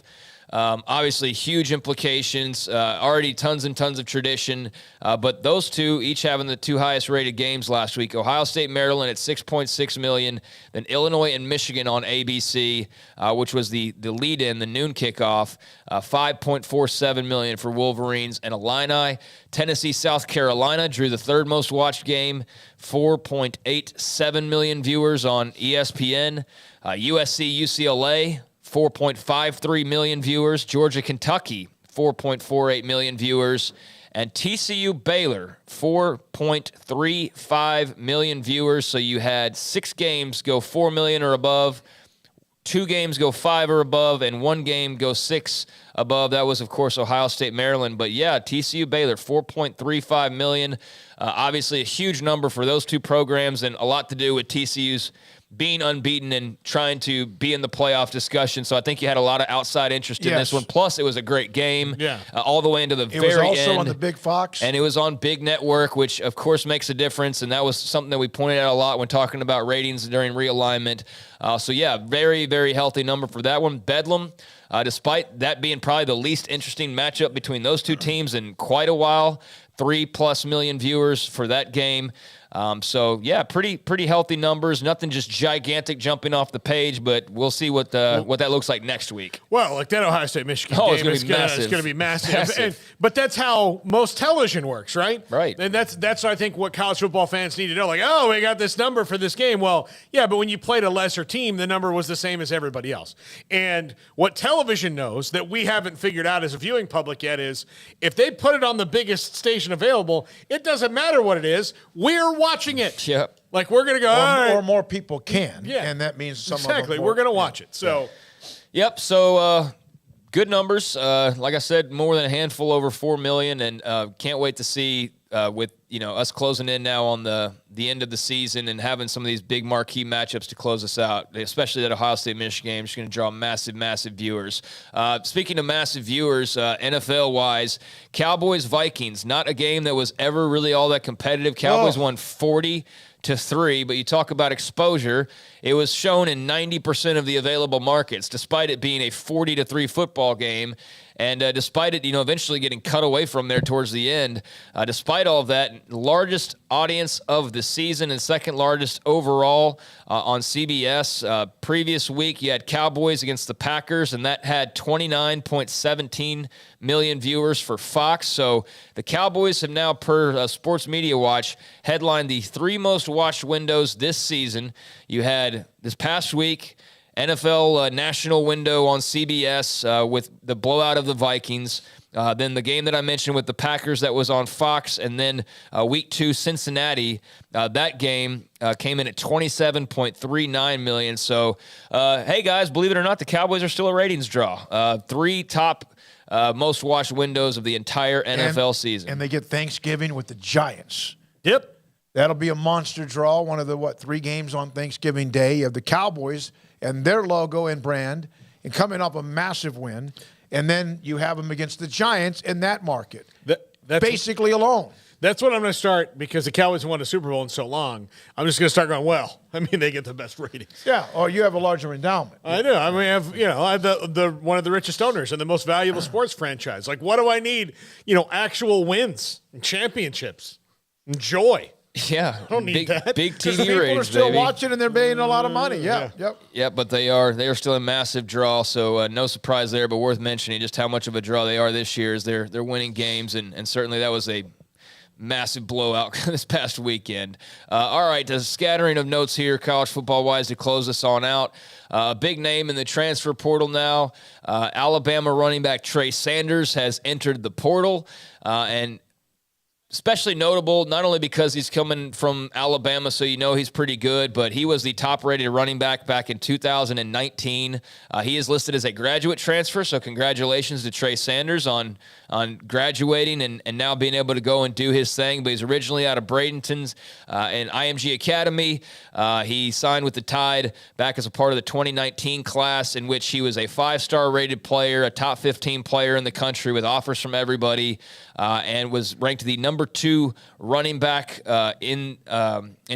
Obviously, huge implications, already tons and tons of tradition. But those two, each having the two highest rated games last week. Ohio State, Maryland at 6.6 million. Then Illinois and Michigan on ABC, which was the lead-in, the noon kickoff. 5.47 million for Wolverines and Illini. Tennessee, South Carolina drew the third most watched game. 4.87 million viewers on ESPN. USC, UCLA. 4.53 million viewers. Georgia, Kentucky, 4.48 million viewers. And TCU, Baylor, 4.35 million viewers. So you had 6 games go 4 million or above, 2 games go 5 or above, and 1 game go 6 above. That was, of course, Ohio State, Maryland. But, yeah, TCU, Baylor, 4.35 million. Obviously a huge number for those two programs, and a lot to do with TCU's being unbeaten and trying to be in the playoff discussion. So I think you had a lot of outside interest in this one. Plus, it was a great game all the way into the very end. It was also on the Big Fox. And it was on Big Network, which, of course, makes a difference. And that was something that we pointed out a lot when talking about ratings during realignment. So, yeah, very, very healthy number for that one. Bedlam, despite that being probably the least interesting matchup between those two teams in quite a while, 3+ million viewers for that game. So, yeah, pretty healthy numbers. Nothing just gigantic jumping off the page, but we'll see what that looks like next week. Well, like that Ohio State-Michigan game it's going to be massive. But that's how most television works, right? Right. And that's I think, what college football fans need to know. Like, oh, we got this number for this game. Well, yeah, but when you played a lesser team, the number was the same as everybody else. And what television knows that we haven't figured out as a viewing public yet is if they put it on the biggest station available, it doesn't matter what it is. We're watching it. Yep. Like, we're going to go, or more people can. Yeah. And that means some exactly. of them We're going to watch it. So, Yep. So, good numbers. Like I said, more than a handful over 4 million, and can't wait to see with us closing in now on the end of the season and having some of these big marquee matchups to close us out, especially that Ohio State-Michigan game. It's going to draw massive viewers. Speaking of massive viewers, NFL-wise, Cowboys-Vikings, not a game that was ever really all that competitive. Cowboys won 40-3, but you talk about exposure. It was shown in 90% of the available markets, despite it being a 40-3 football game. And despite it, eventually getting cut away from there towards the end, despite all of that, largest audience of the season and second largest overall on CBS. Previous week, you had Cowboys against the Packers, and that had 29.17 million viewers for Fox. So the Cowboys have now, per Sports Media Watch, headlined the 3 most watched windows this season. You had this past week, NFL national window on CBS with the blowout of the Vikings. Then the game that I mentioned with the Packers that was on Fox. And then week 2, Cincinnati. That game came in at 27.39 million. So, hey, guys, believe it or not, the Cowboys are still a ratings draw. 3 top most watched windows of the entire NFL season. And they get Thanksgiving with the Giants. Yep. That'll be a monster draw. One of the, 3 games on Thanksgiving Day. You have the Cowboys and their logo and brand, and coming off a massive win. And then you have them against the Giants in that market. That's basically alone. That's what I'm going to start, because the Cowboys won a Super Bowl in so long. I'm just going to start going, well, I mean, they get the best ratings. Yeah, or you have a larger endowment. I know. I mean, I have the one of the richest owners and the most valuable sports franchise. Like, what do I need? Actual wins and championships and joy. Yeah, I don't need that. Big TV people ratings, are still baby. watching and they're paying a lot of money. Yeah. Yeah, but they are still a massive draw, so no surprise there. But worth mentioning just how much of a draw they are this year as they're winning games, and certainly that was a massive blowout this past weekend. All right, a scattering of notes here, college football-wise, to close this on out. A big name in the transfer portal now. Alabama running back Trey Sanders has entered the portal, and especially notable, not only because he's coming from Alabama, so you know he's pretty good, but he was the top-rated running back in 2019. He is listed as a graduate transfer, so congratulations to Trey Sanders on graduating and now being able to go and do his thing. But he's originally out of Bradenton's in IMG Academy. He signed with the Tide back as a part of the 2019 class, in which he was a 5-star rated player, a top 15 player in the country with offers from everybody, and was ranked the number 2 running back in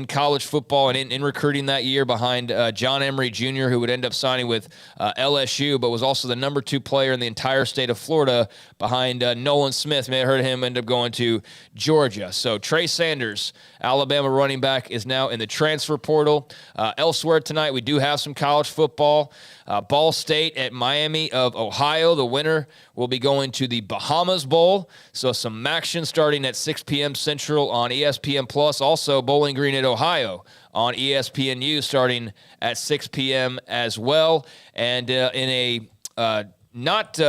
college football and in recruiting that year, behind John Emery Jr., who would end up signing with LSU, but was also the number 2 player in the entire state of Florida, behind Nolan Smith. You may have heard him end up going to Georgia. So Trey Sanders, Alabama running back, is now in the transfer portal. Elsewhere tonight, we do have some college football. Ball State at Miami of Ohio. The winner will be going to the Bahamas Bowl. So some action starting at 6 p.m. Central on ESPN+. Also Bowling Green at Ohio on ESPNU starting at 6 p.m. as well. And in a not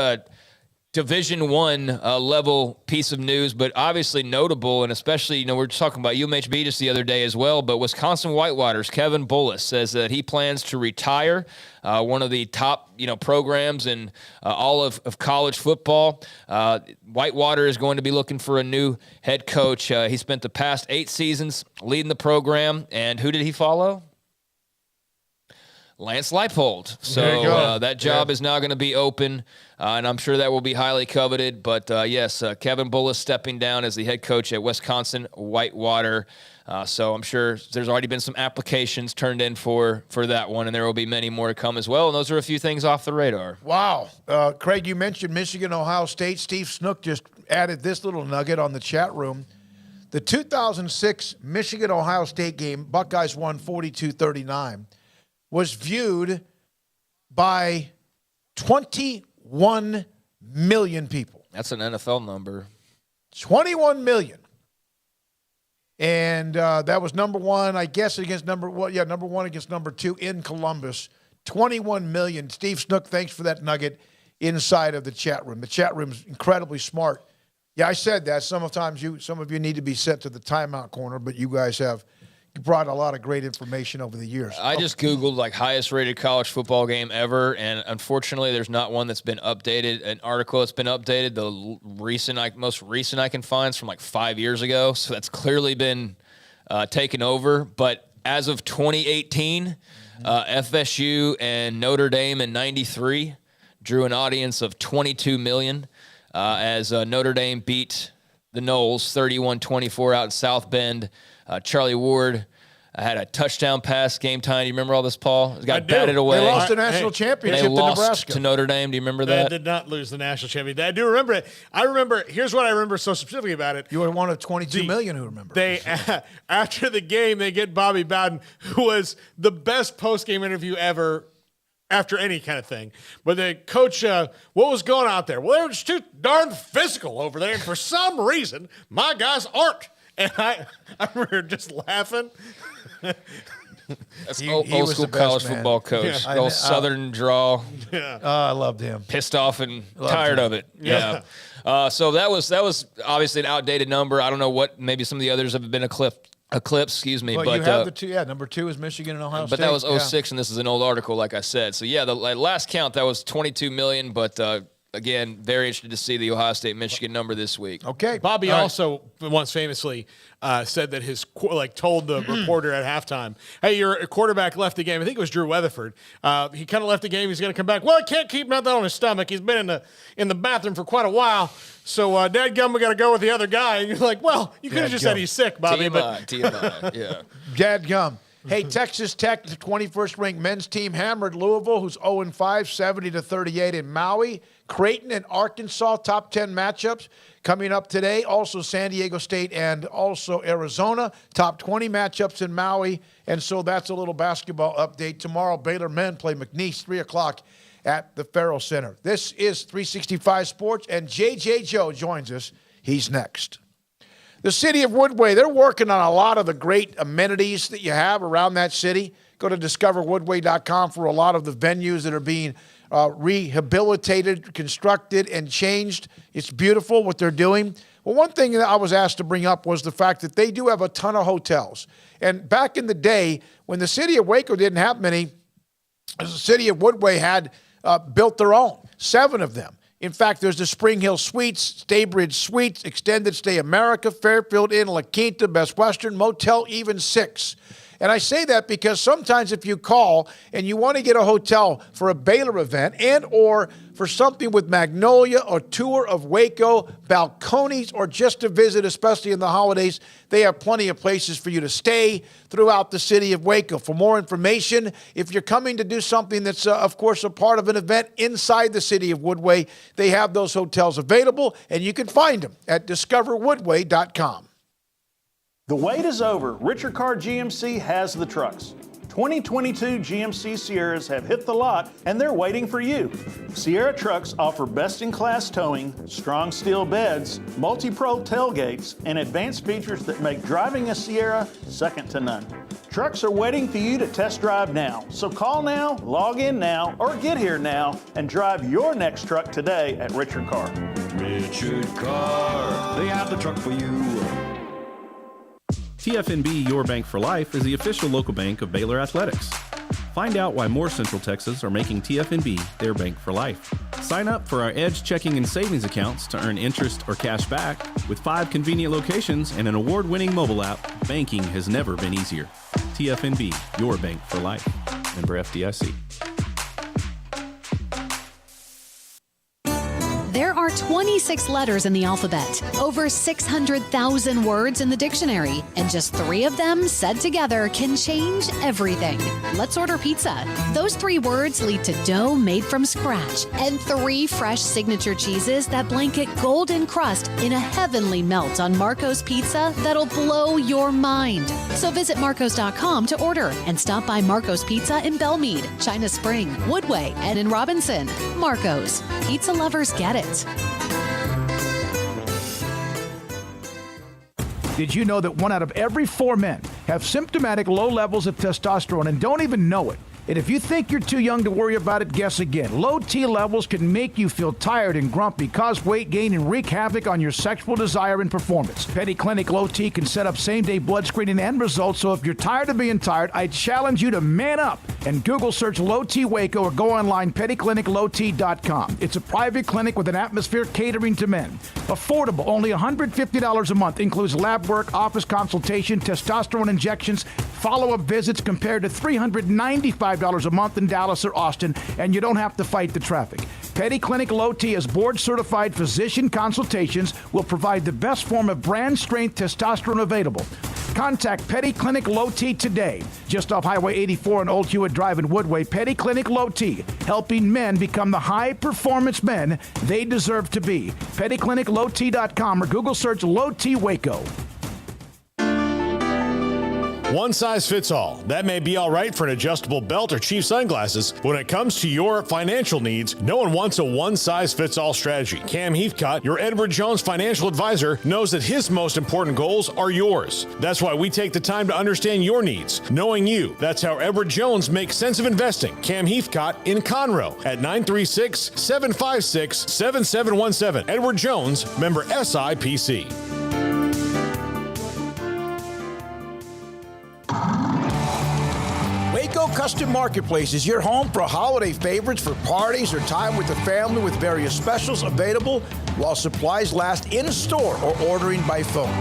Division I level piece of news, but obviously notable, and especially, we're just talking about UMHB just the other day as well, but Wisconsin Whitewater's Kevin Bullis says that he plans to retire, one of the top, programs in all of college football. Whitewater is going to be looking for a new head coach. He spent the past 8 seasons leading the program, and who did he follow? Lance Leipold. So that job is now going to be open, and I'm sure that will be highly coveted. But, yes, Kevin Bullis stepping down as the head coach at Wisconsin Whitewater. So I'm sure there's already been some applications turned in for that one, and there will be many more to come as well. And those are a few things off the radar. Wow. Craig, you mentioned Michigan, Ohio State. Steve Snook just added this little nugget on the chat room. The 2006 Michigan-Ohio State game, Buckeyes won 42-39. was viewed by 21 million people. That's an NFL number. 21 million. And that was number one, I guess, against number one against number 2 in Columbus. 21 million. Steve Snook, thanks for that nugget inside of the chat room. The chat room is incredibly smart. Yeah, I said that. Some of you need to be sent to the timeout corner, but you guys have brought a lot of great information over the years. I just Googled highest rated college football game ever, and unfortunately there's not one that's been updated, an article that's been updated. The most recent I can find is from 5 years ago, so that's clearly been taken over. But as of 2018, FSU and Notre Dame in 93 drew an audience of 22 million as Notre Dame beat the Noles 31-24 out in South Bend. Charlie Ward had a touchdown pass, game time. Do you remember all this, Paul? It got batted away. They lost the national championship to Nebraska. To Notre Dame. Do you remember that? They did not lose the national championship. I do remember it. Here's what I remember so specifically about it. You were one of 22 million who remember. After the game, they get Bobby Bowden, who was the best post-game interview ever after any kind of thing. But the coach, what was going on out there? Well, they were just too darn physical over there, and for some reason, my guys aren't. And I remember just laughing. That's old school college football coach. Yeah. Old Southern draw. Yeah. I loved him. Pissed off and tired of it. Yeah. So that was obviously an outdated number. I don't know what. Maybe some of the others have been eclipsed. Excuse me. Well, but you have the two. Yeah, number 2 is Michigan and Ohio State. But that was 06, and this is an old article, like I said. So yeah, the last count that was 22 million. But again, very interested to see the Ohio State-Michigan number this week. Okay. Bobby also once famously said that told the reporter at halftime, hey, your quarterback left the game. I think it was Drew Weatherford. He kind of left the game. He's going to come back. Well, I can't keep nothing on his stomach. He's been in the bathroom for quite a while. So, dadgum, we got to go with the other guy. And you're like, well, you could have just said he's sick, Bobby. TMI, yeah. Dadgum. Hey, Texas Tech, the 21st ranked men's team, hammered Louisville, who's 0-5, 70-38 in Maui. Creighton and Arkansas, top 10 matchups coming up today. Also San Diego State and also Arizona, top 20 matchups in Maui. And so that's a little basketball update. Tomorrow, Baylor men play McNeese, 3 o'clock at the Farrell Center. This is 365 Sports, and J.J. Joe joins us. He's next. The city of Woodway, they're working on a lot of the great amenities that you have around that city. Go to discoverwoodway.com for a lot of the venues that are being rehabilitated, constructed, and changed. It's beautiful what they're doing. Well, one thing that I was asked to bring up was the fact that they do have a ton of hotels. And back in the day, when the city of Waco didn't have many, the city of Woodway had built their own, 7 of them. In fact, there's the Spring Hill Suites, Staybridge Suites, Extended Stay America, Fairfield Inn, La Quinta, Best Western, Motel, even 6. And I say that because sometimes if you call and you want to get a hotel for a Baylor event and or for something with Magnolia or tour of Waco, balconies, or just to visit, especially in the holidays, they have plenty of places for you to stay throughout the city of Waco. For more information, if you're coming to do something that's, of course, a part of an event inside the city of Woodway, they have those hotels available, and you can find them at discoverwoodway.com. The wait is over. Richard Carr GMC has the trucks. 2022 GMC Sierras have hit the lot, and they're waiting for you. Sierra trucks offer best-in-class towing, strong steel beds, multi-pro tailgates, and advanced features that make driving a Sierra second to none. Trucks are waiting for you to test drive now. So call now, log in now, or get here now and drive your next truck today at Richard Carr. Richard Carr, they have the truck for you. TFNB Your Bank for Life is the official local bank of Baylor Athletics. Find out why more Central Texas are making TFNB their bank for life. Sign up for our Edge checking and savings accounts to earn interest or cash back. With 5 convenient locations and an award-winning mobile app, banking has never been easier. TFNB Your Bank for Life. Member FDIC. There are 26 letters in the alphabet, over 600,000 words in the dictionary, and just 3 of them said together can change everything. Let's order pizza. Those 3 words lead to dough made from scratch and 3 fresh signature cheeses that blanket golden crust in a heavenly melt on Marco's Pizza that'll blow your mind. So visit marcos.com to order and stop by Marco's Pizza in Belmead, China Spring, Woodway, and in Robinson. Marco's. Pizza lovers get it. Did you know that 1 out of every 4 men have symptomatic low levels of testosterone and don't even know it? And if you think you're too young to worry about it, guess again. Low T levels can make you feel tired and grumpy, cause weight gain, and wreak havoc on your sexual desire and performance. Petty Clinic Low T can set up same-day blood screening and results, so if you're tired of being tired, I challenge you to man up and Google search Low T Waco or go online pettycliniclowt.com. It's a private clinic with an atmosphere catering to men. Affordable, only $150 a month, includes lab work, office consultation, testosterone injections, follow-up visits compared to $395 a month in Dallas or Austin, and you don't have to fight the traffic. Petty Clinic Low T as board-certified physician consultations will provide the best form of brand-strength testosterone available. Contact Petty Clinic Low T today. Just off Highway 84 and Old Hewitt Drive in Woodway, Petty Clinic Low T, helping men become the high-performance men they deserve to be. PettyClinicLowT.com or Google search Low T Waco. One size fits all. That may be all right for an adjustable belt or cheap sunglasses, but when it comes to your financial needs, no one wants a one-size-fits-all strategy. Cam Heathcott, your Edward Jones financial advisor, knows that his most important goals are yours. That's why we take the time to understand your needs, knowing you. That's how Edward Jones makes sense of investing. Cam Heathcott in Conroe at 936-756-7717. Edward Jones, member SIPC. Waco Custom Marketplace is your home for holiday favorites for parties or time with the family, with various specials available while supplies last in store or ordering by phone,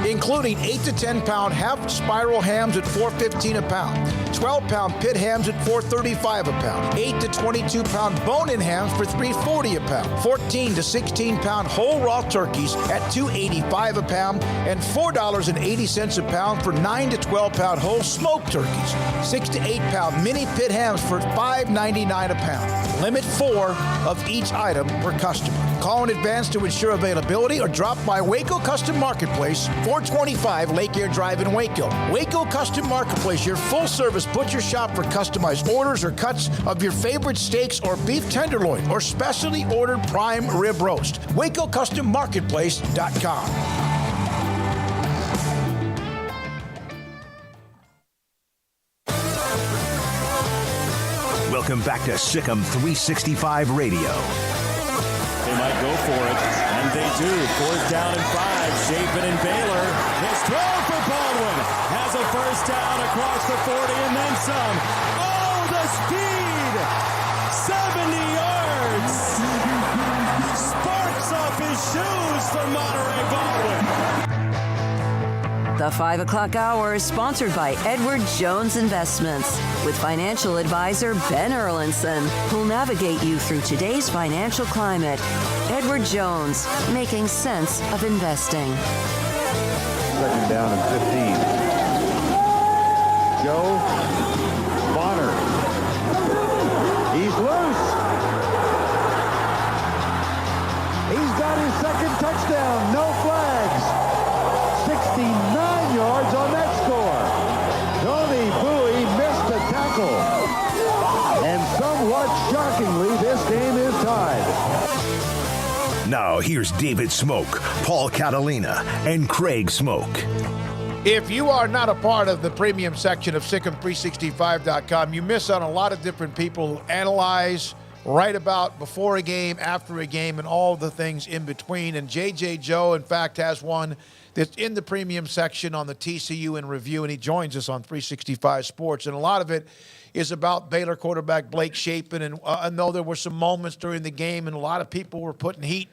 including 8 to 10 pound half spiral hams at $4.15 a pound, 12-pound pit hams at $4.35 a pound, 8 to 22-pound bone-in hams for $3.40 a pound, 14 to 16-pound whole raw turkeys at $2.85 a pound, and $4.80 a pound for 9 to 12-pound whole smoked turkeys, 6 to 8-pound mini pit hams for $5.99 a pound. Limit 4 of each item per customer. Call in advance to ensure availability or drop by Waco Custom Marketplace, 425 Lake Air Drive in Waco. Waco Custom Marketplace, your full-service butcher shop for customized orders or cuts of your favorite steaks or beef tenderloin or specially ordered prime rib roast. WacoCustomMarketplace.com. Welcome back to Sikkim 365 Radio. They might go for it, and they do. 4th down and 5. Chapin and Baylor. His throw for Baldwin. Has a first down across the 40 and then some. Oh, the speed! 70 yards! Sparks off his shoes for Monterey Baldwin. The 5 o'clock hour is sponsored by Edward Jones Investments with financial advisor Ben Erlinson, who'll navigate you through today's financial climate. Edward Jones, making sense of investing. 2nd down and 15. Joe Bonner. He's loose. He's got his 2nd touchdown. No flags. 69 yards on that score. Tony Bowie missed the tackle. And somewhat shockingly, this game is tied. Now here's David Smoak, Paul Catalina, and Craig Smoak. If you are not a part of the premium section of Sikkim365.com, you miss on a lot of different people who analyze, write about before a game, after a game, and all the things in between. And JJ Joe, in fact, has one that's in the premium section on the TCU in review, and he joins us on 365 Sports. And a lot of it is about Baylor quarterback Blake Chapin. And I know there were some moments during the game, and a lot of people were putting heat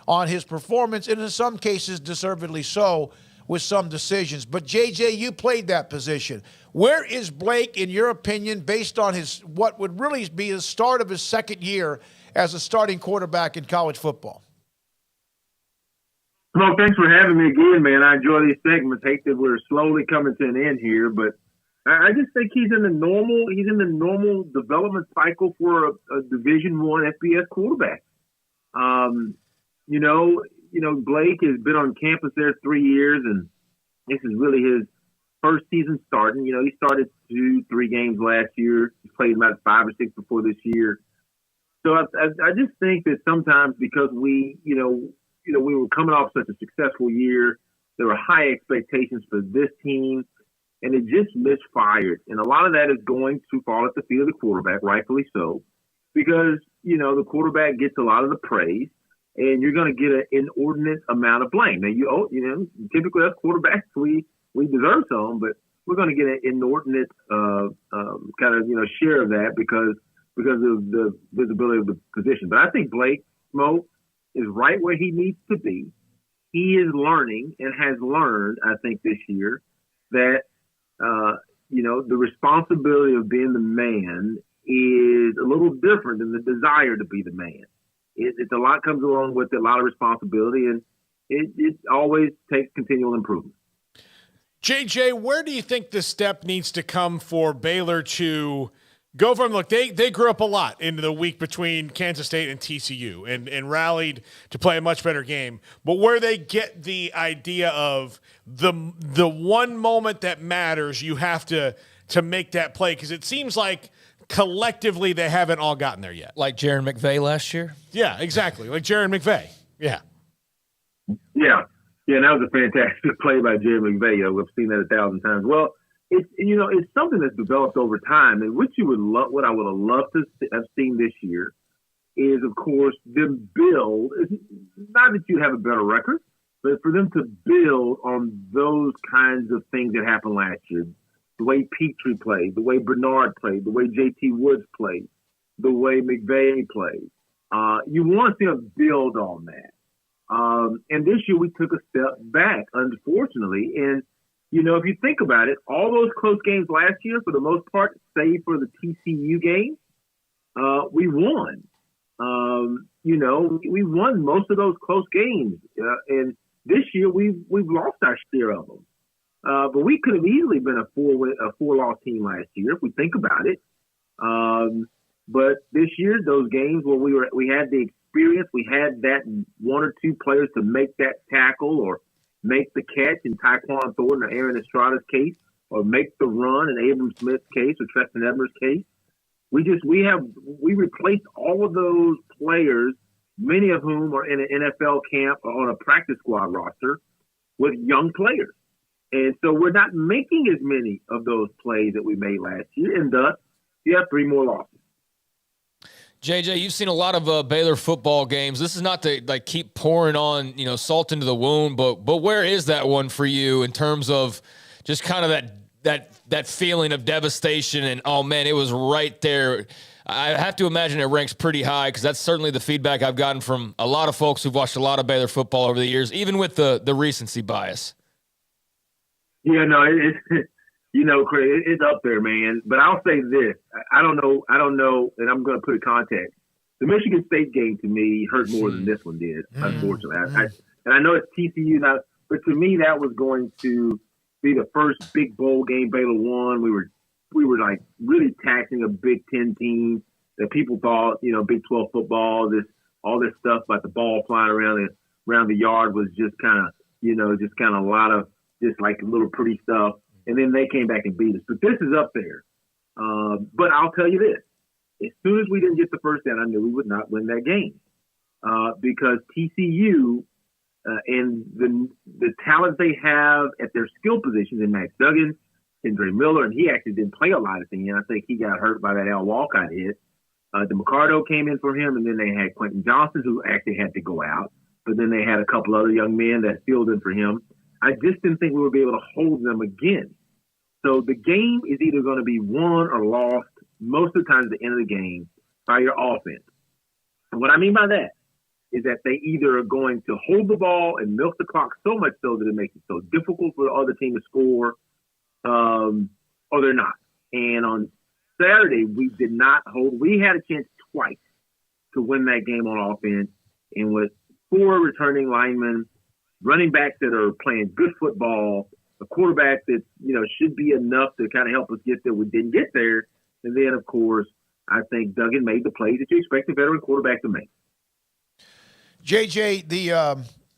on his performance, and in some cases, deservedly so, with some decisions. But, JJ, you played that position. Where is Blake, in your opinion, based on his what would really be the start of his 2nd year as a starting quarterback in college football? Well, thanks for having me again, man. I enjoy these segments. Hate that we're slowly coming to an end here, but I just think he's in the normal development cycle for a Division I FBS quarterback. Blake has been on campus there 3 years, and this is really his first season starting. He started 2-3 games last year. He played about 5 or 6 before this year. So I just think that sometimes because we were coming off such a successful year, there were high expectations for this team, and it just misfired. And a lot of that is going to fall at the feet of the quarterback, rightfully so, because, the quarterback gets a lot of the praise, and you're going to get an inordinate amount of blame. Now, typically as quarterbacks, we deserve some, but we're going to get an inordinate share of that because of the visibility of the position. But I think Blake Smoak is right where he needs to be. He is learning and has learned, I think, this year that, the responsibility of being the man is a little different than the desire to be the man. It's a lot comes along with it, a lot of responsibility, and it always takes continual improvement. JJ, where do you think the step needs to come for Baylor to go from, look, they grew up a lot into the week between Kansas State and TCU and rallied to play a much better game. But where they get the idea of the one moment that matters, you have to make that play, because it seems like collectively they haven't all gotten there yet. Like Jaron McVay last year? Yeah, exactly. Like Jaron McVay. Yeah. Yeah, that was a fantastic play by Jaron McVay. We've seen that 1,000 times. Well, it's something that's developed over time, and what I would have loved to have seen this year is, of course, them build. Not that you have a better record, but for them to build on those kinds of things that happened last year. The way Petrie played, the way Bernard played, the way J.T. Woods played, the way McVay played. You want to see them build on that. And this year we took a step back, unfortunately. And, if you think about it, all those close games last year, for the most part, save for the TCU game, we won. We won most of those close games. And this year we've lost our share of them. But we could have easily been a four-loss team last year if we think about it. But this year, those games where we had the experience, we had that one or two players to make that tackle or make the catch in Tyquan Thornton or Aaron Estrada's case, or make the run in Abram Smith's case or Treston Edmer's case. We replaced all of those players, many of whom are in an NFL camp or on a practice squad roster, with young players. And so we're not making as many of those plays that we made last year, and thus you have 3 more losses. JJ, you've seen a lot of Baylor football games. This is not to like keep pouring on, salt into the wound, but where is that one for you in terms of just kind of that feeling of devastation and, oh man, it was right there. I have to imagine it ranks pretty high because that's certainly the feedback I've gotten from a lot of folks who've watched a lot of Baylor football over the years, even with the recency bias. Yeah, no, Craig, it's up there, man. But I'll say this. I don't know, and I'm going to put a context. The Michigan State game, to me, hurt more than this one did, unfortunately. And I know it's TCU now, but to me, that was going to be the first big bowl game Baylor won. We were like really taxing a Big Ten team that people thought, Big 12 football, all this stuff about the ball flying around the yard was just kind of, a lot of just like little pretty stuff. And then they came back and beat us. But this is up there. But I'll tell you this. As soon as we didn't get the first down, I knew we would not win that game. Because TCU and the talent they have at their skill positions in Max Duggan, Andre Miller, and he actually didn't play a lot at the end. I think he got hurt by that Al Walcott hit. DeMarcado came in for him, and then they had Quentin Johnson, who actually had to go out. But then they had a couple other young men that filled in for him. I just didn't think we would be able to hold them again. So the game is either going to be won or lost most of the time at the end of the game by your offense. And what I mean by that is that they either are going to hold the ball and milk the clock so much so that it makes it so difficult for the other team to score, or they're not. And on Saturday, we did not hold. We had a chance twice to win that game on offense. And with 4 returning linemen, running backs that are playing good football, a quarterback that, should be enough to kind of help us get there. We didn't get there. And then, of course, I think Duggan made the plays that you expect a veteran quarterback to make. JJ,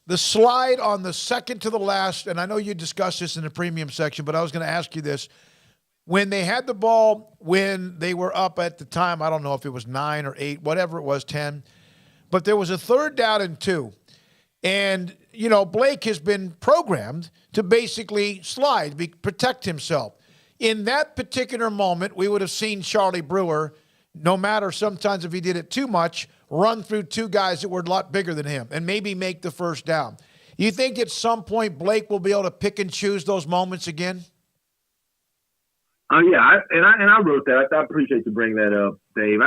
the slide on the second to the last, and I know you discussed this in the premium section, but I was going to ask you this. When they had the ball, when they were up at the time, I don't know if it was 9 or 8, whatever it was, 10, but there was a 3rd down and 2. And, Blake has been programmed to basically slide, protect himself. In that particular moment, we would have seen Charlie Brewer, no matter sometimes if he did it too much, run through 2 guys that were a lot bigger than him and maybe make the first down. You think at some point Blake will be able to pick and choose those moments again? Oh, yeah, I wrote that. I appreciate you bringing that up, Dave.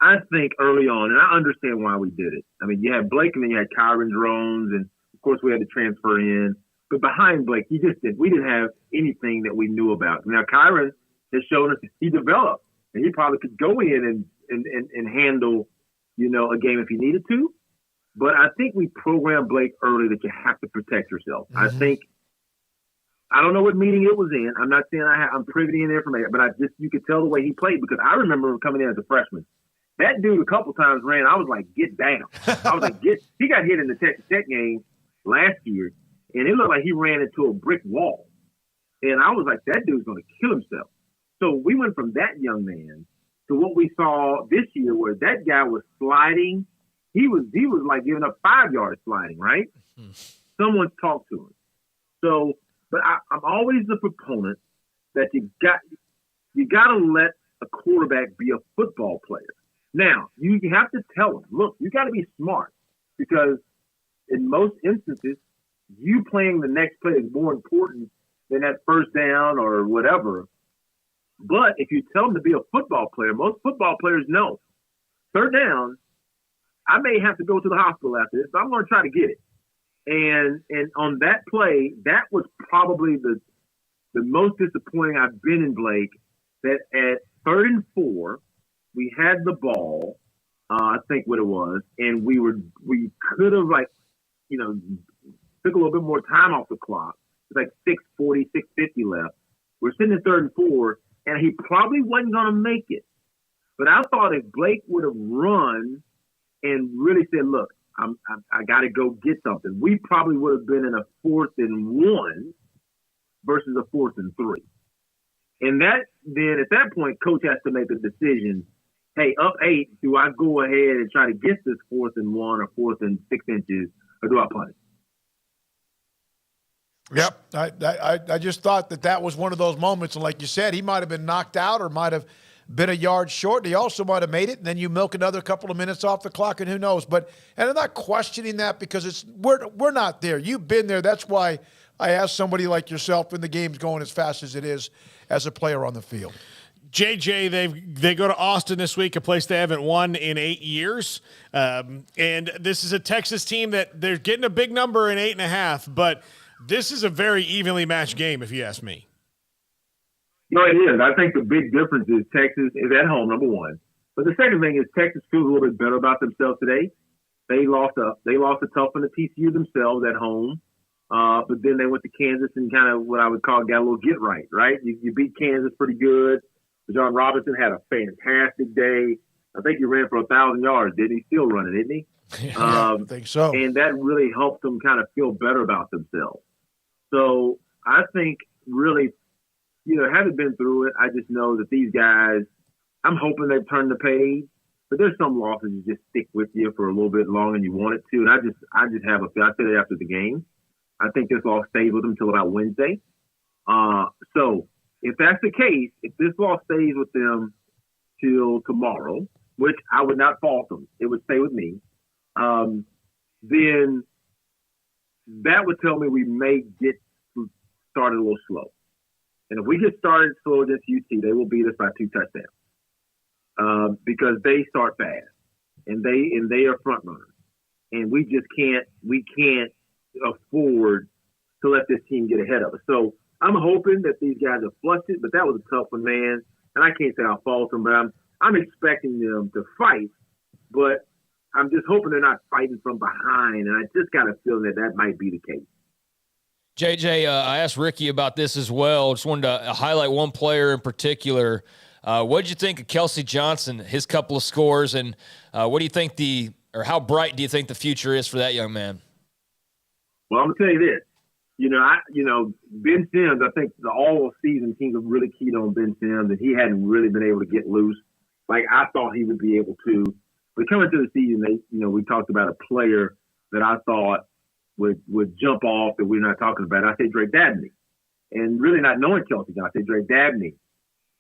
I think early on, and I understand why we did it. I mean, you had Blake, and then you had Kyron Drones, and of course we had to transfer in. But behind Blake, we didn't have anything that we knew about. Now, Kyron has shown us he developed, and he probably could go in and handle, a game if he needed to. But I think we programmed Blake early that you have to protect yourself. Mm-hmm. I don't know what meeting it was in. I'm not saying I'm privy to the information, but you could tell the way he played because I remember him coming in as a freshman. That dude a couple times ran. I was like, get down. I was like, he got hit in the Texas Tech game last year, and it looked like he ran into a brick wall. And I was like, that dude's going to kill himself. So we went from that young man to what we saw this year where that guy was sliding. He was like giving up 5-yard sliding, right? Mm-hmm. Someone talked to him. So, but I'm always the proponent that you got to let a quarterback be a football player. Now, you have to tell him, look, you got to be smart because in most instances, you playing the next play is more important than that first down or whatever. But if you tell him to be a football player, most football players know 3rd down, I may have to go to the hospital after this, but I'm going to try to get it. And on that play, that was probably the most disappointing I've been in Blake, that at 3rd and 4, we had the ball, I think what it was, and we could have took a little bit more time off the clock. It's like 6:40, 6:50 left. We're sitting at 3rd and 4, and he probably wasn't going to make it. But I thought if Blake would have run and really said, look, I got to go get something, we probably would have been in a 4th and 1 versus a 4th and 3. And then at that point, coach has to make a decision. Hey, up 8, do I go ahead and try to get this 4th and 1 or 4th and 6 inches, or do I punt it? Yep. I just thought that was one of those moments. And like you said, he might have been knocked out or might have been a yard short. He also might have made it, and then you milk another couple of minutes off the clock, and who knows. And I'm not questioning that because we're not there. You've been there. That's why I asked somebody like yourself, when the game's going as fast as it is as a player on the field. JJ, they go to Austin this week, a place they haven't won in 8 years. And this is a Texas team that they're getting a big number in 8.5, but this is a very evenly matched game, if you ask me. No, it is. I think the big difference is Texas is at home, number one. But the second thing is Texas feels a little bit better about themselves today. They lost a tough one to TCU themselves at home. But then they went to Kansas and kind of what I would call got a little get right? You beat Kansas pretty good. John Robinson had a fantastic day. I think he ran for 1,000 yards, didn't he? Still running, isn't he? I think so. And that really helped them kind of feel better about themselves. So I think really, having been through it, I just know that these guys, I'm hoping they've turned the page. But there's some losses that just stick with you for a little bit longer than you want it to. And I just have a feel. I said it after the game. I think this loss stays with them until about Wednesday. So if that's the case, if this loss stays with them till tomorrow, which I would not fault them, it would stay with me, then that would tell me we may get started a little slow. And if we get started slow against UT, they will beat us by 2 touchdowns because they start fast and they are front runners, and we can't afford to let this team get ahead of us. So I'm hoping that these guys have flushed it, but that was a tough one, man. And I can't say I'll fault them, but I'm expecting them to fight, but I'm just hoping they're not fighting from behind, and I just got a feeling that might be the case. JJ, I asked Ricky about this as well. Just wanted to highlight one player in particular. What did you think of Kelsey Johnson, his couple of scores, and what do you think how bright do you think the future is for that young man? Well, I'm gonna tell you this. Ben Sims, I think the all-season teams have really keyed on Ben Sims, and he hadn't really been able to get loose like I thought he would be able to. But coming to the season, we talked about a player that I thought would jump off that we're not talking about. I say Drake Dabney. And really not knowing Kelsey Johnson, I say Drake Dabney.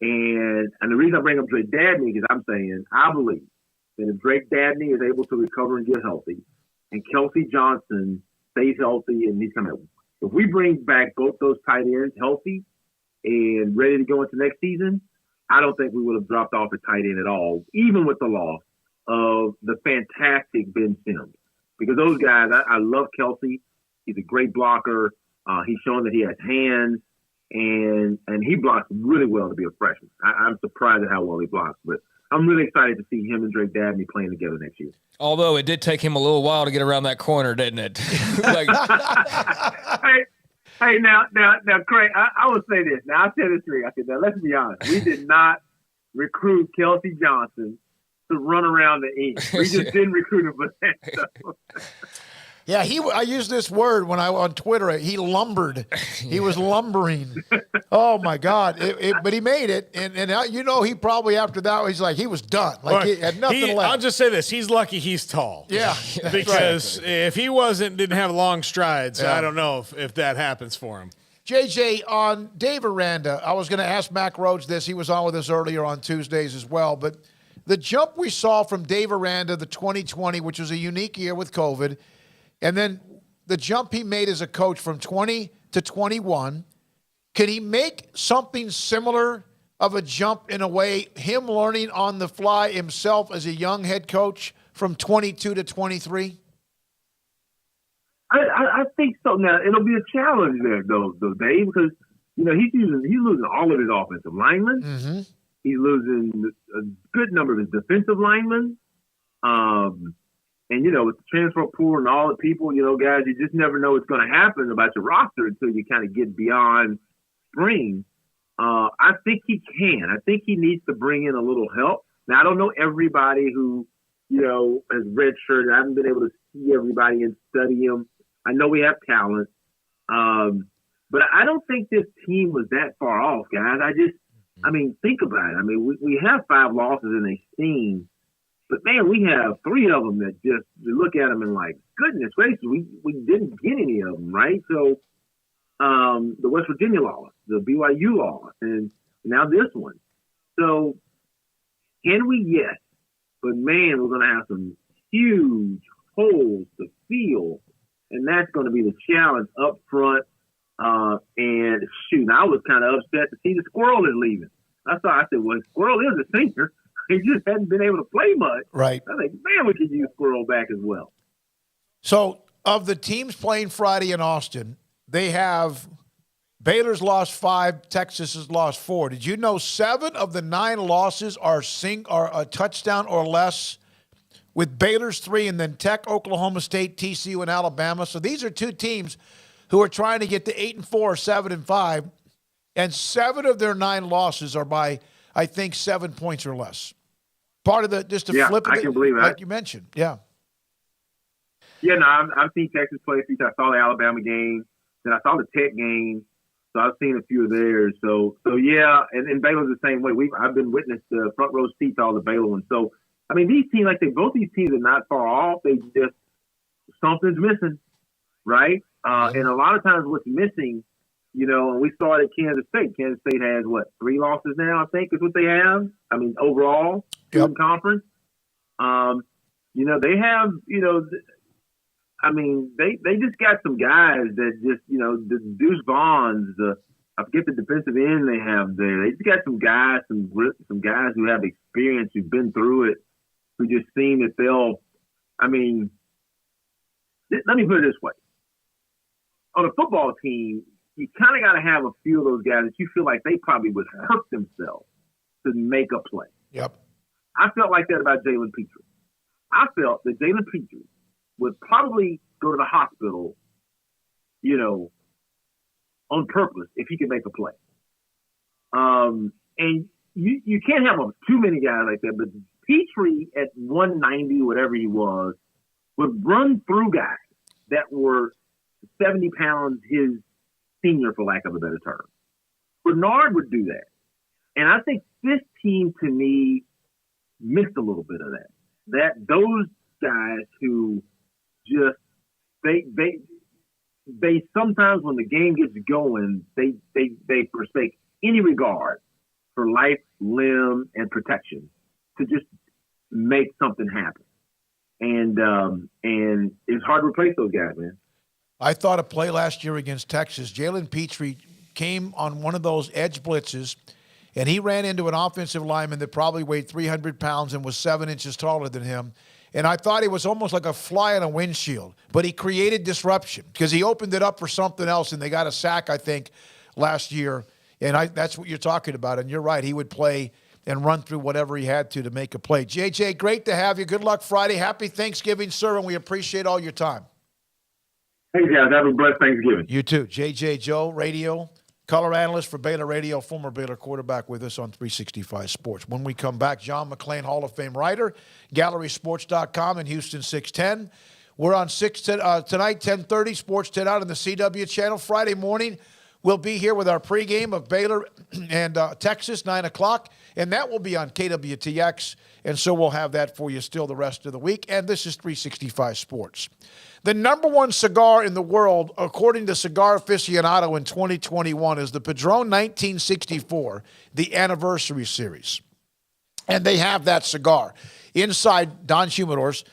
And the reason I bring up Drake Dabney is I'm saying I believe that if Drake Dabney is able to recover and get healthy, and Kelsey Johnson stays healthy and he's coming, if we bring back both those tight ends healthy and ready to go into next season, I don't think we would have dropped off at tight end at all, even with the loss of the fantastic Ben Sims. Because those guys, I love Kelsey. He's a great blocker. He's shown that he has hands, and he blocks really well to be a freshman. I'm surprised at how well he blocks, but I'm really excited to see him and Drake Dabney playing together next year. Although it did take him a little while to get around that corner, didn't it? Hey, now, Craig, I will say this. Now, I'll tell this to you. I said, now, let's be honest. We did not recruit Kelsey Johnson to run around the end. We just didn't recruit him for that stuff. Yeah, I used this word when on Twitter. He lumbered. He was lumbering. Oh my God! But he made it, and he probably after that he was done. He had nothing left. I'll just say this: he's lucky he's tall. Yeah, because if he didn't have long strides, I don't know if that happens for him. JJ, on Dave Aranda, I was going to ask Mac Rhoades this. He was on with us earlier on Tuesdays as well, but the jump we saw from Dave Aranda, the 2020, which was a unique year with COVID. And then the jump he made as a coach from 20 to 21, can he make something similar of a jump in a way, him learning on the fly himself as a young head coach from 22 to 23? I think so. Now, it'll be a challenge there, though, Dave, because, he's losing all of his offensive linemen. Mm-hmm. He's losing a good number of his defensive linemen. And, with the transfer pool and all the people, guys, you just never know what's going to happen about your roster until you kind of get beyond spring. I think he can. I think he needs to bring in a little help. Now, I don't know everybody who, has redshirted. I haven't been able to see everybody and study them. I know we have talent. But I don't think this team was that far off, guys. Think about it. We have 5 losses in a season. But, man, we have 3 of them that just you look at them and like, goodness gracious, we didn't get any of them, right? So the West Virginia loss, the BYU loss, and now this one. So Can we? Yes. But, man, we're going to have some huge holes to fill, and that's going to be the challenge up front. And, shoot, I was kind of upset to see the Squirrel is leaving. I said, well, Squirrel is a senior. He just hadn't been able to play much. Right. I think, man, we could use Squirrel back as well. So, of the teams playing Friday in Austin, they have Baylor's lost 5, Texas has lost 4. Did you know 7 of the 9 losses are a touchdown or less, with Baylor's 3 and then Tech, Oklahoma State, TCU, and Alabama? So these are 2 teams who are trying to get to 8-4 or 7-5, and 7 of their 9 losses are by, I think, 7 points or less. Part of the flip of I can believe that. like you mentioned. Yeah. Yeah, no, I've seen Texas play a few times. I saw the Alabama game, then I saw the Tech game, so I've seen a few of theirs. So yeah, and Baylor's the same way. I've been witness to front row seats to all the Baylor ones. So I mean, these teams, both these teams are not far off. They just something's missing, right? And a lot of times, what's missing, and we saw it at Kansas State. Kansas State has 3 losses now, I think, is what they have. I mean, overall, in conference. They have, they just got some guys that just, the Deuce Vaughns, I forget the defensive end they have there. They just got some guys, some guys who have experience, who've been through it, who just seem that let me put it this way. On a football team, you kind of got to have a few of those guys that you feel like they probably would hurt themselves to make a play. Yep. I felt like that about Jalen Petrie. I felt that Jalen Petrie would probably go to the hospital, on purpose if he could make a play. And you can't have too many guys like that, but Petrie at 190, whatever he was, would run through guys that were 70 pounds his senior, for lack of a better term. Bernard would do that. And I think this team, to me, missed a little bit of that. That those guys who just they sometimes when the game gets going, they forsake any regard for life, limb, and protection to just make something happen. And it's hard to replace those guys, man. I thought a play last year against Texas. Jalen Petrie came on one of those edge blitzes, and he ran into an offensive lineman that probably weighed 300 pounds and was 7 inches taller than him. And I thought he was almost like a fly on a windshield, but he created disruption because he opened it up for something else, and they got a sack, I think, last year. And that's what you're talking about. And you're right. He would play and run through whatever he had to make a play. JJ, great to have you. Good luck Friday. Happy Thanksgiving, sir, and we appreciate all your time. Hey, guys. Have a blessed Thanksgiving. You too. JJ Joe, radio, color analyst for Baylor Radio, former Baylor quarterback with us on 365 Sports. When we come back, John McLean, Hall of Fame writer, GallerySports.com and Houston 610. We're on tonight, 10:30, Sports 10 out on the CW channel. Friday morning, we'll be here with our pregame of Baylor and Texas, 9 o'clock, and that will be on KWTX, and so we'll have that for you still the rest of the week. And this is 365 Sports. The number one cigar in the world, according to Cigar Aficionado in 2021, is the Padron 1964, the Anniversary Series. And they have that cigar inside Don Humidor's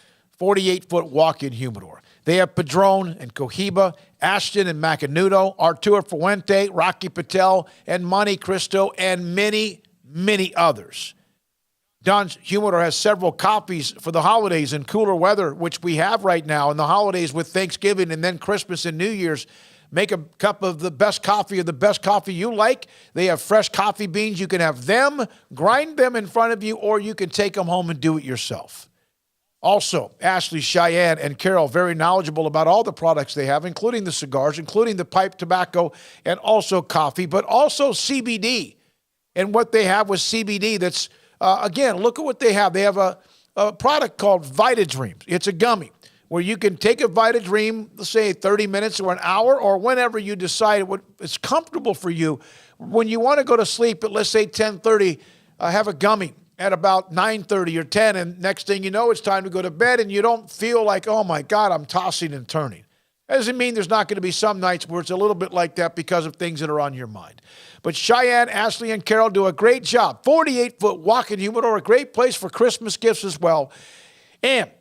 48-foot walk-in humidor. They have Padron and Cohiba, Ashton and Macanudo, Arturo Fuente, Rocky Patel, and Monte Cristo, and many, many others. Don's Humidor has several copies for the holidays and cooler weather, which we have right now, and the holidays with Thanksgiving and then Christmas and New Year's. Make a cup of the best coffee or the best coffee you like. They have fresh coffee beans. You can have them, grind them in front of you, or you can take them home and do it yourself. Also, Ashley, Cheyenne, and Carol, very knowledgeable about all the products they have, including the cigars, including the pipe tobacco, and also coffee, but also CBD. And what they have with CBD that's, again, look at what they have. They have a product called VitaDream. It's a gummy where you can take a VitaDream, let's say 30 minutes or an hour, or whenever you decide what is comfortable for you. When you want to go to sleep at, let's say, 10:30, have a gummy at about 9:30 or 10, and next thing you know, it's time to go to bed, and you don't feel like, oh, my God, I'm tossing and turning. That doesn't mean there's not going to be some nights where it's a little bit like that because of things that are on your mind. But Cheyenne, Ashley, and Carol do a great job. 48-foot walk-in humidor, a great place for Christmas gifts as well. And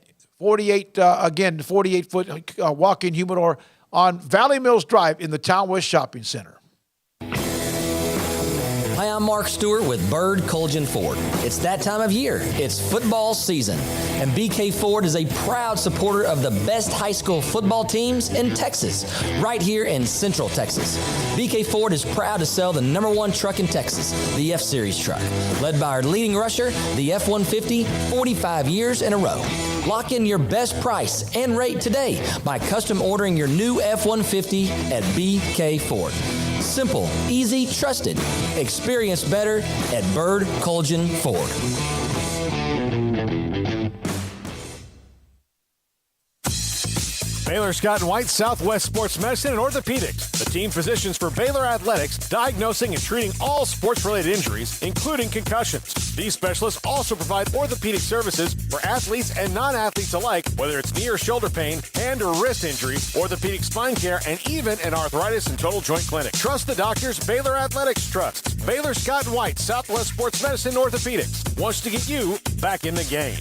48-foot walk-in humidor on Valley Mills Drive in the Town West Shopping Center. Hi, I'm Mark Stewart with Bird Colgan Ford. It's that time of year. It's football season, and BK Ford is a proud supporter of the best high school football teams in Texas, right here in Central Texas. BK Ford is proud to sell the #1 truck in Texas, the F-Series truck, led by our leading rusher, the F-150, 45 years in a row. Lock in your best price and rate today by custom ordering your new F-150 at BK Ford. Simple, easy, trusted. Experience better at Bird Colgan Ford. Baylor Scott and White Southwest Sports Medicine and Orthopedics, the team physicians for Baylor Athletics, diagnosing and treating all sports-related injuries, including concussions. These specialists also provide orthopedic services for athletes and non-athletes alike, whether it's knee or shoulder pain, hand or wrist injury, orthopedic spine care, and even an arthritis and total joint clinic. Trust the doctors Baylor Athletics trusts. Baylor Scott and White Southwest Sports Medicine and Orthopedics wants to get you back in the game.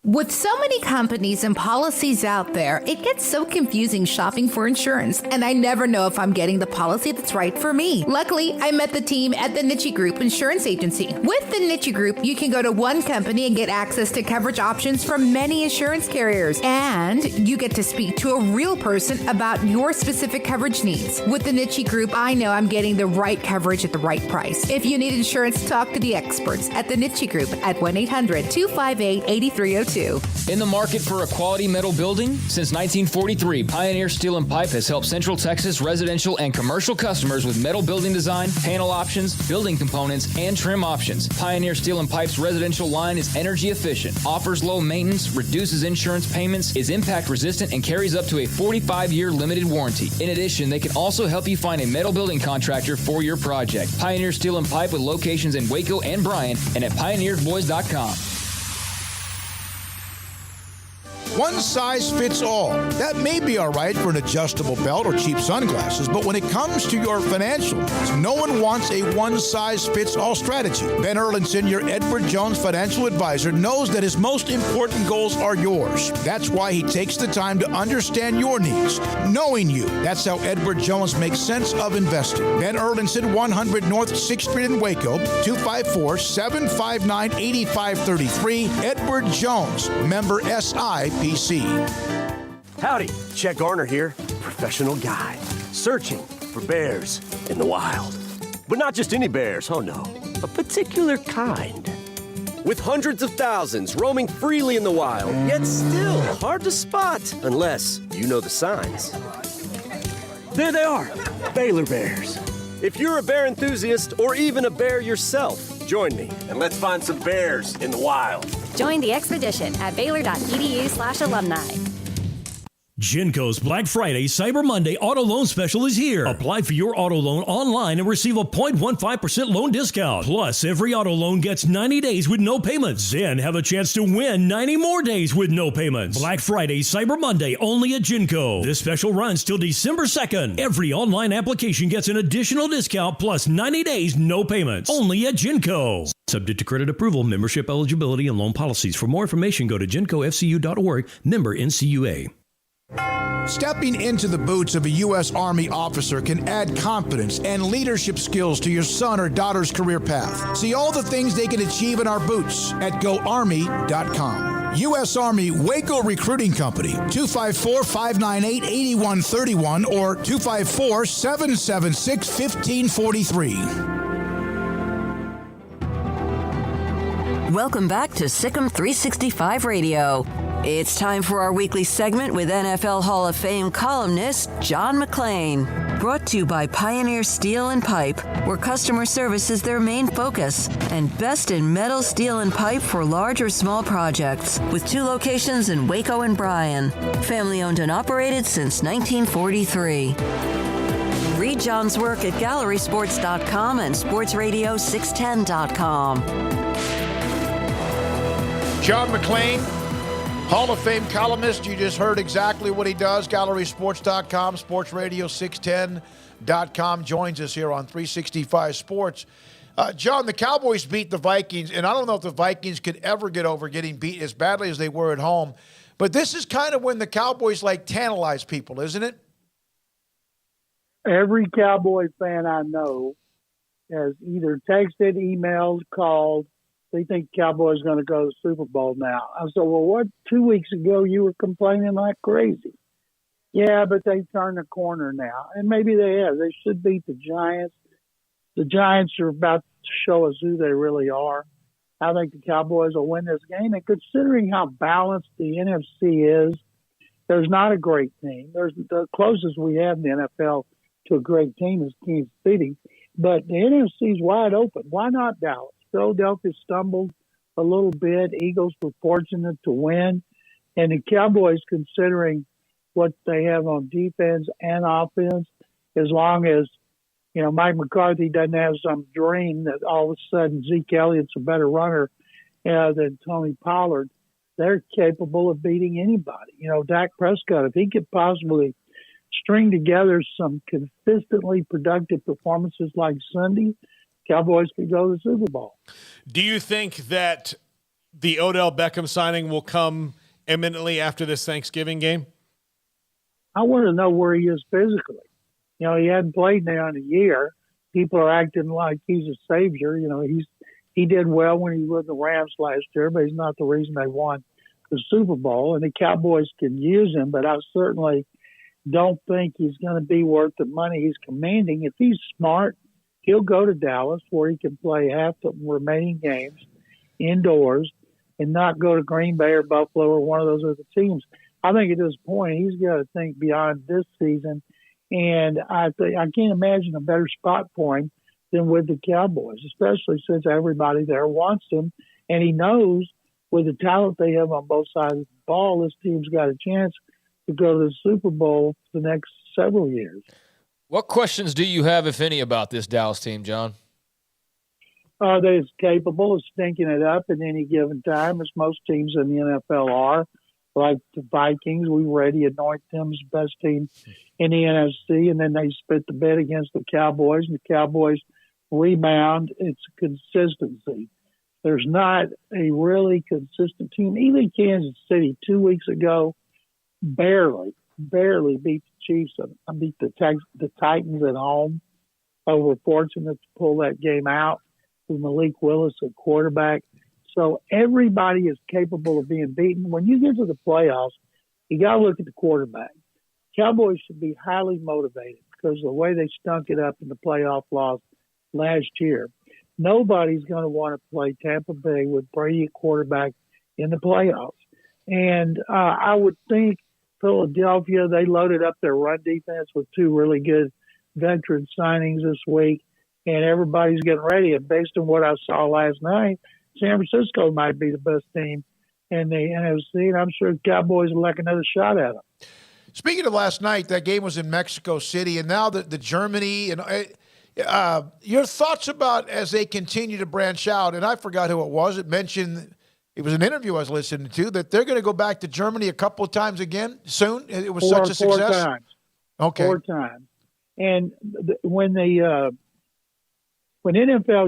With so many companies and policies out there, it gets so confusing shopping for insurance, and I never know if I'm getting the policy that's right for me. Luckily, I met the team at the Nitchie Group Insurance Agency. With the Nitchie Group, you can go to one company and get access to coverage options from many insurance carriers, and you get to speak to a real person about your specific coverage needs. With the Nitchie Group, I know I'm getting the right coverage at the right price. If you need insurance, talk to the experts at the Nitchie Group at 1-800-258-8302. In the market for a quality metal building? Since 1943, Pioneer Steel and Pipe has helped Central Texas residential and commercial customers with metal building design, panel options, building components, and trim options. Pioneer Steel and Pipe's residential line is energy efficient, offers low maintenance, reduces insurance payments, is impact resistant, and carries up to a 45-year limited warranty. In addition, they can also help you find a metal building contractor for your project. Pioneer Steel and Pipe with locations in Waco and Bryan and at pioneersboys.com. One size fits all. That may be all right for an adjustable belt or cheap sunglasses, but when it comes to your financial needs, no one wants a one-size-fits-all strategy. Ben Erlinson, your Edward Jones financial advisor, knows that his most important goals are yours. That's why he takes the time to understand your needs, knowing you. That's how Edward Jones makes sense of investing. Ben Erlinson, 100 North 6th Street in Waco, 254-759-8533. Edward Jones, member SIPC. Howdy, Chet Garner here, professional guide, searching for bears in the wild. But not just any bears, oh no, a particular kind. With hundreds of thousands roaming freely in the wild, yet still hard to spot unless you know the signs. There they are, Baylor bears. If you're a bear enthusiast or even a bear yourself, join me and let's find some bears in the wild. Join the expedition at baylor.edu/alumni. Genco's Black Friday Cyber Monday Auto Loan Special is here. Apply for your auto loan online and receive a 0.15% loan discount. Plus, every auto loan gets 90 days with no payments. Then have a chance to win 90 more days with no payments. Black Friday Cyber Monday only at Genco. This special runs till December 2nd. Every online application gets an additional discount plus 90 days no payments. Only at Genco. Subject to credit approval, membership eligibility, and loan policies. For more information, go to gencofcu.org, member NCUA. Stepping into the boots of a U.S. Army officer can add confidence and leadership skills to your son or daughter's career path. See all the things they can achieve in our boots at GoArmy.com. U.S. Army Waco Recruiting Company, 254-598-8131 or 254-776-1543. Welcome back to Sikkim 365 Radio. It's time for our weekly segment with NFL Hall of Fame columnist John McLean. Brought to you by Pioneer Steel and Pipe, where customer service is their main focus, and best in metal, steel, and pipe for large or small projects, with 2 locations in Waco and Bryan. Family owned and operated since 1943. Read John's work at GallerySports.com and SportsRadio610.com. John McLean, Hall of Fame columnist, you just heard exactly what he does. GallerySports.com, SportsRadio610.com joins us here on 365 Sports. John, the Cowboys beat the Vikings, and I don't know if the Vikings could ever get over getting beat as badly as they were at home. But this is kind of when the Cowboys tantalize people, isn't it? Every Cowboy fan I know has either texted, emailed, called. They think Cowboys going to go to the Super Bowl now. I said, well, what? 2 weeks ago you were complaining like crazy. Yeah, but they've turned the corner now. And maybe they have. They should beat the Giants. The Giants are about to show us who they really are. I think the Cowboys will win this game. And considering how balanced the NFC is, there's not a great team. There's the closest we have in the NFL to a great team is Kansas City. But the NFC is wide open. Why not Dallas? Philadelphia stumbled a little bit. Eagles were fortunate to win. And the Cowboys, considering what they have on defense and offense, as long as, Mike McCarthy doesn't have some dream that all of a sudden Zeke Elliott's a better runner than Tony Pollard, they're capable of beating anybody. Dak Prescott, if he could possibly string together some consistently productive performances like Sunday, Cowboys could go to the Super Bowl. Do you think that the Odell Beckham signing will come imminently after this Thanksgiving game? I want to know where he is physically. He hadn't played now in a year. People are acting like he's a savior. He did well when he was with the Rams last year, but he's not the reason they won the Super Bowl. And the Cowboys can use him, but I certainly don't think he's going to be worth the money he's commanding. If he's smart, he'll go to Dallas where he can play half the remaining games indoors and not go to Green Bay or Buffalo or one of those other teams. I think at this point he's got to think beyond this season, and I can't imagine a better spot for him than with the Cowboys, especially since everybody there wants him, and he knows with the talent they have on both sides of the ball, this team's got a chance to go to the Super Bowl for the next several years. What questions do you have, if any, about this Dallas team, John? They're capable of stinking it up at any given time, as most teams in the NFL are. Like the Vikings, we already anoint them as the best team in the NFC, and then they spit the bed against the Cowboys, and the Cowboys rebound. It's consistency. There's not a really consistent team. Even Kansas City 2 weeks ago barely beat the Chiefs. Beat the Titans at home. We're fortunate to pull that game out with Malik Willis at quarterback. So everybody is capable of being beaten. When you get to the playoffs, you got to look at the quarterback. Cowboys should be highly motivated because the way they stunk it up in the playoff loss last year, nobody's going to want to play Tampa Bay with Brady at quarterback in the playoffs. And I would think Philadelphia, they loaded up their run defense with two really good veteran signings this week, and everybody's getting ready. And based on what I saw last night, San Francisco might be the best team in the NFC, and I'm sure the Cowboys will like another shot at them. Speaking of last night, that game was in Mexico City, and now the Germany and your thoughts about as they continue to branch out. And I forgot who it was. It mentioned it was an interview I was listening to that they're going to go back to Germany a couple of times again soon. It was such a success. 4 times. Okay, 4 times. And when NFL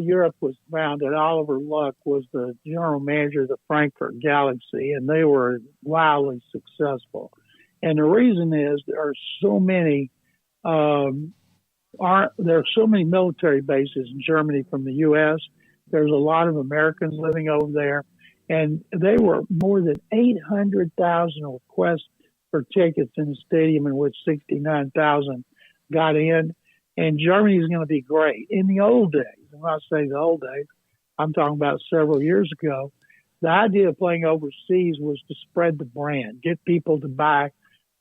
Europe was founded, Oliver Luck was the general manager of the Frankfurt Galaxy, and they were wildly successful. And the reason is there are so many military bases in Germany from the U.S. There's a lot of Americans living over there, and they were more than 800,000 requests for tickets in the stadium, in which 69,000 got in. And Germany is going to be great. In the old days, I'm not saying the old days, I'm talking about several years ago, the idea of playing overseas was to spread the brand, get people to buy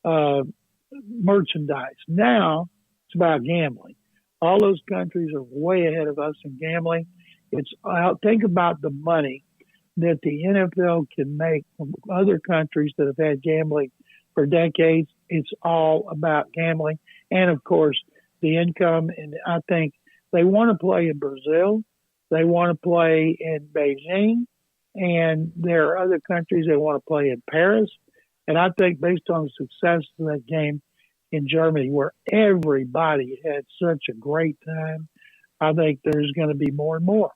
merchandise. Now it's about gambling. All those countries are way ahead of us in gambling. Think about the money that the NFL can make from other countries that have had gambling for decades. It's all about gambling. And, of course, the income. And I think they want to play in Brazil. They want to play in Beijing. And there are other countries that want to play in Paris. And I think based on the success of that game in Germany, where everybody had such a great time, I think there's going to be more and more.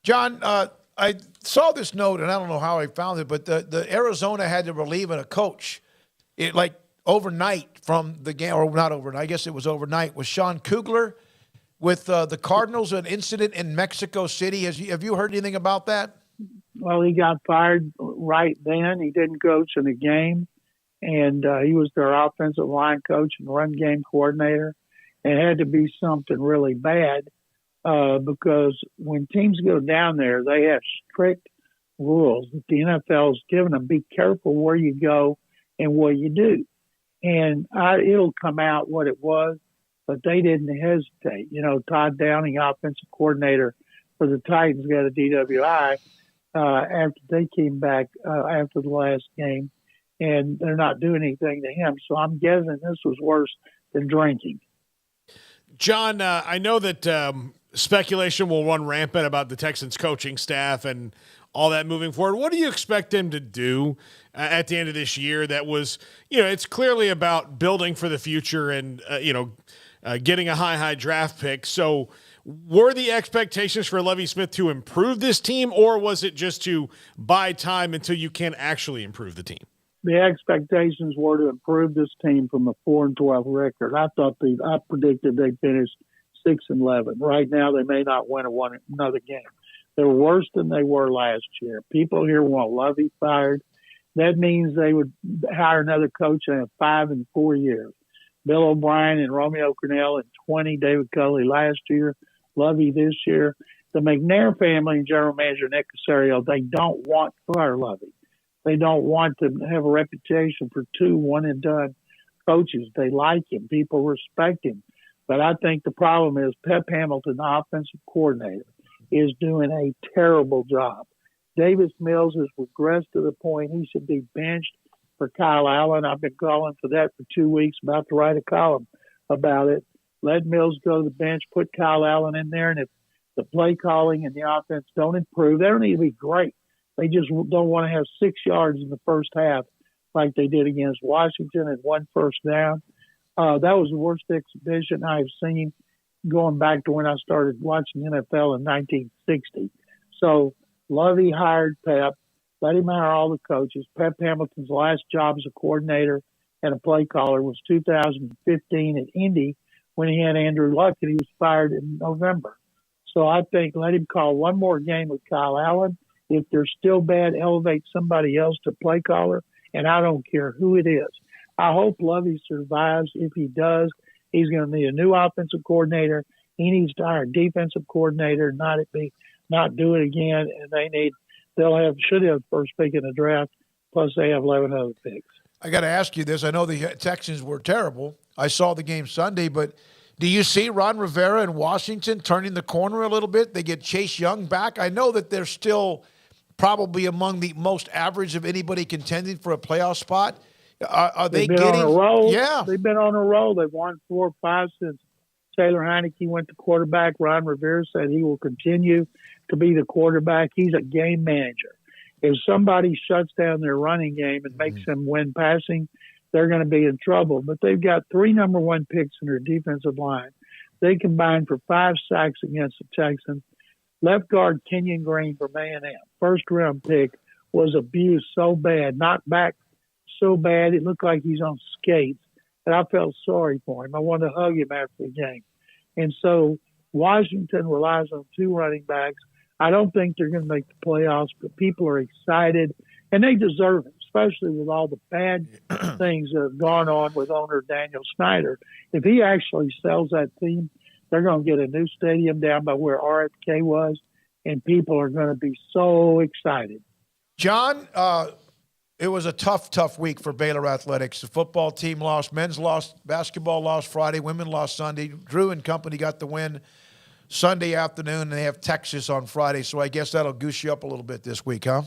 John, I saw this note, and I don't know how I found it, but the Arizona had to relieve a coach, overnight from the game, or not overnight, I guess it was overnight, with Sean Kugler with the Cardinals, an incident in Mexico City. Have you heard anything about that? Well, he got fired right then. He didn't coach in the game, and he was their offensive line coach and run game coordinator. It had to be something really bad because when teams go down there, they have strict rules that the NFL's given them. Be careful where you go and what you do. And it'll come out what it was, but they didn't hesitate. You know, Todd Downing, offensive coordinator for the Titans, got a DWI after they came back after the last game, and they're not doing anything to him. So I'm guessing this was worse than drinking. John, I know that speculation will run rampant about the Texans coaching staff and all that moving forward. What do you expect them to do at the end of this year? That was, it's clearly about building for the future and, getting a high draft pick. So were the expectations for Lovie Smith to improve this team, or was it just to buy time until you can actually improve the team? The expectations were to improve this team from a 4-12 record. I predicted they'd finish 6-11. Right now, they may not win another game. They're worse than they were last year. People here want Lovie fired. That means they would hire another coach in 5 and 4 years. Bill O'Brien and Romeo Crennel in 20, David Culley last year, Lovie this year. The McNair family and general manager Nick Caserio, they don't want to fire Lovie. They don't want to have a reputation for 2 one-and-done coaches. They like him. People respect him. But I think the problem is Pep Hamilton, the offensive coordinator, is doing a terrible job. Davis Mills has regressed to the point he should be benched for Kyle Allen. I've been calling for that for 2 weeks, about to write a column about it. Let Mills go to the bench, put Kyle Allen in there, and if the play calling and the offense don't improve, they don't need to be great. They just don't want to have 6 yards in the first half like they did against Washington and 1 first down. That was the worst exhibition I've seen going back to when I started watching NFL in 1960. So Lovie hired Pep, let him hire all the coaches. Pep Hamilton's last job as a coordinator and a play caller was 2015 at Indy when he had Andrew Luck, and he was fired in November. So I think let him call one more game with Kyle Allen. If they're still bad, elevate somebody else to play caller, and I don't care who it is. I hope Lovie survives. If he does, he's going to need a new offensive coordinator. He needs to hire a defensive coordinator, not do it again. And should have first pick in the draft. Plus, they have 11 other picks. I got to ask you this. I know the Texans were terrible. I saw the game Sunday, but do you see Ron Rivera in Washington turning the corner a little bit? They get Chase Young back. I know that they're still probably among the most average of anybody contending for a playoff spot. Are they getting on a roll? Yeah, they've been on a roll. They've won 4 or 5 since Taylor Heineke went to quarterback. Ron Rivera said he will continue to be the quarterback. He's a game manager. If somebody shuts down their running game and makes them win passing, they're going to be in trouble. But they've got 3 number 1 picks in their defensive line. They combined for 5 sacks against the Texans. Left guard Kenyon Green from A&M, first-round pick, was abused so bad, knocked back so bad it looked like he's on skates. And I felt sorry for him. I wanted to hug him after the game. And so Washington relies on 2 running backs. I don't think they're going to make the playoffs, but people are excited, and they deserve it, especially with all the bad things that have gone on with owner Daniel Snyder. If he actually sells that team, they're going to get a new stadium down by where RFK was, and people are going to be so excited. John, it was a tough week for Baylor Athletics. The football team lost, men's lost, basketball lost Friday, women lost Sunday. Drew and company got the win Sunday afternoon, and they have Texas on Friday, so I guess that'll goose you up a little bit this week, huh?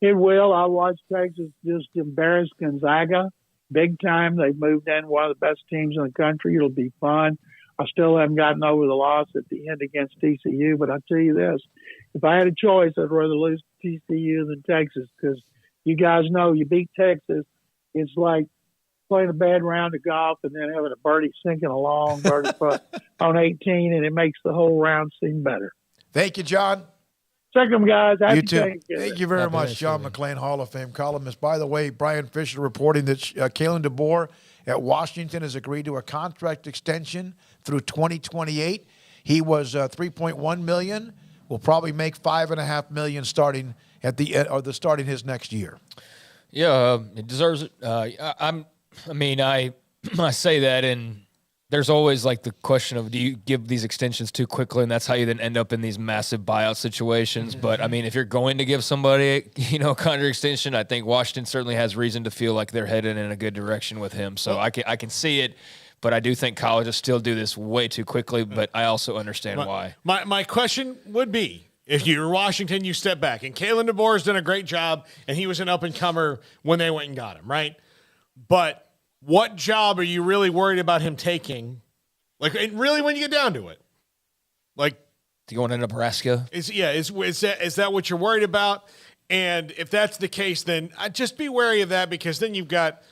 It will. I watched Texas just embarrass Gonzaga big time. They've moved in, one of the best teams in the country. It'll be fun. I still haven't gotten over the loss at the end against TCU, but I'll tell you this, if I had a choice, I'd rather lose to TCU than Texas, because you guys know you beat Texas, it's like playing a bad round of golf and then having a birdie sinking along, birdie putt on 18, and it makes the whole round seem better. Thank you, John. Check them, guys. Happy You too. Thanksgiving. Thank you very much, John McLean, Hall of Fame columnist. By the way, Brian Fisher reporting that Kalen DeBoer at Washington has agreed to a contract extension through 2028. He was $3.1 million. Will probably make $5.5 million starting at the end, or starting his next year. Yeah, it deserves it. I say that, and there's always like the question of, do you give these extensions too quickly, and that's how you then end up in these massive buyout situations. But I mean, if you're going to give somebody, a contract extension, I think Washington certainly has reason to feel like they're headed in a good direction with him. So I can see it, but I do think colleges still do this way too quickly. But I also understand why. My question would be, if you're Washington, you step back, and Kalen DeBoer has done a great job, and he was an up-and-comer when they went and got him, right? But what job are you really worried about him taking? Like, really, when you get down to it, like, to go into Nebraska? Is that what you're worried about? And if that's the case, then I'd just be wary of that, because then you've got,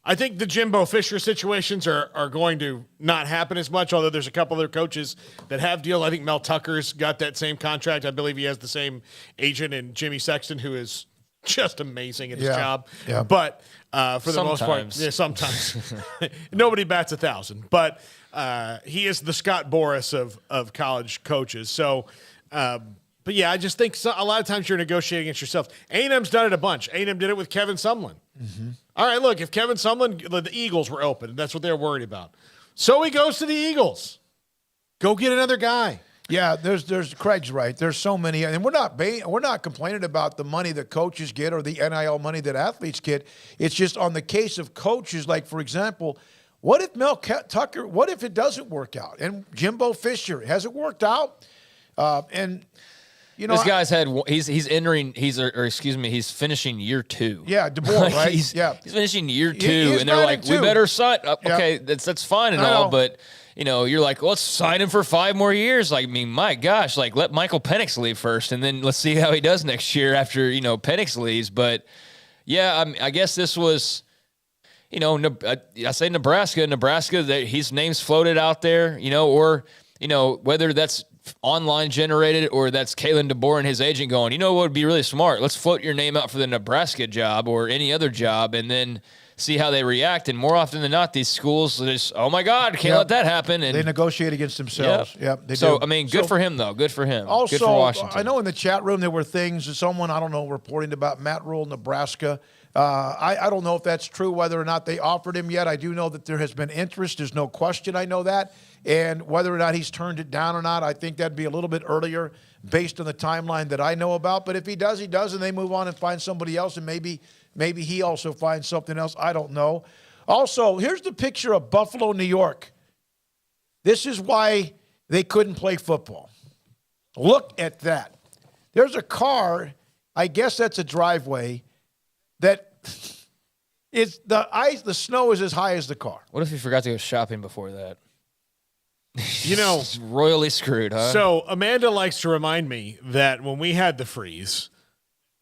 I think the Jimbo Fisher situations are going to not happen as much, although there's a couple other coaches that have deals. I think Mel Tucker's got that same contract. I believe he has the same agent, and Jimmy Sexton, who is just amazing at his job. Yeah. But for the most part, sometimes nobody bats 1,000. But he is the Scott Boras of college coaches. So, but yeah, I just think a lot of times you're negotiating against yourself. A&M's done it a bunch. A&M did it with Kevin Sumlin. Mm-hmm. All right, look, if Kevin Sumlin, the Eagles were open, that's what they're worried about. So he goes to the Eagles. Go get another guy. Yeah, there's Craig's right. There's so many, and we're not complaining about the money that coaches get or the NIL money that athletes get. It's just on the case of coaches, like, for example, what if Mel Tucker, what if it doesn't work out? And Jimbo Fisher, has it worked out? This guy's he's finishing year 2. Yeah, DeBoer, right? He's finishing year 2, and they're like, we better sign. Okay, that's fine and all, but you're like, well, let's sign him for 5 more years. Like, I mean, my gosh, like, let Michael Penix leave first, and then let's see how he does next year after Penix leaves. But yeah, I guess this was, I say Nebraska, that his name's floated out there, or whether that's online generated or that's Kalen DeBoer and his agent going, what would be really smart? Let's float your name out for the Nebraska job or any other job, and then see how they react. And more often than not, these schools just, oh my God, can't let that happen. And they negotiate against themselves. Yep, they do. I mean, good for him, though. Good for him. Also, good for Washington. I know in the chat room there were things, someone, I don't know, reporting about Matt Rule, Nebraska. I don't know if that's true, whether or not they offered him yet. I do know that there has been interest. There's no question. I know that. And whether or not he's turned it down or not, I think that'd be a little bit earlier based on the timeline that I know about. But if he does, he does, and they move on and find somebody else, and maybe he also finds something else. I don't know. Also, here's the picture of Buffalo, New York. This is why they couldn't play football. Look at that. There's a car, I guess that's a driveway, that is the snow is as high as the car. What if you forgot to go shopping before that? Royally screwed, huh? So Amanda likes to remind me that when we had the freeze,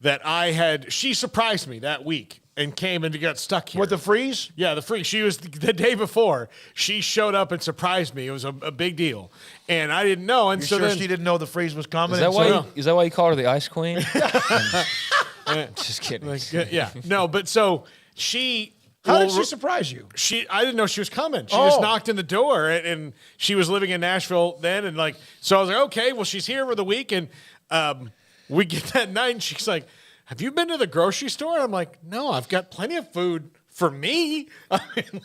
that she surprised me that week and came and got stuck here. With the freeze? Yeah, the freeze. She was the day before. She showed up and surprised me. It was a big deal. And I didn't know. And so she didn't know the freeze was coming? Is that why you call her the Ice Queen? Just kidding. Yeah. No, but so she... How did she surprise you? I didn't know she was coming. She just knocked in the door, and she was living in Nashville then. And so I was like, okay, well, she's here for the week. And we get that night, and she's like, have you been to the grocery store? And I'm like, no, I've got plenty of food for me. I mean,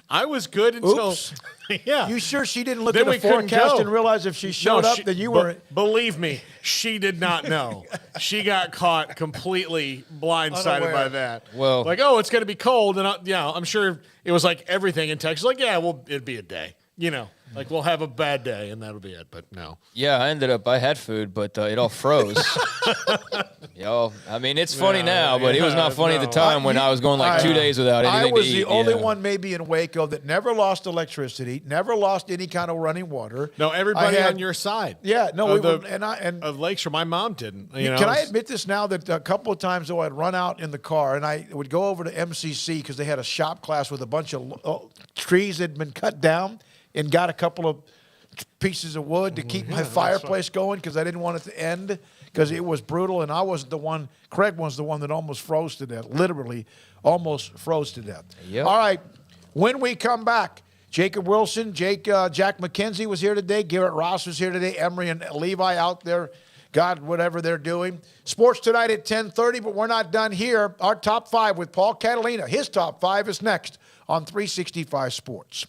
I was good until, yeah. You sure she didn't look at the forecast and realize if she showed up that you were? Believe me, she did not know. She got caught completely blindsided by that. Well, it's going to be cold, and I'm sure it was like everything in Texas. Like, yeah, well, it'd be a day. Like we'll have a bad day and that'll be it. But no. Yeah, I had food, but it all froze. It's funny now, but it was not funny at the time when I was going like 2 days without anything to eat. I was the only one maybe in Waco that never lost electricity, never lost any kind of running water. No, everybody on your side. Yeah, no, of Lakeshore. My mom didn't. Can I admit this now that a couple of times though I'd run out in the car and I would go over to MCC because they had a shop class with a bunch of trees that had been cut down. And got a couple of pieces of wood to keep my fireplace going because I didn't want it to end because it was brutal. And I wasn't the one, Craig was the one that almost froze to death, literally almost froze to death. Yep. All right, when we come back, Jacob Wilson, Jack McKenzie was here today. Garrett Ross was here today. Emery and Levi out there. God, whatever they're doing. Sports tonight at 10:30, but we're not done here. Our top 5 with Paul Catalina. His top 5 is next on 365 Sports.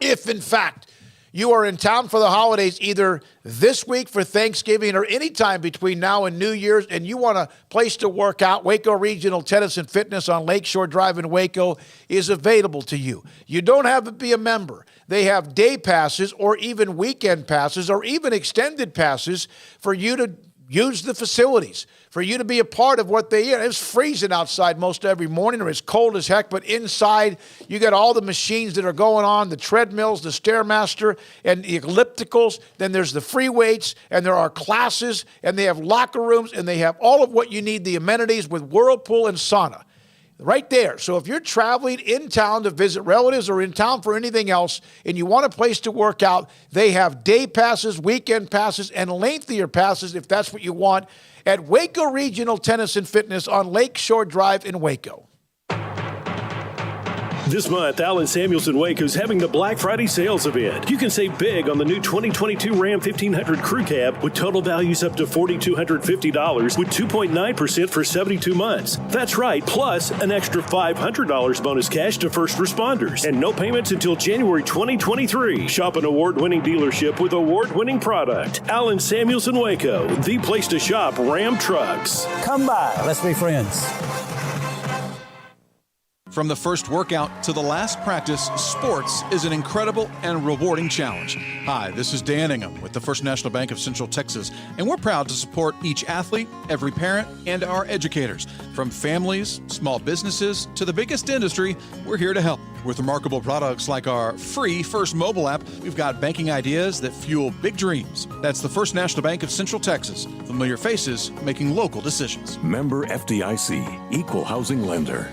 If, in fact, you are in town for the holidays either this week for Thanksgiving or any time between now and New Year's and you want a place to work out, Waco Regional Tennis and Fitness on Lakeshore Drive in Waco is available to you. You don't have to be a member. They have day passes or even weekend passes or even extended passes for you to use the facilities, for you to be a part of what they do. It's freezing outside most every morning, or it's cold as heck, but inside you got all the machines that are going on, the treadmills, the Stairmaster, and the ellipticals. Then there's the free weights, and there are classes, and they have locker rooms, and they have all of what you need, the amenities with whirlpool and sauna. Right there. So if you're traveling in town to visit relatives or in town for anything else and you want a place to work out, they have day passes, weekend passes, and lengthier passes if that's what you want at Waco Regional Tennis and Fitness on Lakeshore Drive in Waco. This month, Allen Samuelson Waco is having the Black Friday sales event. You can save big on the new 2022 Ram 1500 Crew Cab with total values up to $4,250 with 2.9% for 72 months. That's right, plus an extra $500 bonus cash to first responders and no payments until January 2023. Shop an award-winning dealership with award-winning product. Allen Samuelson Waco, the place to shop Ram trucks. Come by, let's be friends. From the first workout to the last practice, sports is an incredible and rewarding challenge. Hi, this is Dan Ingham with the First National Bank of Central Texas, and we're proud to support each athlete, every parent, and our educators. From families, small businesses, to the biggest industry, we're here to help. With remarkable products like our free First mobile app, we've got banking ideas that fuel big dreams. That's the First National Bank of Central Texas. Familiar faces making local decisions. Member FDIC, Equal Housing Lender.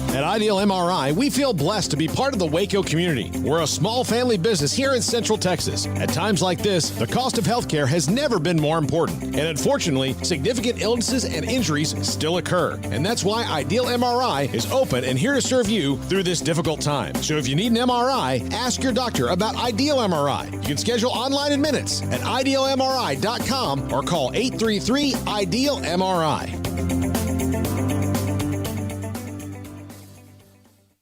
At Ideal MRI, we feel blessed to be part of the Waco community. We're a small family business here in Central Texas. At times like this, the cost of healthcare has never been more important. And unfortunately, significant illnesses and injuries still occur. And that's why Ideal MRI is open and here to serve you through this difficult time. So if you need an MRI, ask your doctor about Ideal MRI. You can schedule online in minutes at idealmri.com or call 833-IDEAL-MRI.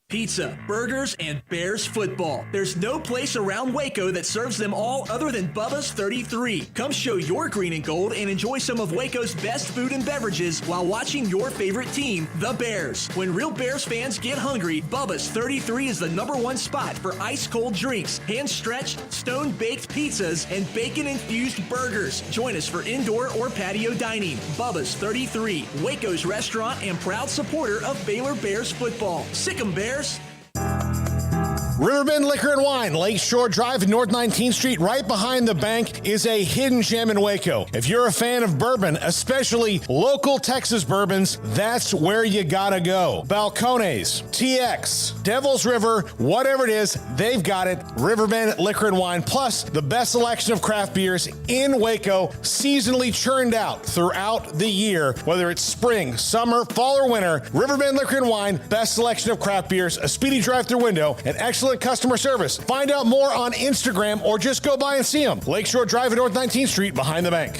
Pizza, burgers, and Bears football. There's no place around Waco that serves them all other than Bubba's 33. Come show your green and gold and enjoy some of Waco's best food and beverages while watching your favorite team, the Bears. When real Bears fans get hungry, Bubba's 33 is the #1 spot for ice-cold drinks, hand-stretched, stone-baked pizzas, and bacon-infused burgers. Join us for indoor or patio dining. Bubba's 33, Waco's restaurant and proud supporter of Baylor Bears football. Sick 'em, Bears! Riverbend Liquor and Wine, Lakeshore Drive and North 19th Street, right behind the bank, is a hidden gem in Waco. If you're a fan of bourbon, especially local Texas bourbons, that's where you gotta go. Balcones, TX, Devil's River, whatever it is, they've got it. Riverbend Liquor and Wine, plus the best selection of craft beers in Waco, seasonally churned out throughout the year. Whether it's spring, summer, fall, or winter, Riverbend Liquor and Wine, best selection of craft beers, a speedy drive-through window, and excellent customer service. Find out more on Instagram or just go by and see them. Lakeshore Drive at North 19th Street behind the bank.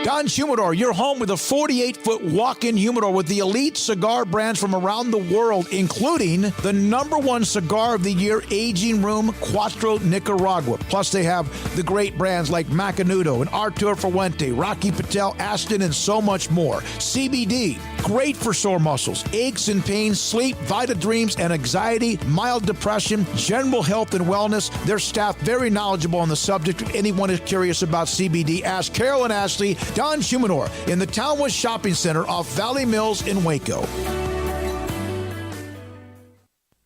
Don's Humidor, your home with a 48-foot walk-in humidor with the elite cigar brands from around the world, including the #1 cigar of the year, Aging Room Cuatro Nicaragua. Plus, they have the great brands like Macanudo and Artur Fuente, Rocky Patel, Aston, and so much more. CBD, Great for sore muscles, aches and pains, sleep, Vita Dreams, and anxiety, mild depression, general health and wellness. Their staff very knowledgeable on the subject. If anyone is curious about CBD, ask Carol and Ashley Don Humanor in the Townwest Shopping Center off Valley Mills in Waco.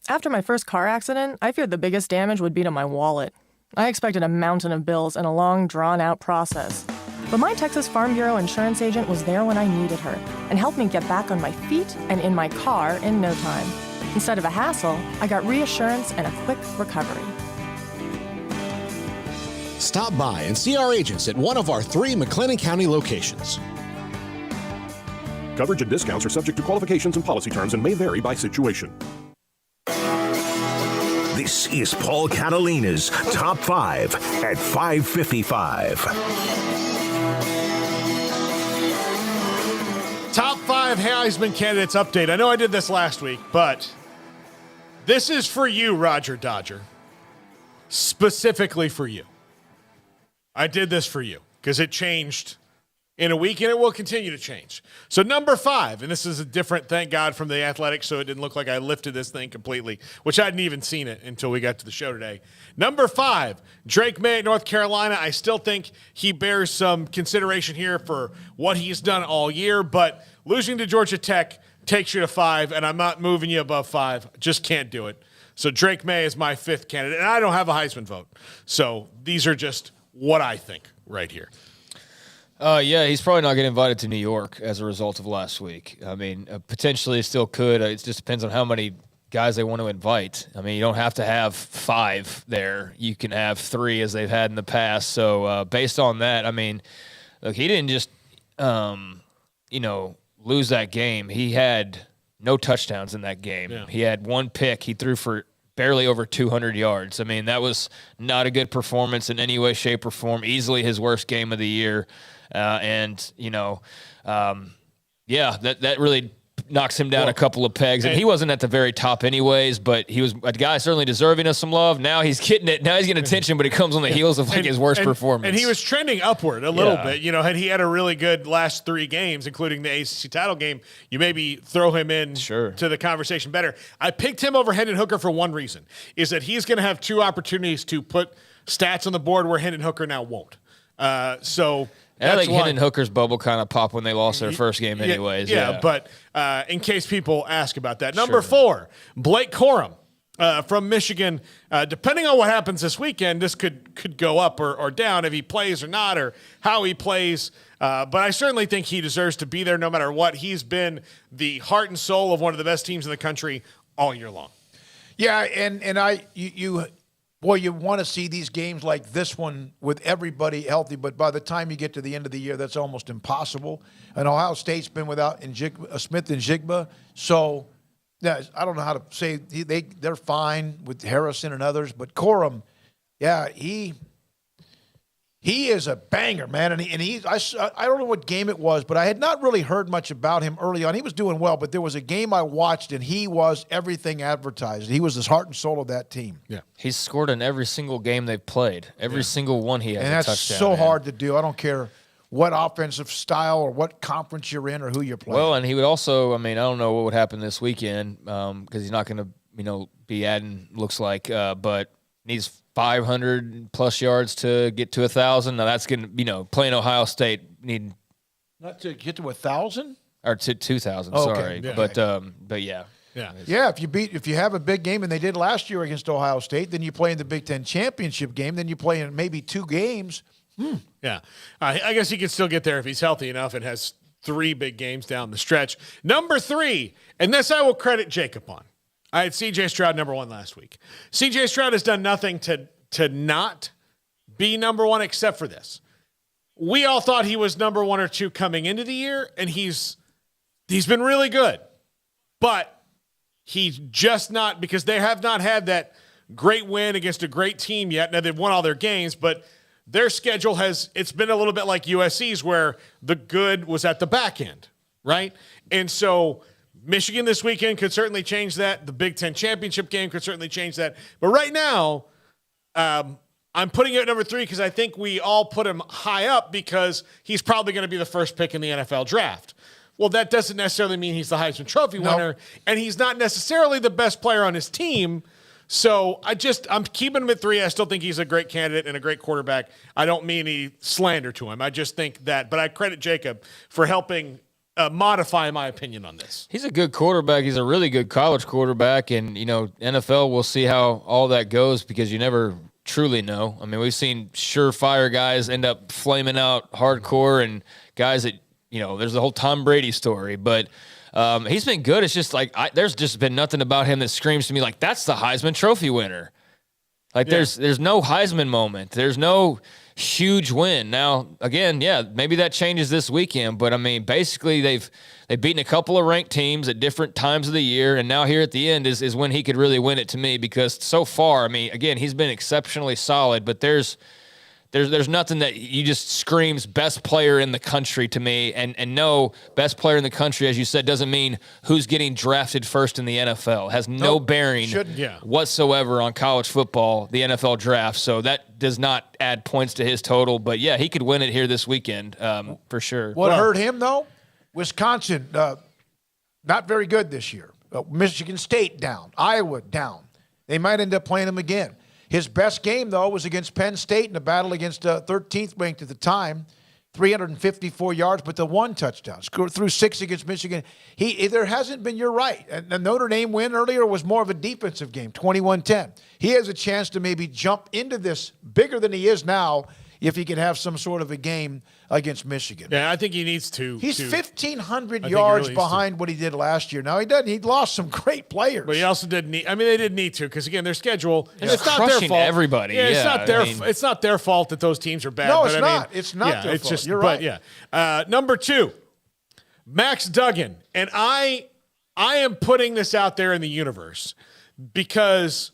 After my first car accident, I feared the biggest damage would be to my wallet. I expected a mountain of bills and a long, drawn-out process. But my Texas Farm Bureau insurance agent was there when I needed her and helped me get back on my feet and in my car in no time. Instead of a hassle, I got reassurance and a quick recovery. Stop by and see our agents at one of our 3 McLean County locations. Coverage and discounts are subject to qualifications and policy terms and may vary by situation. This is Paul Catalina's Top 5 at 5:55. Top 5 Heisman candidates update. I know I did this last week, but this is for you, Roger Dodger. Specifically for you. I did this for you because it changed in a week, and it will continue to change. So number 5, and this is a different, thank God, from the Athletics, so it didn't look like I lifted this thing completely, which I hadn't even seen it until we got to the show today. Number 5, Drake May at North Carolina. I still think he bears some consideration here for what he's done all year, but losing to Georgia Tech takes you to 5, and I'm not moving you above 5. Just can't do it. So Drake May is my 5th candidate, and I don't have a Heisman vote. So these are just what I think right here. Yeah, he's probably not getting invited to New York as a result of last week. I mean, potentially still could. It just depends on how many guys they want to invite. I mean, you don't have to have 5 there. You can have 3 as they've had in the past. So based on that, I mean, look, he didn't just, lose that game. He had no touchdowns in that game. Yeah. He had 1 pick. He threw for barely over 200 yards. I mean, that was not a good performance in any way, shape, or form. Easily his worst game of the year. That really knocks him down a couple of pegs. And he wasn't at the very top anyways, but he was a guy certainly deserving of some love. Now he's getting it. Now he's getting attention, but it comes on the heels of his worst performance. And he was trending upward a little bit. Had he had a really good last 3 games, including the ACC title game, you maybe throw him in to the conversation better. I picked him over Hendon Hooker for one reason, is that he's going to have 2 opportunities to put stats on the board where Hendon Hooker now won't. And I think Hendon Hooker's bubble kind of popped when they lost their first game anyways. Yeah, but in case people ask about that. Number 4, Blake Corum from Michigan. Depending on what happens this weekend, this could go up or down if he plays or not or how he plays. But I certainly think he deserves to be there no matter what. He's been the heart and soul of one of the best teams in the country all year long. Yeah, and you want to see these games like this one with everybody healthy, but by the time you get to the end of the year, that's almost impossible. And Ohio State's been without Smith and Jigba, so I don't know how to say they're fine with Harrison and others, but Corum, he is a banger, man. And I don't know what game it was, but I had not really heard much about him early on. He was doing well, but there was a game I watched, and he was everything advertised. He was the heart and soul of that team. Yeah, he's scored in every single game they've played. Every single one he has a touchdown. And that's so hard to do. I don't care what offensive style or what conference you're in or who you're playing. Well, and he would also, I don't know what would happen this weekend because he's not going to, be adding, looks like, but needs 500 plus yards to get to 1,000. Now that's going to, playing Ohio State need not to get to 1,000 or to 2,000. Okay. Sorry, Yeah. but yeah. Yeah, if you have a big game, and they did last year against Ohio State, then you play in the Big Ten championship game, then you play in maybe 2 games. Yeah, I guess he can still get there if he's healthy enough and has 3 big games down the stretch. Number 3, and this I will credit Jacob on. I had C.J. Stroud number 1 last week. C.J. Stroud has done nothing to not be number 1 except for this. We all thought he was number 1 or 2 coming into the year, and he's been really good. But he's just not, because they have not had that great win against a great team yet. Now, they've won all their games, but their schedule it's been a little bit like USC's, where the good was at the back end, right? And so Michigan this weekend could certainly change that. The Big Ten championship game could certainly change that. But right now, I'm putting it at number 3 because I think we all put him high up because he's probably going to be the first pick in the NFL draft. Well, that doesn't necessarily mean he's the Heisman Trophy winner, and he's not necessarily the best player on his team. So I'm keeping him at 3. I still think he's a great candidate and a great quarterback. I don't mean any slander to him. I just think that, but I credit Jacob for helping modify my opinion on this. He's a good quarterback. He's a really good college quarterback, and NFL, we'll see how all that goes because you never truly know. I mean, we've seen surefire guys end up flaming out hardcore, and guys that there's the whole Tom Brady story, but. He's been good. It's just like there's just been nothing about him that screams to me like that's the Heisman Trophy winner. Like there's no Heisman moment. There's no huge win. Now again, maybe that changes this weekend. But I mean, basically they've beaten a couple of ranked teams at different times of the year, and now here at the end is when he could really win it to me because so far, I mean, again, he's been exceptionally solid. But there's nothing that you just screams best player in the country to me. And no, best player in the country, as you said, doesn't mean who's getting drafted first in the NFL. It has no bearing whatsoever on college football, the NFL draft. So that does not add points to his total. But, he could win it here this weekend for sure. What hurt him, though? Wisconsin, not very good this year. Michigan State down. Iowa down. They might end up playing him again. His best game, though, was against Penn State in a battle against 13th ranked at the time, 354 yards, but the 1 touchdown. Scored through 6 against Michigan. There hasn't been, you're right. And the Notre Dame win earlier was more of a defensive game, 21-10. He has a chance to maybe jump into this bigger than he is now if he can have some sort of a game against Michigan. Yeah, I think he needs to. He's 1,500 yards behind what he did last year. Now, he doesn't. He lost some great players. But he also didn't need – I mean, they didn't need to because, again, their schedule – it's not their fault. Everybody. Yeah, it's not their fault that those teams are bad. No, it's not. It's not their fault. Just, you're right. Number 2, Max Duggan. And I am putting this out there in the universe because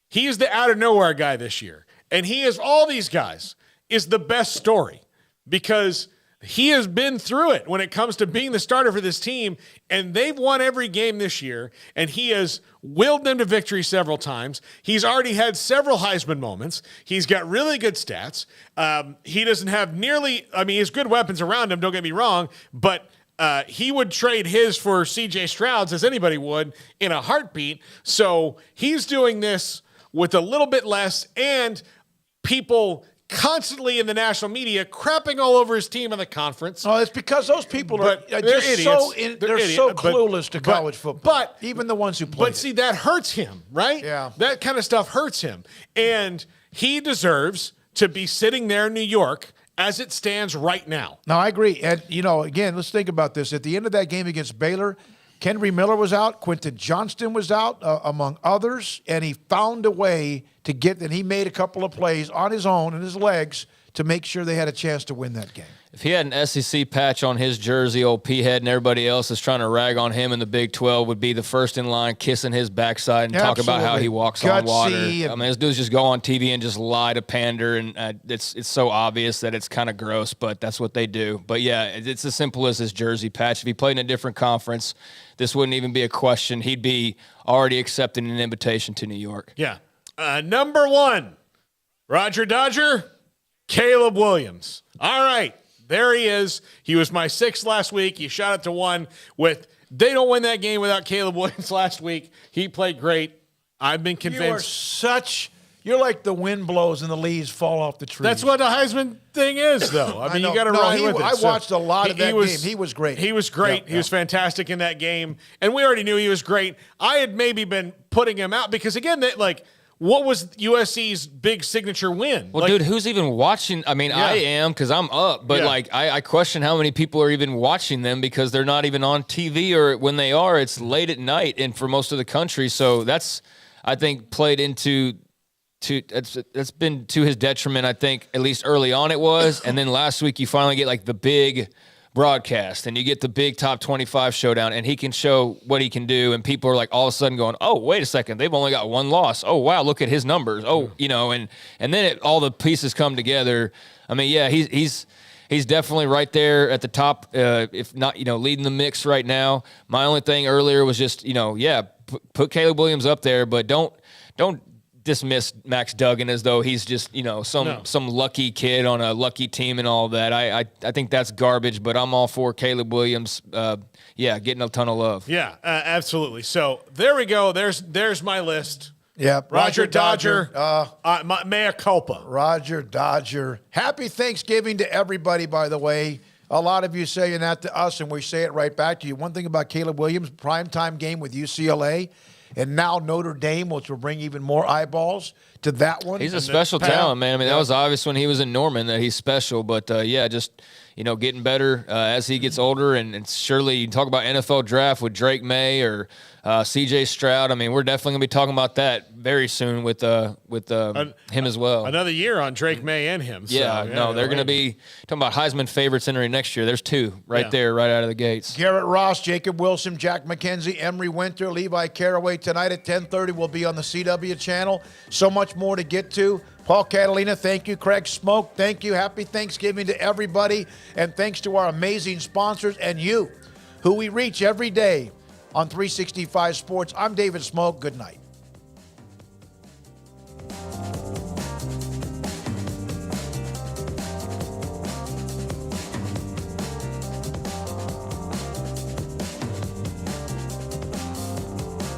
he is the out-of-nowhere guy this year. And he is all these guys – is the best story because he has been through it when it comes to being the starter for this team, and they've won every game this year, and he has willed them to victory several times. He's already had several Heisman moments. He's got really good stats. He doesn't have he has good weapons around him, don't get me wrong, but he would trade his for C.J. Stroud's as anybody would in a heartbeat. So he's doing this with a little bit less, and people constantly in the national media crapping all over his team in the conference. Oh, it's because those people are just so clueless to college football. But even the ones who play. But see, that hurts him, right? Yeah. That kind of stuff hurts him. And he deserves to be sitting there in New York as it stands right now. No, I agree. And, again, let's think about this. At the end of that game against Baylor, Henry Miller was out, Quentin Johnston was out, among others, and he found a way to get – and he made a couple of plays on his own and his legs to make sure they had a chance to win that game. If he had an SEC patch on his jersey, old P-Head and everybody else is trying to rag on him in the Big 12 would be the first in line kissing his backside and talk about how he walks on water. I mean, this dude's just go on TV and just lie to pander, and it's so obvious that it's kind of gross, but that's what they do. But, it's as simple as his jersey patch. If he played in a different conference, this wouldn't even be a question. He'd be already accepting an invitation to New York. Yeah. Number 1, Roger Dodger, Caleb Williams. All right. There he is. He was my 6th last week. He shot it to 1 with – they don't win that game without Caleb Williams last week. He played great. I've been convinced. You're like the wind blows and the leaves fall off the trees. That's what the Heisman thing is, though. I mean, you got to ride with it. I watched a lot of that game. He was great. He was great. He was fantastic in that game. And we already knew he was great. I had maybe been putting him out because, again, what was USC's big signature win? Well, dude, who's even watching? I mean, I am because I'm up, but I question how many people are even watching them because they're not even on TV, or when they are, it's late at night and for most of the country. So that's, I think, played into that's been to his detriment. I think at least early on it was, and then last week you finally get the big broadcast and you get the big top 25 showdown and he can show what he can do, and people are all of a sudden going, oh, wait a second, they've only got 1 loss. Oh, wow, look at his numbers. Oh, and then all the pieces come together. I mean, he's definitely right there at the top, if not, leading the mix right now. My only thing earlier was just, put Caleb Williams up there, but don't dismiss Max Duggan as though he's just, some lucky kid on a lucky team and all that. I think that's garbage, but I'm all for Caleb Williams, getting a ton of love. Yeah, absolutely. So there we go. There's my list. Yeah, Roger Dodger. Mea culpa. Roger Dodger. Happy Thanksgiving to everybody, by the way. A lot of you saying that to us, and we say it right back to you. One thing about Caleb Williams, primetime game with UCLA, and now Notre Dame, which will bring even more eyeballs to that one. He's a special talent, man. I mean, that was obvious when he was in Norman that he's special. But, getting better as he gets older. And surely you talk about NFL draft with Drake May or C.J. Stroud. I mean, we're definitely going to be talking about that very soon with him as well. Another year on Drake May and him. So, they're going to be talking about Heisman favorites entering next year. There's two there right out of the gates. Garrett Ross, Jacob Wilson, Jack McKenzie, Emery Winter, Levi Caraway. Tonight at 10:30 will be on the CW channel. So much more to get to. Paul Catalina, thank you. Craig Smoak, thank you. Happy Thanksgiving to everybody. And thanks to our amazing sponsors and you, who we reach every day on 365 Sports. I'm David Smoak. Good night.